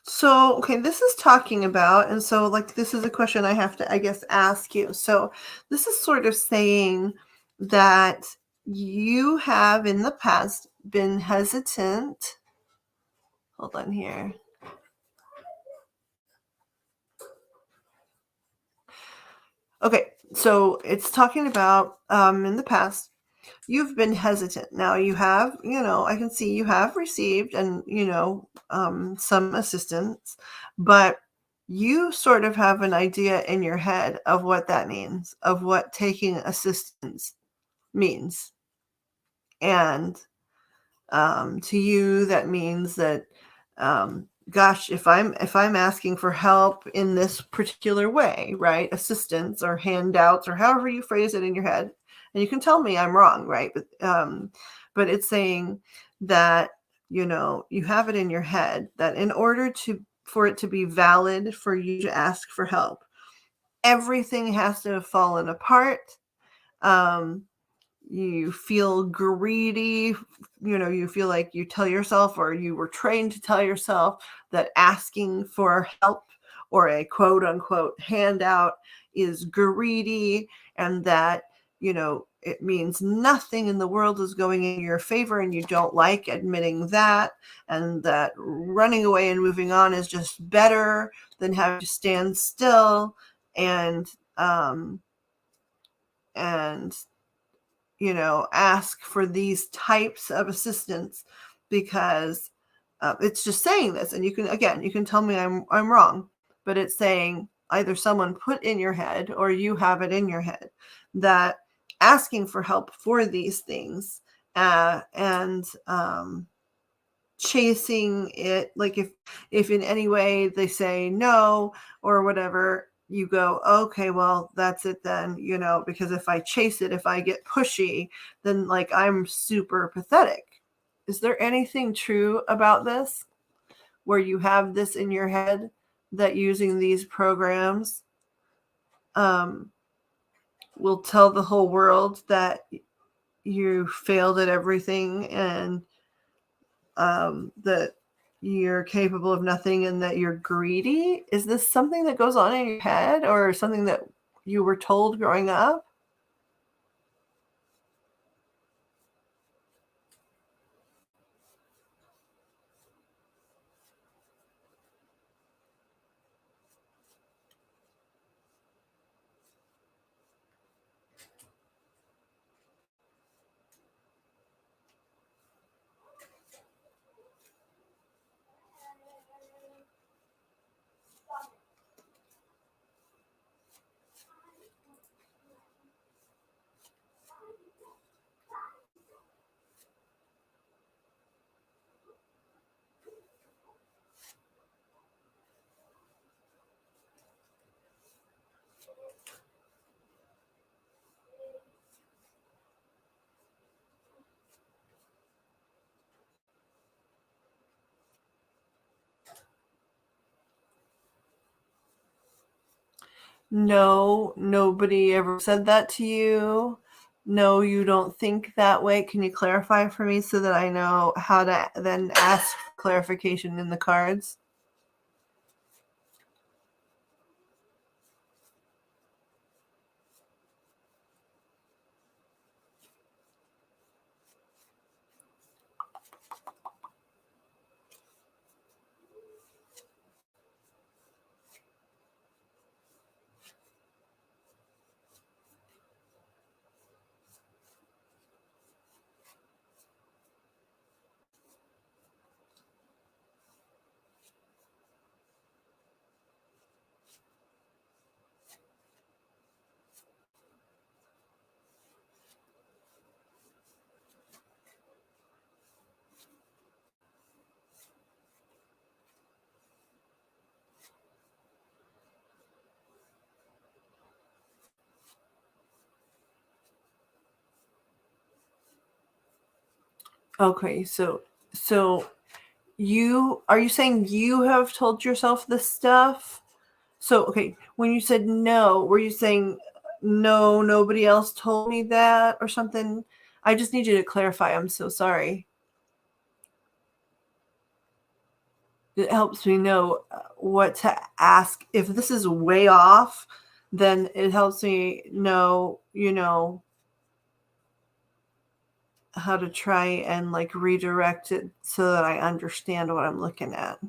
So, okay, this is talking about, and so, like, this is a question I have to, I guess, ask you. So, this is sort of saying that you have in the past been hesitant. Hold on here. Okay, so it's talking about in the past, you've been hesitant. Now you have, I can see you have received and, some assistance, but you sort of have an idea in your head of what that means, of what taking assistance means. And to you, that means that, gosh, if I'm asking for help in this particular way, right, assistance or handouts or however you phrase it in your head, and you can tell me I'm wrong, right, but it's saying that, you have it in your head that in order for it to be valid for you to ask for help, everything has to have fallen apart. You feel greedy, you feel like you tell yourself, or you were trained to tell yourself, that asking for help or a quote unquote handout is greedy, and that, it means nothing in the world is going in your favor, and you don't like admitting that, and that running away and moving on is just better than having to stand still and and ask for these types of assistance, because it's just saying this, and you can tell me I'm wrong, but it's saying either someone put in your head or you have it in your head that asking for help for these things and chasing it, like if in any way they say no or whatever, you go, okay, well, that's it then, because if I chase it, if I get pushy, then like I'm super pathetic. Is there anything true about this where you have this in your head that using these programs will tell the whole world that you failed at everything and that you're capable of nothing and that you're greedy? Is this something that goes on in your head or something that you were told growing up? No, nobody ever said that to you. No, you don't think that way. Can you clarify for me so that I know how to then ask clarification in the cards? Okay, so are you saying you have told yourself this stuff? So, okay, when you said no, were you saying no, nobody else told me that or something? I just need you to clarify. I'm so sorry. It helps me know what to ask. If this is way off, then it helps me know, how to try and like redirect it so that I understand what I'm looking at.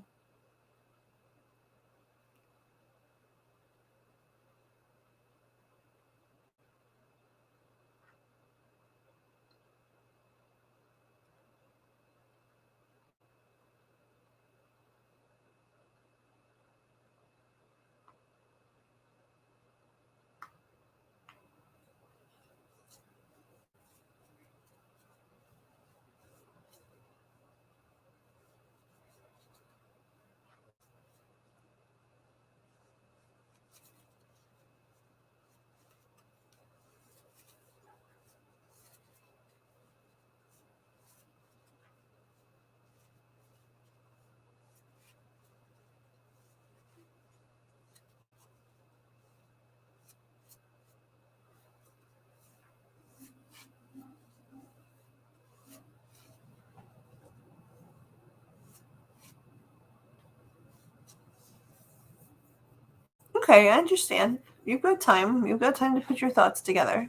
Okay, I understand. You've got time. You've got time to put your thoughts together.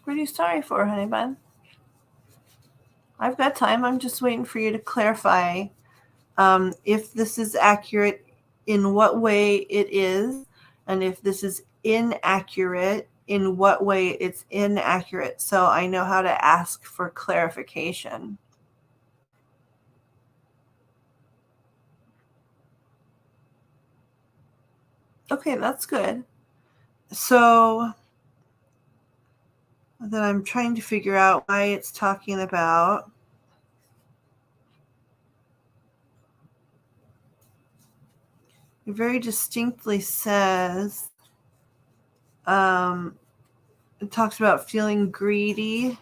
What are you sorry for, honey bun? I've got time. I'm just waiting for you to clarify if this is accurate, in what way it is, and if this is inaccurate, in what way it's inaccurate, so I know how to ask for clarification. Okay, that's good. So then I'm trying to figure out why it's talking about it very distinctly says it talks about feeling greedy,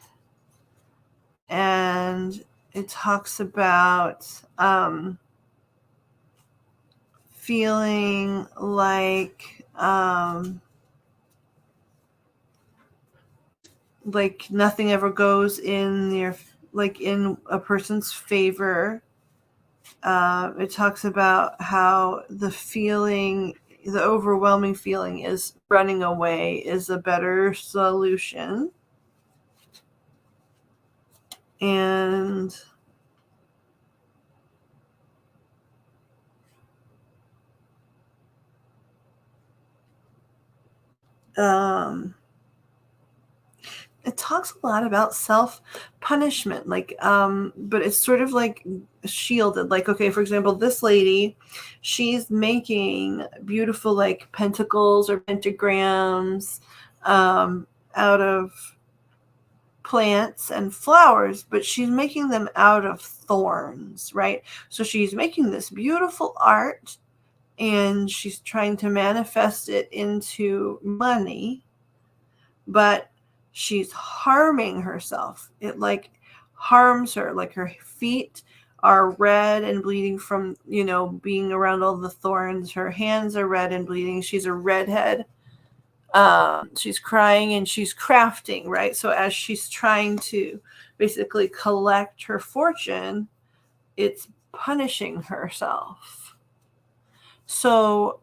and it talks about feeling like nothing ever goes in their, like, in a person's favor. It talks about how the overwhelming feeling is running away is a better solution. And it talks a lot about self-punishment, but it's sort of like shielded. Like, okay, for example, this lady, she's making beautiful like pentacles or pentagrams out of plants and flowers, but she's making them out of thorns, right? So she's making this beautiful art and she's trying to manifest it into money, but she's harming herself. It like harms her, like her feet are red and bleeding from, being around all the thorns. Her hands are red and bleeding. She's a redhead. She's crying and she's crafting, right? So as she's trying to basically collect her fortune, it's punishing herself. So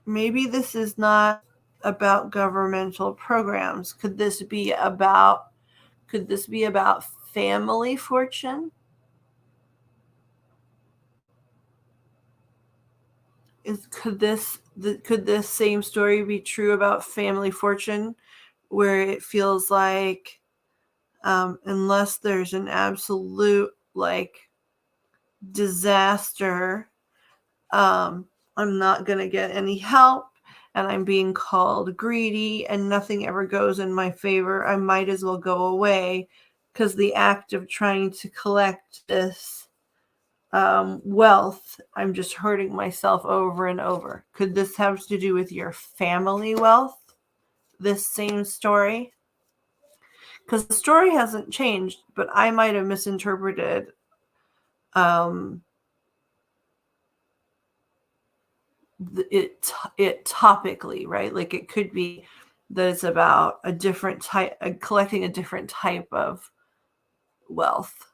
maybe this is not about governmental programs. Could this be about family fortune? Could this same story be true about family fortune, where it feels like unless there's an absolute like disaster, I'm not going to get any help, and I'm being called greedy and nothing ever goes in my favor. I might as well go away, because the act of trying to collect this wealth, I'm just hurting myself over and over. Could this have to do with your family wealth? This same story? Because the story hasn't changed, but I might have misinterpreted it topically, right? Like it could be that it's about a different type, collecting a different type of wealth.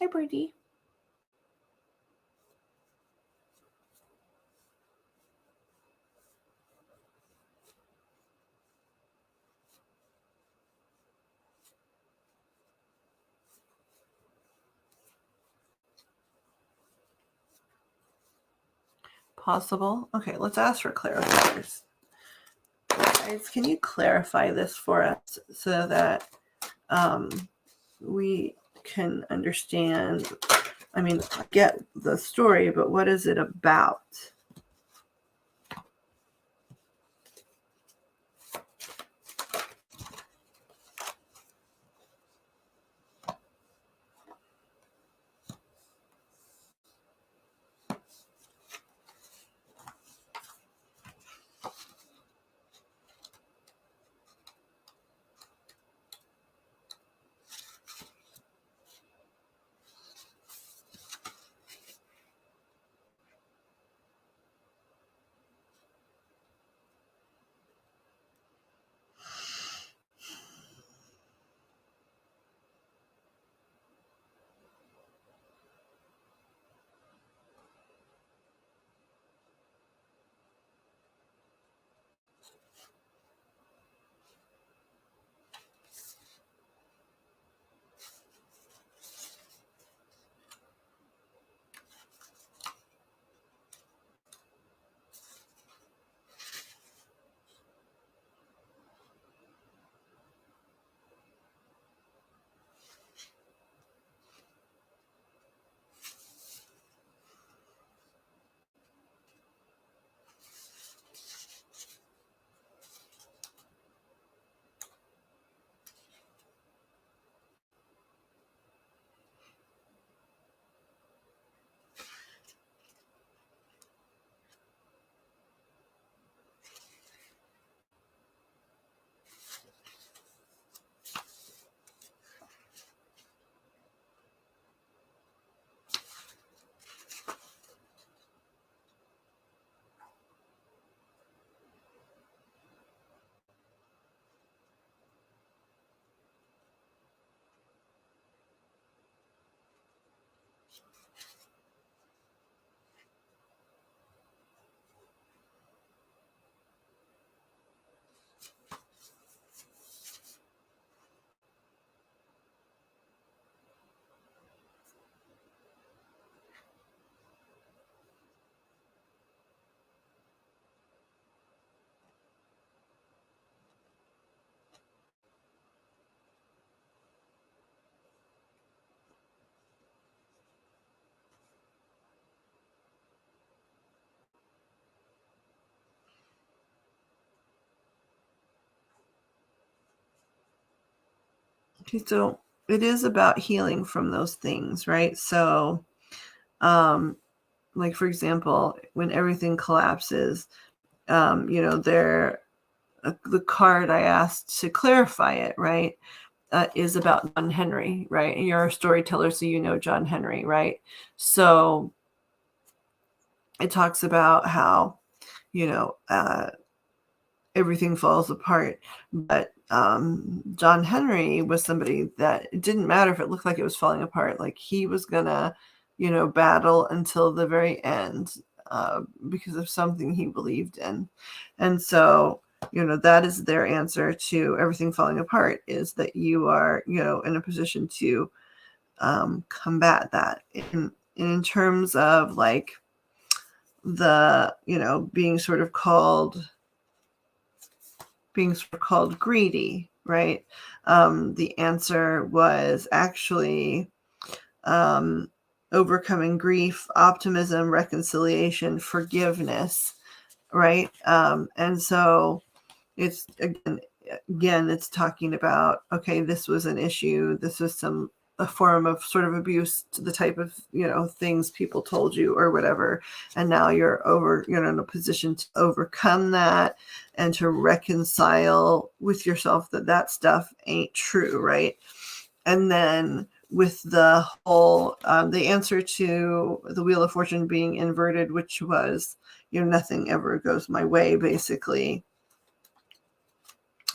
Hi, Birdie. Possible. Okay, let's ask for clarifiers. Guys, can you clarify this for us so that we can understand? I mean, I get the story, but what is it about? Okay, so it is about healing from those things, right? So, like for example, when everything collapses, the card I asked to clarify it, right, is about John Henry, right? And you're a storyteller, so you know John Henry, right? So it talks about how, everything falls apart. But John Henry was somebody that it didn't matter if it looked like it was falling apart. Like he was gonna, battle until the very end because of something he believed in. And so, that is their answer to everything falling apart, is that you are, in a position to combat that. In terms of like the, being sort of called greedy, right? The answer was actually overcoming grief, optimism, reconciliation, forgiveness, right? And so it's again, it's talking about, okay, this was an issue. This was a form of sort of abuse to the type of, things people told you or whatever. And now you're in a position to overcome that and to reconcile with yourself that stuff ain't true. Right. And then with the whole, the answer to the Wheel of Fortune being inverted, which was, nothing ever goes my way, basically.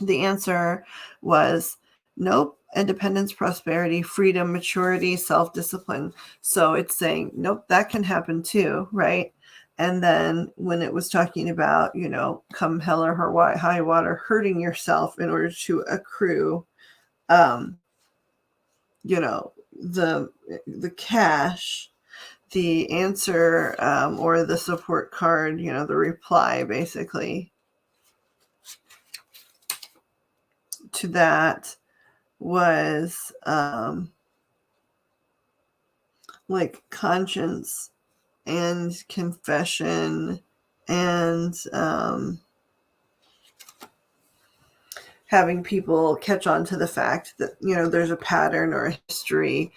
The answer was nope, independence, prosperity, freedom, maturity, self-discipline. So it's saying, nope, that can happen too, right? And then when it was talking about, come hell or high water, hurting yourself in order to accrue, the cash, the answer or the support card, the reply basically to that was like conscience and confession and having people catch on to the fact that, there's a pattern or a history,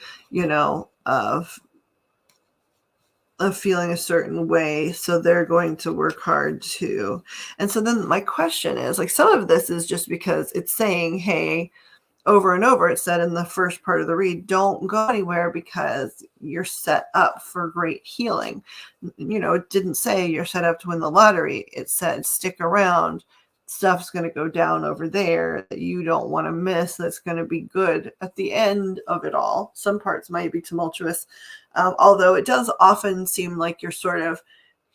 of feeling a certain way. So they're going to work hard too. And so then my question is, like, some of this is just because it's saying, hey, over and over, it said in the first part of the read, don't go anywhere because you're set up for great healing. It didn't say you're set up to win the lottery. It said stick around. Stuff's going to go down over there that you don't want to miss. That's going to be good at the end of it all. Some parts might be tumultuous, although it does often seem like you're sort of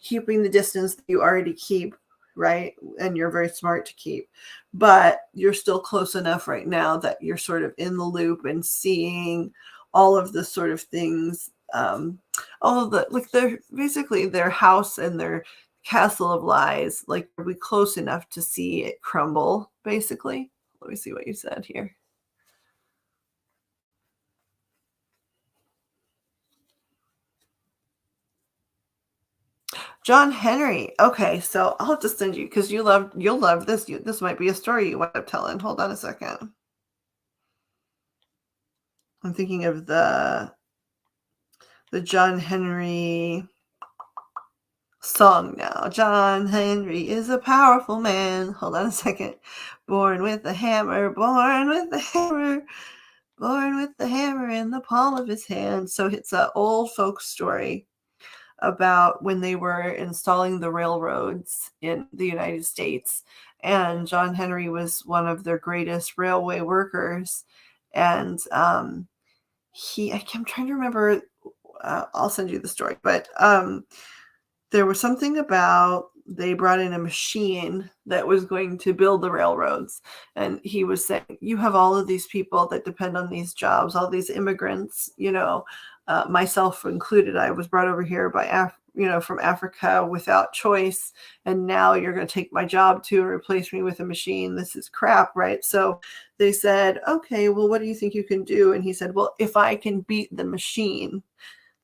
keeping the distance that you already keep, right? And you're very smart to keep, but you're still close enough right now that you're sort of in the loop and seeing all of the sort of things, all of the, like, they're basically their house and their castle of lies. Like, are we close enough to see it crumble, basically? Let me see what you said here. John Henry. Okay, so I'll have to send you, because you'll love this. This might be a story you wind up telling. Hold on a second. I'm thinking of the John Henry song now. John Henry is a powerful man. Hold on a second. Born with a hammer, born with a hammer, born with the hammer in the palm of his hand. So it's an old folk story about when they were installing the railroads in the United States. And John Henry was one of their greatest railway workers. And I'm trying to remember, I'll send you the story, but there was something about they brought in a machine that was going to build the railroads. And he was saying, you have all of these people that depend on these jobs, all these immigrants, myself included. I was brought over here from Africa without choice. And now you're going to take my job too and replace me with a machine. This is crap, right? So they said, okay, well, what do you think you can do? And he said, well, if I can beat the machine,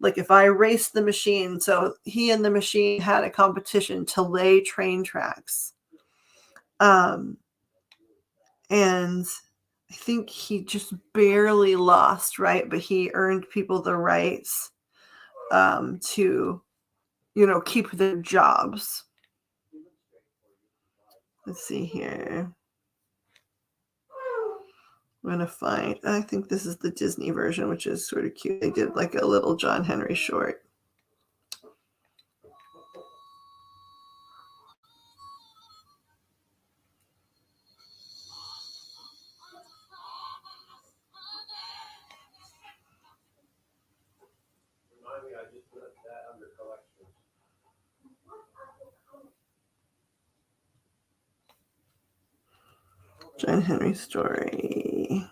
like if I race the machine. So he and the machine had a competition to lay train tracks. And I think he just barely lost, right? But he earned people the rights to, keep their jobs. Let's see here. I'm going to find, I think this is the Disney version, which is sort of cute. They did like a little John Henry short. John Henry story.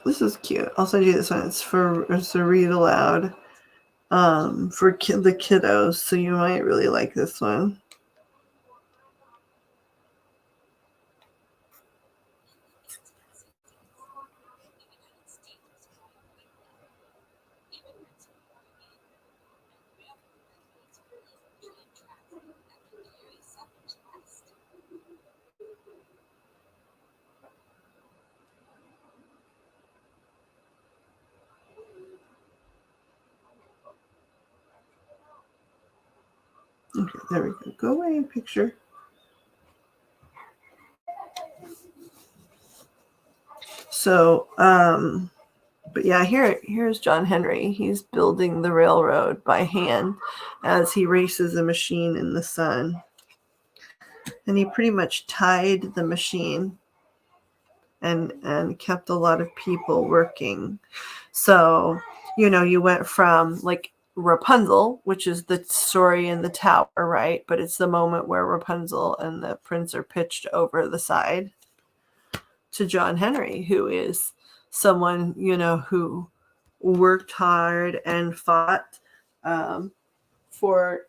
This is cute. I'll send you this one. It's a read aloud for the kiddos, so you might really like this one. Okay, there we go. Go away, picture. So, but yeah, here's John Henry. He's building the railroad by hand as he races a machine in the sun. And he pretty much tied the machine and kept a lot of people working. So, you went from like Rapunzel, which is the story in the tower, right? But it's the moment where Rapunzel and the prince are pitched over the side, to John Henry, who is someone, who worked hard and fought for,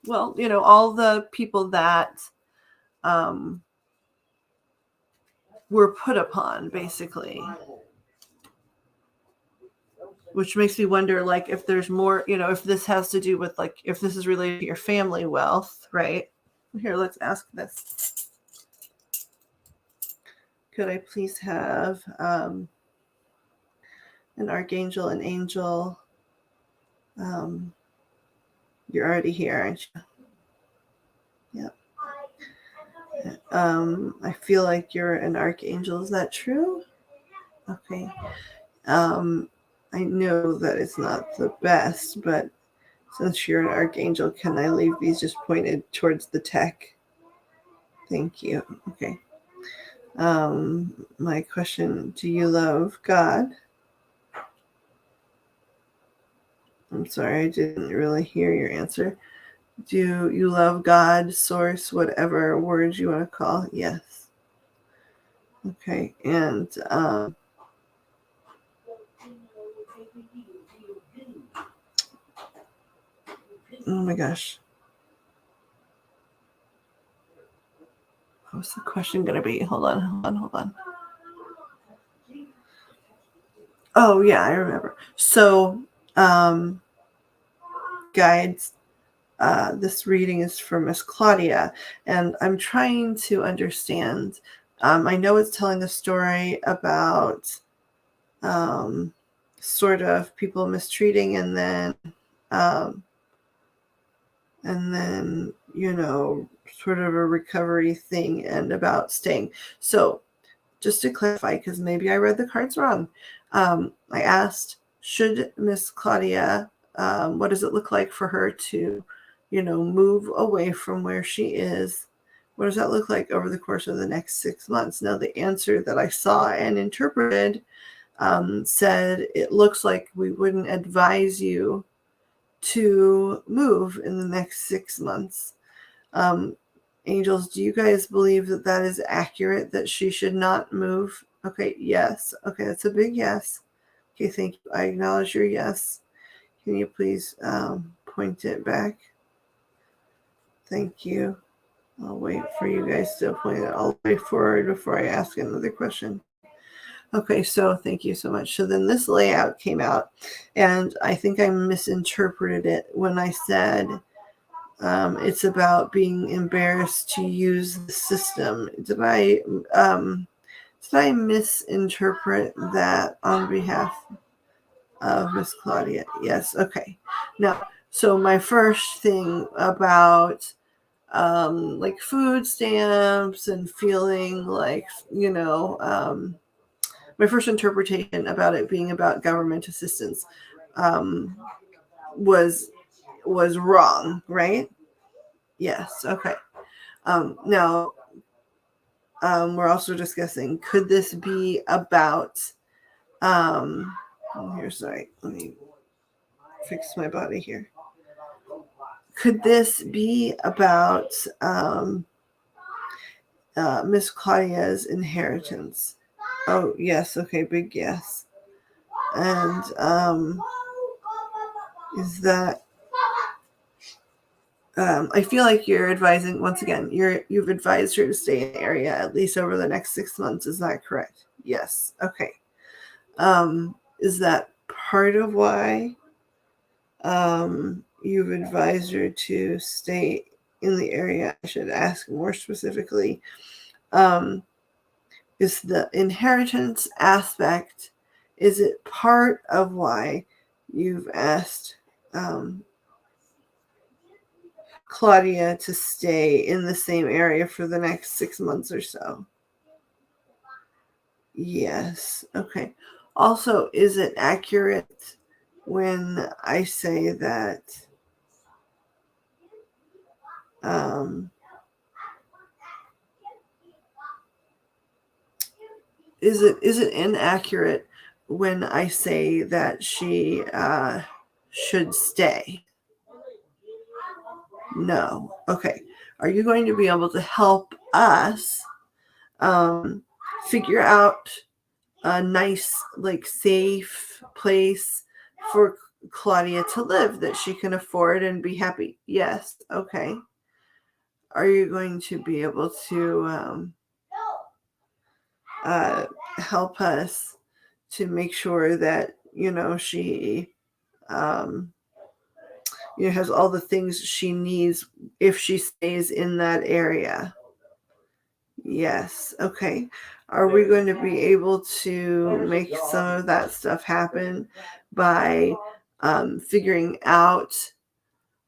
all the people that were put upon, basically. Which makes me wonder, like, if there's more, if this has to do with, like, if this is related to your family wealth, right? Here, let's ask this. Could I please have an archangel, an angel? You're already here, aren't you? Yeah. I feel like you're an archangel. Is that true? Okay. I know that it's not the best, but since you're an archangel, can I leave these just pointed towards the tech? Thank you. Okay. My question, do you love God? I'm sorry, I didn't really hear your answer. Do you love God, source, whatever words you want to call? Yes. Okay. And oh my gosh. What's the question going to be? Hold on. Oh, yeah, I remember. So, guides, this reading is for Miss Claudia, and I'm trying to understand. I know it's telling a story about sort of people mistreating and then sort of a recovery thing and about staying. So just to clarify, because maybe I read the cards wrong, I asked, should Miss Claudia, what does it look like for her to, move away from where she is? What does that look like over the course of the next 6 months? Now, the answer that I saw and interpreted said it looks like we wouldn't advise you to move in the next 6 months. Angels, do you guys believe that that is accurate, that she should not move? Okay, yes. Okay, that's a big yes. Okay, thank you. I acknowledge your yes. Can you please point it back? Thank you. I'll wait for you guys to point it all the way forward before I ask another question. Okay, so thank you so much. So then this layout came out, and I think I misinterpreted it when I said It's about being embarrassed to use the system. Did I misinterpret that on behalf of Miss Claudia? Yes. Okay. Now, so my first thing about like food stamps and feeling like, my first interpretation about it being about government assistance um, was wrong, right? Yes. Okay. Now, we're also discussing, could this be about, here, sorry, let me fix my body here. Could this be about Miss Claudia's inheritance? Oh, yes. Okay, big yes. And is that I feel like you're advising, once again, you've advised her to stay in the area at least over the next 6 months. Is that correct? Yes. Okay. Is that part of why you've advised her to stay in the area? I should ask more specifically. Is the inheritance aspect, is it part of why you've asked Claudia to stay in the same area for the next 6 months or so? Yes. Okay. Also, is it accurate when I say that is it inaccurate when I say that she should stay? No. Okay. Are you going to be able to help us figure out a nice, like, safe place for Claudia to live that she can afford and be happy? Yes. Okay. Are you going to be able to help us to make sure that, she has all the things she needs if she stays in that area? Yes. Okay. Are we going to be able to make some of that stuff happen by figuring out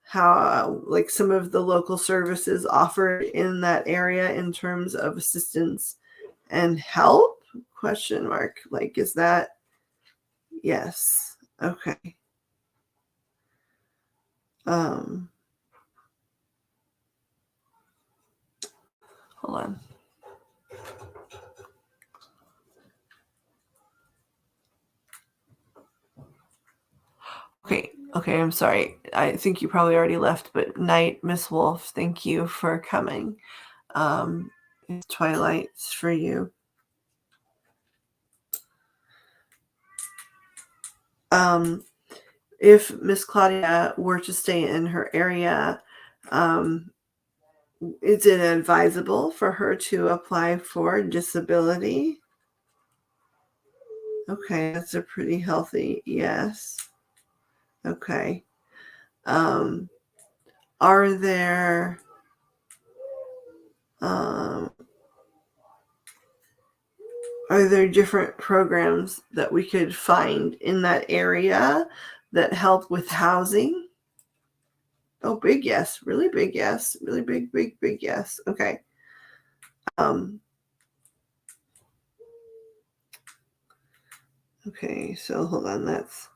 how, like, some of the local services offered in that area in terms of assistance and help? Question mark. Like, is that? Yes. Okay. Hold on. Okay, I'm sorry. I think you probably already left, but night, Miss Wolf, thank you for coming. It's twilight for you. If Miss Claudia were to stay in her area, is it advisable for her to apply for disability? Okay, that's a pretty healthy yes. Okay. Are there different programs that we could find in that area that help with housing? Oh, big yes. Really big yes. Really big yes. Okay. Okay, so hold on. That's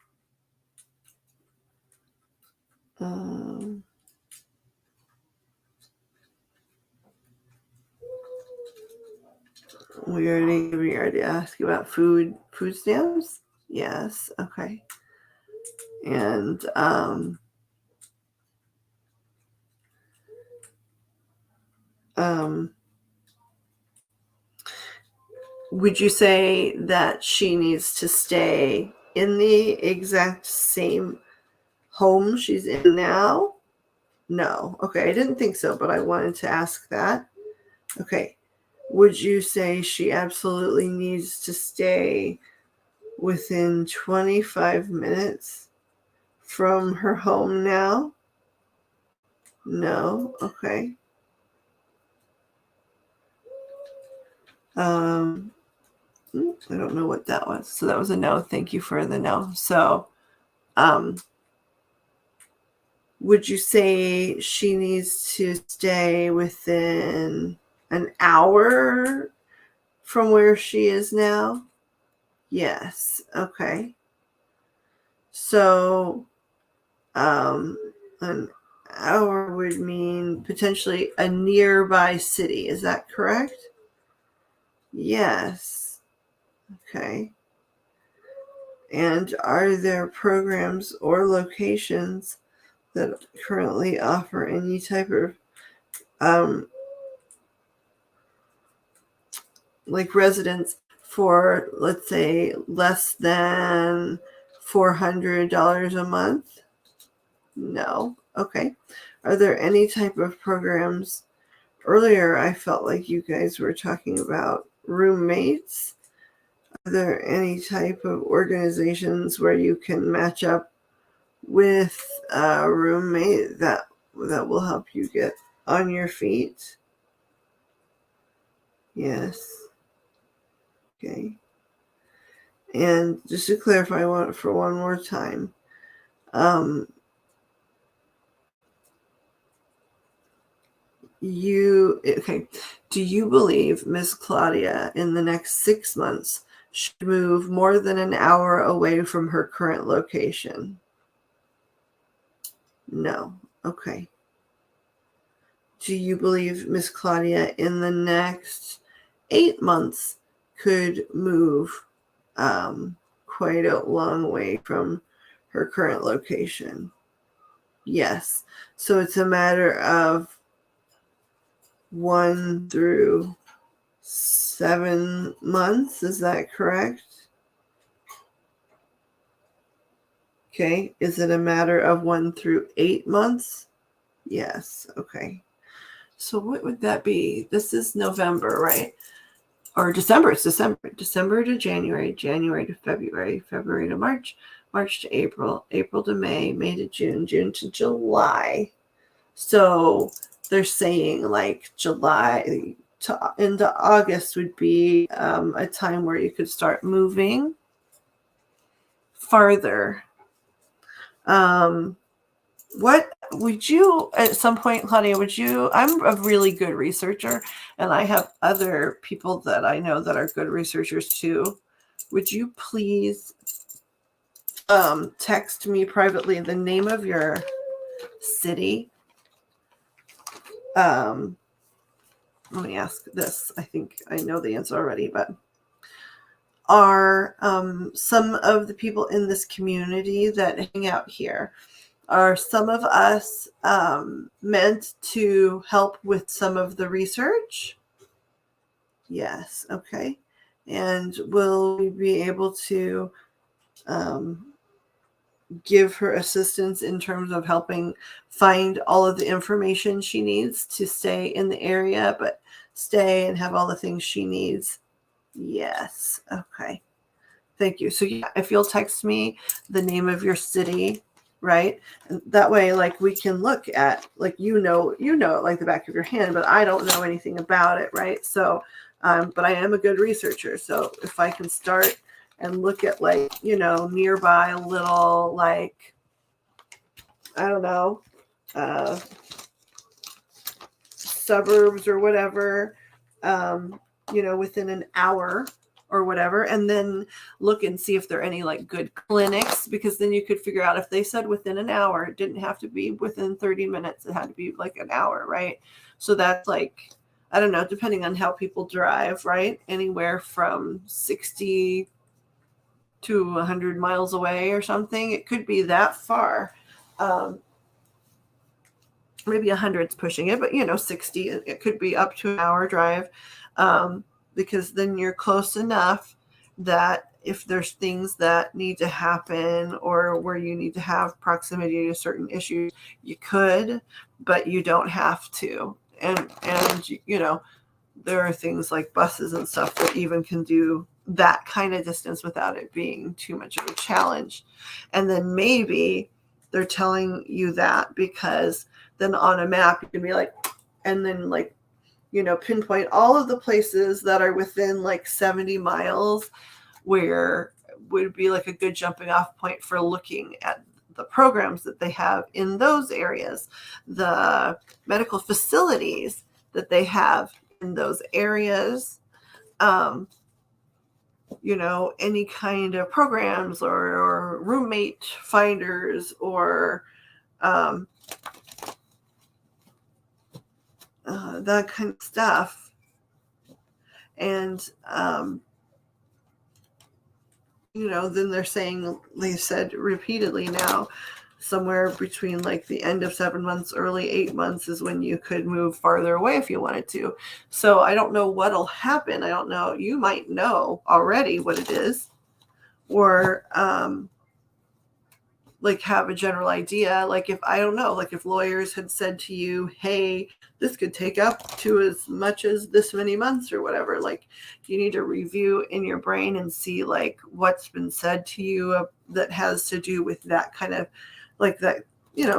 we already asked you about food stamps. Yes. Okay. And would you say that she needs to stay in the exact same home she's in now? No. Okay, I didn't think so, but I wanted to ask that. Okay. Would you say she absolutely needs to stay within 25 minutes from her home now? No. Okay. I don't know what that was. So that was a no. Thank you for the no. So, would you say she needs to stay within an hour from where she is now? Yes. Okay. So, an hour would mean potentially a nearby city. Is that correct? Yes. Okay. And are there programs or locations that currently offer any type of like residence for, let's say, less than $400 a month? No. Okay. Are there any type of programs? Earlier, I felt like you guys were talking about roommates. Are there any type of organizations where you can match up with a roommate that will help you get on your feet? Yes. Okay. And just to clarify for one more time, do you believe Miss Claudia in the next 6 months should move more than an hour away from her current location? No. Okay. Do you believe Miss Claudia in the next 8 months could move quite a long way from her current location? Yes. So it's a matter of 1 through 7 months. Is that correct? Okay. Is it a matter of 1 through 8 months? Yes. Okay. So what would that be? This is November, right? Or December. It's December. December to January, January to February, February to March, March to April, April to May, May to June, June to July. So they're saying like July to into August would be a time where you could start moving farther. What would you at some point, Claudia, I'm a really good researcher and I have other people that I know that are good researchers too. Would you please text me privately the name of your city? Let me ask this. I think I know the answer already, but are some of the people in this community that hang out here, are some of us meant to help with some of the research? Yes. Okay. And will we be able to give her assistance in terms of helping find all of the information she needs to stay in the area, but stay and have all the things she needs? Yes. Okay. Thank you. So yeah, if you'll text me the name of your city, right? And that way, like we can look at, like, you know it like the back of your hand, but I don't know anything about it, right? So, but I am a good researcher. So if I can start and look at like, nearby little, like, I don't know, suburbs or whatever, within an hour or whatever, and then look and see if there are any like good clinics, because then you could figure out if they said within an hour, it didn't have to be within 30 minutes, it had to be like an hour, right? So that's like, I don't know, depending on how people drive, right? Anywhere from 60 to 100 miles away or something. It could be that far. Maybe 100's pushing it, but 60, it could be up to an hour drive, because then you're close enough that if there's things that need to happen or where you need to have proximity to certain issues, you could, but you don't have to. And there are things like buses and stuff that even can do that kind of distance without it being too much of a challenge. And then maybe they're telling you that because then on a map you can be like, and then like, pinpoint all of the places that are within like 70 miles where would be like a good jumping off point for looking at the programs that they have in those areas, the medical facilities that they have in those areas, any kind of programs or roommate finders or that kind of stuff. And, then they said repeatedly now, somewhere between like the end of 7 months, early 8 months is when you could move farther away if you wanted to. So I don't know what'll happen. I don't know. You might know already what it is, or like have a general idea. Like if, I don't know, like if lawyers had said to you, hey, this could take up to as much as this many months or whatever, like you need to review in your brain and see like what's been said to you that has to do with that kind of like that.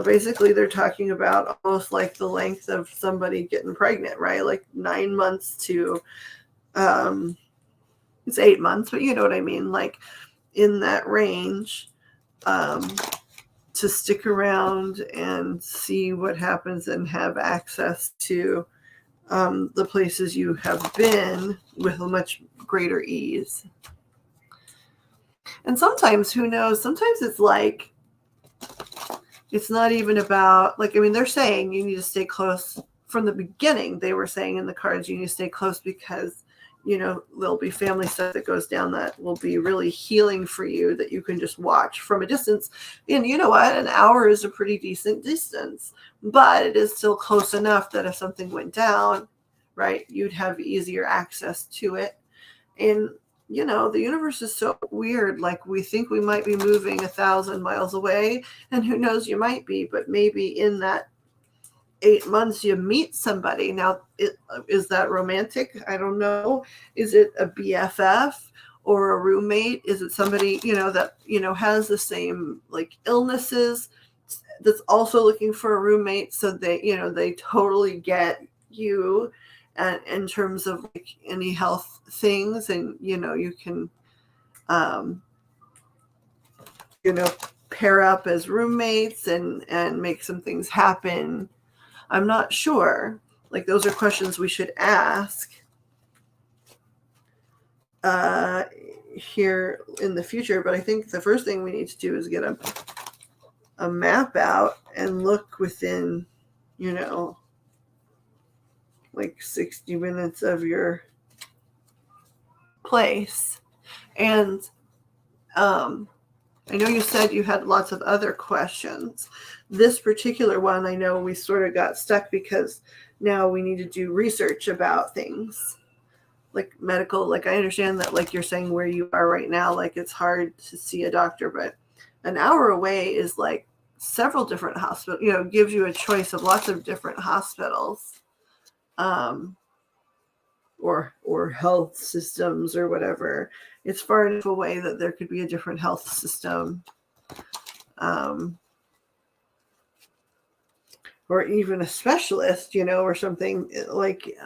Basically they're talking about almost like the length of somebody getting pregnant, right? Like 9 months to it's 8 months, but you know what I mean, like in that range, to stick around and see what happens and have access to the places you have been with a much greater ease. And sometimes, who knows, sometimes it's like, it's not even about, like, I mean, they're saying you need to stay close from the beginning. They were saying in the cards, you need to stay close because, there'll be family stuff that goes down that will be really healing for you that you can just watch from a distance. And you know what? An hour is a pretty decent distance, but it is still close enough that if something went down, right, you'd have easier access to it. And, the universe is so weird. Like we think we might be moving 1,000 miles away, and who knows, you might be, but maybe in that 8 months you meet somebody. Now, is that romantic? I don't know. Is it a BFF or a roommate? Is it somebody, that, has the same like illnesses that's also looking for a roommate? So they totally get you and in terms of like any health things, and, you can, pair up as roommates and make some things happen. I'm not sure. Like those are questions we should ask here in the future. But I think the first thing we need to do is get a map out and look within, like 60 minutes of your place. And I know you said you had lots of other questions. This particular one, I know we sort of got stuck because now we need to do research about things like medical. Like I understand that, like you're saying where you are right now, like it's hard to see a doctor, but an hour away is like several different hospitals, gives you a choice of lots of different hospitals, or health systems or whatever. It's far enough away that there could be a different health system, or even a specialist, or something like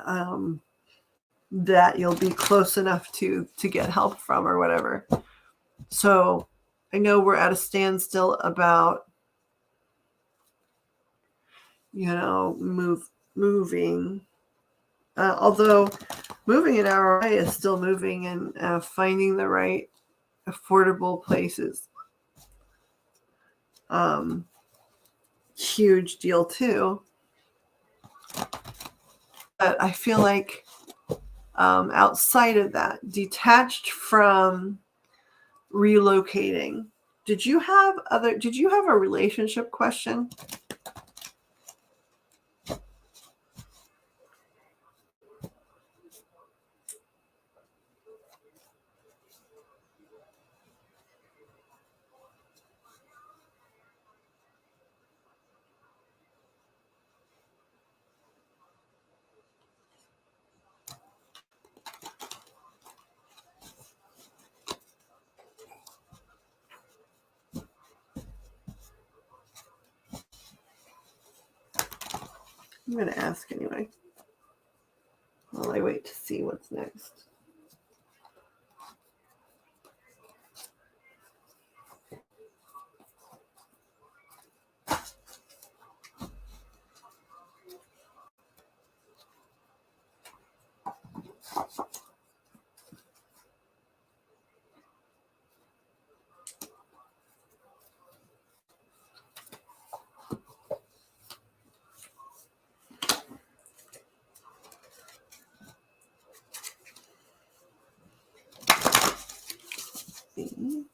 that you'll be close enough to get help from or whatever. So I know we're at a standstill about, moving. Although moving an hour away is still moving, and finding the right affordable places. Huge deal too. But I feel like outside of that, detached from relocating, did you have a relationship question? I'm going to ask anyway while I wait to see what's next. See.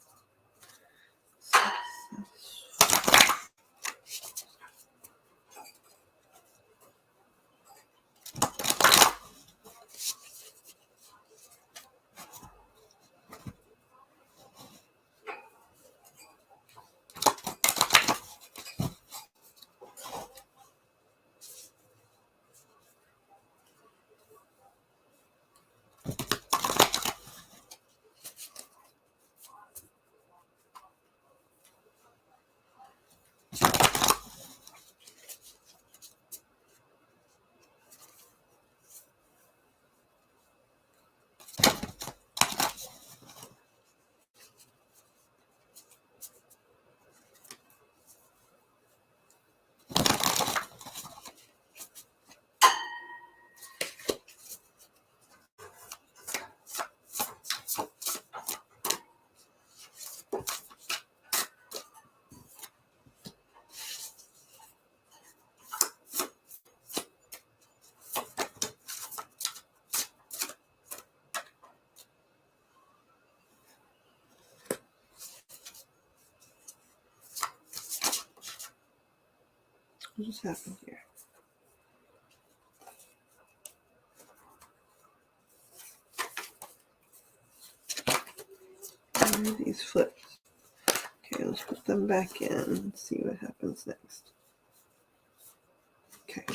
What just happened here? Where are these flips? Okay, let's put them back in and see what happens next. Okay.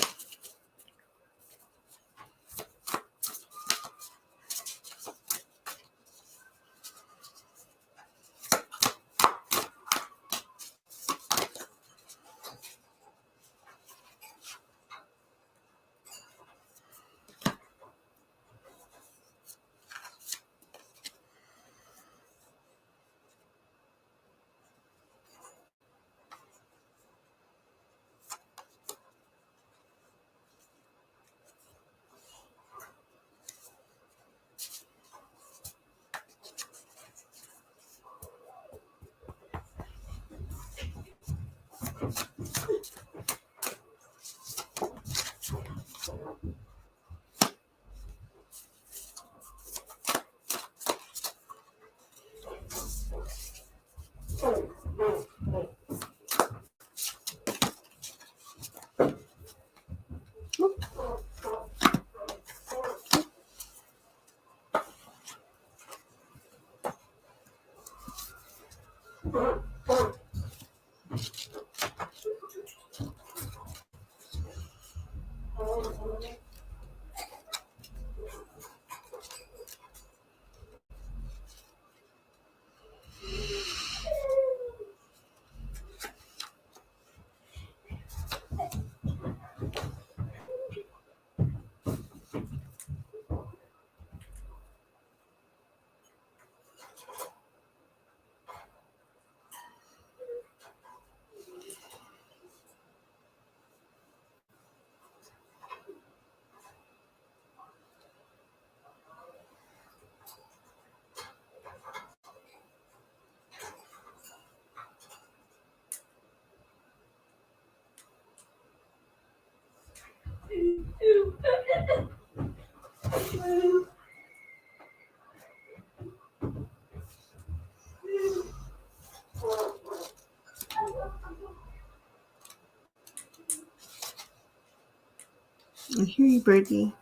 I hear you, birdie.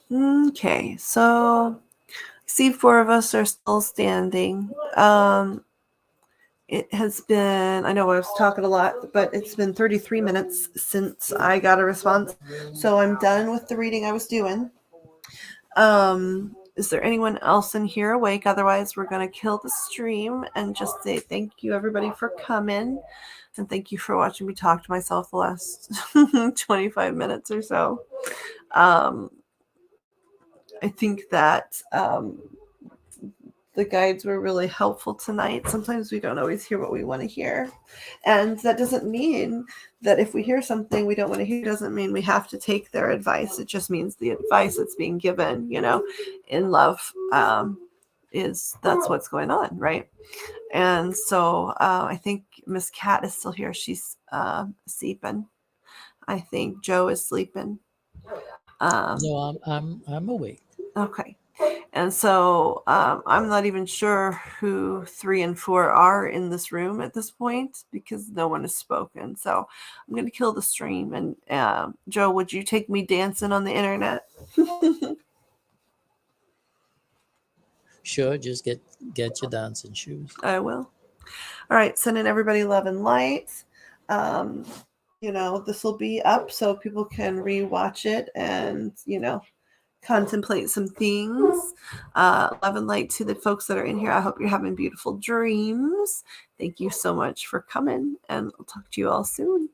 Okay, so see 4 of us are still standing. It has been, I know I was talking a lot, but it's been 33 minutes since I got a response. So I'm done with the reading I was doing. Is there anyone else in here awake? Otherwise, we're going to kill the stream and just say thank you, everybody, for coming. And thank you for watching me talk to myself the last 25 minutes or so. I think that the guides were really helpful tonight. Sometimes we don't always hear what we want to hear. And that doesn't mean that if we hear something we don't want to hear, doesn't mean we have to take their advice. It just means the advice that's being given, in love that's what's going on, right? And so I think Miss Cat is still here. She's sleeping. I think Joe is sleeping. No, I'm awake. Okay. And so I'm not even sure who 3 and 4 are in this room at this point because no one has spoken. So I'm going to kill the stream. And Joe, would you take me dancing on the internet? Sure, just get your dancing shoes. I will. All right. Sending everybody love and light. This will be up so people can rewatch it and, contemplate some things. Love and light to the folks that are in here. I hope you're having beautiful dreams. Thank you so much for coming, and I'll talk to you all soon.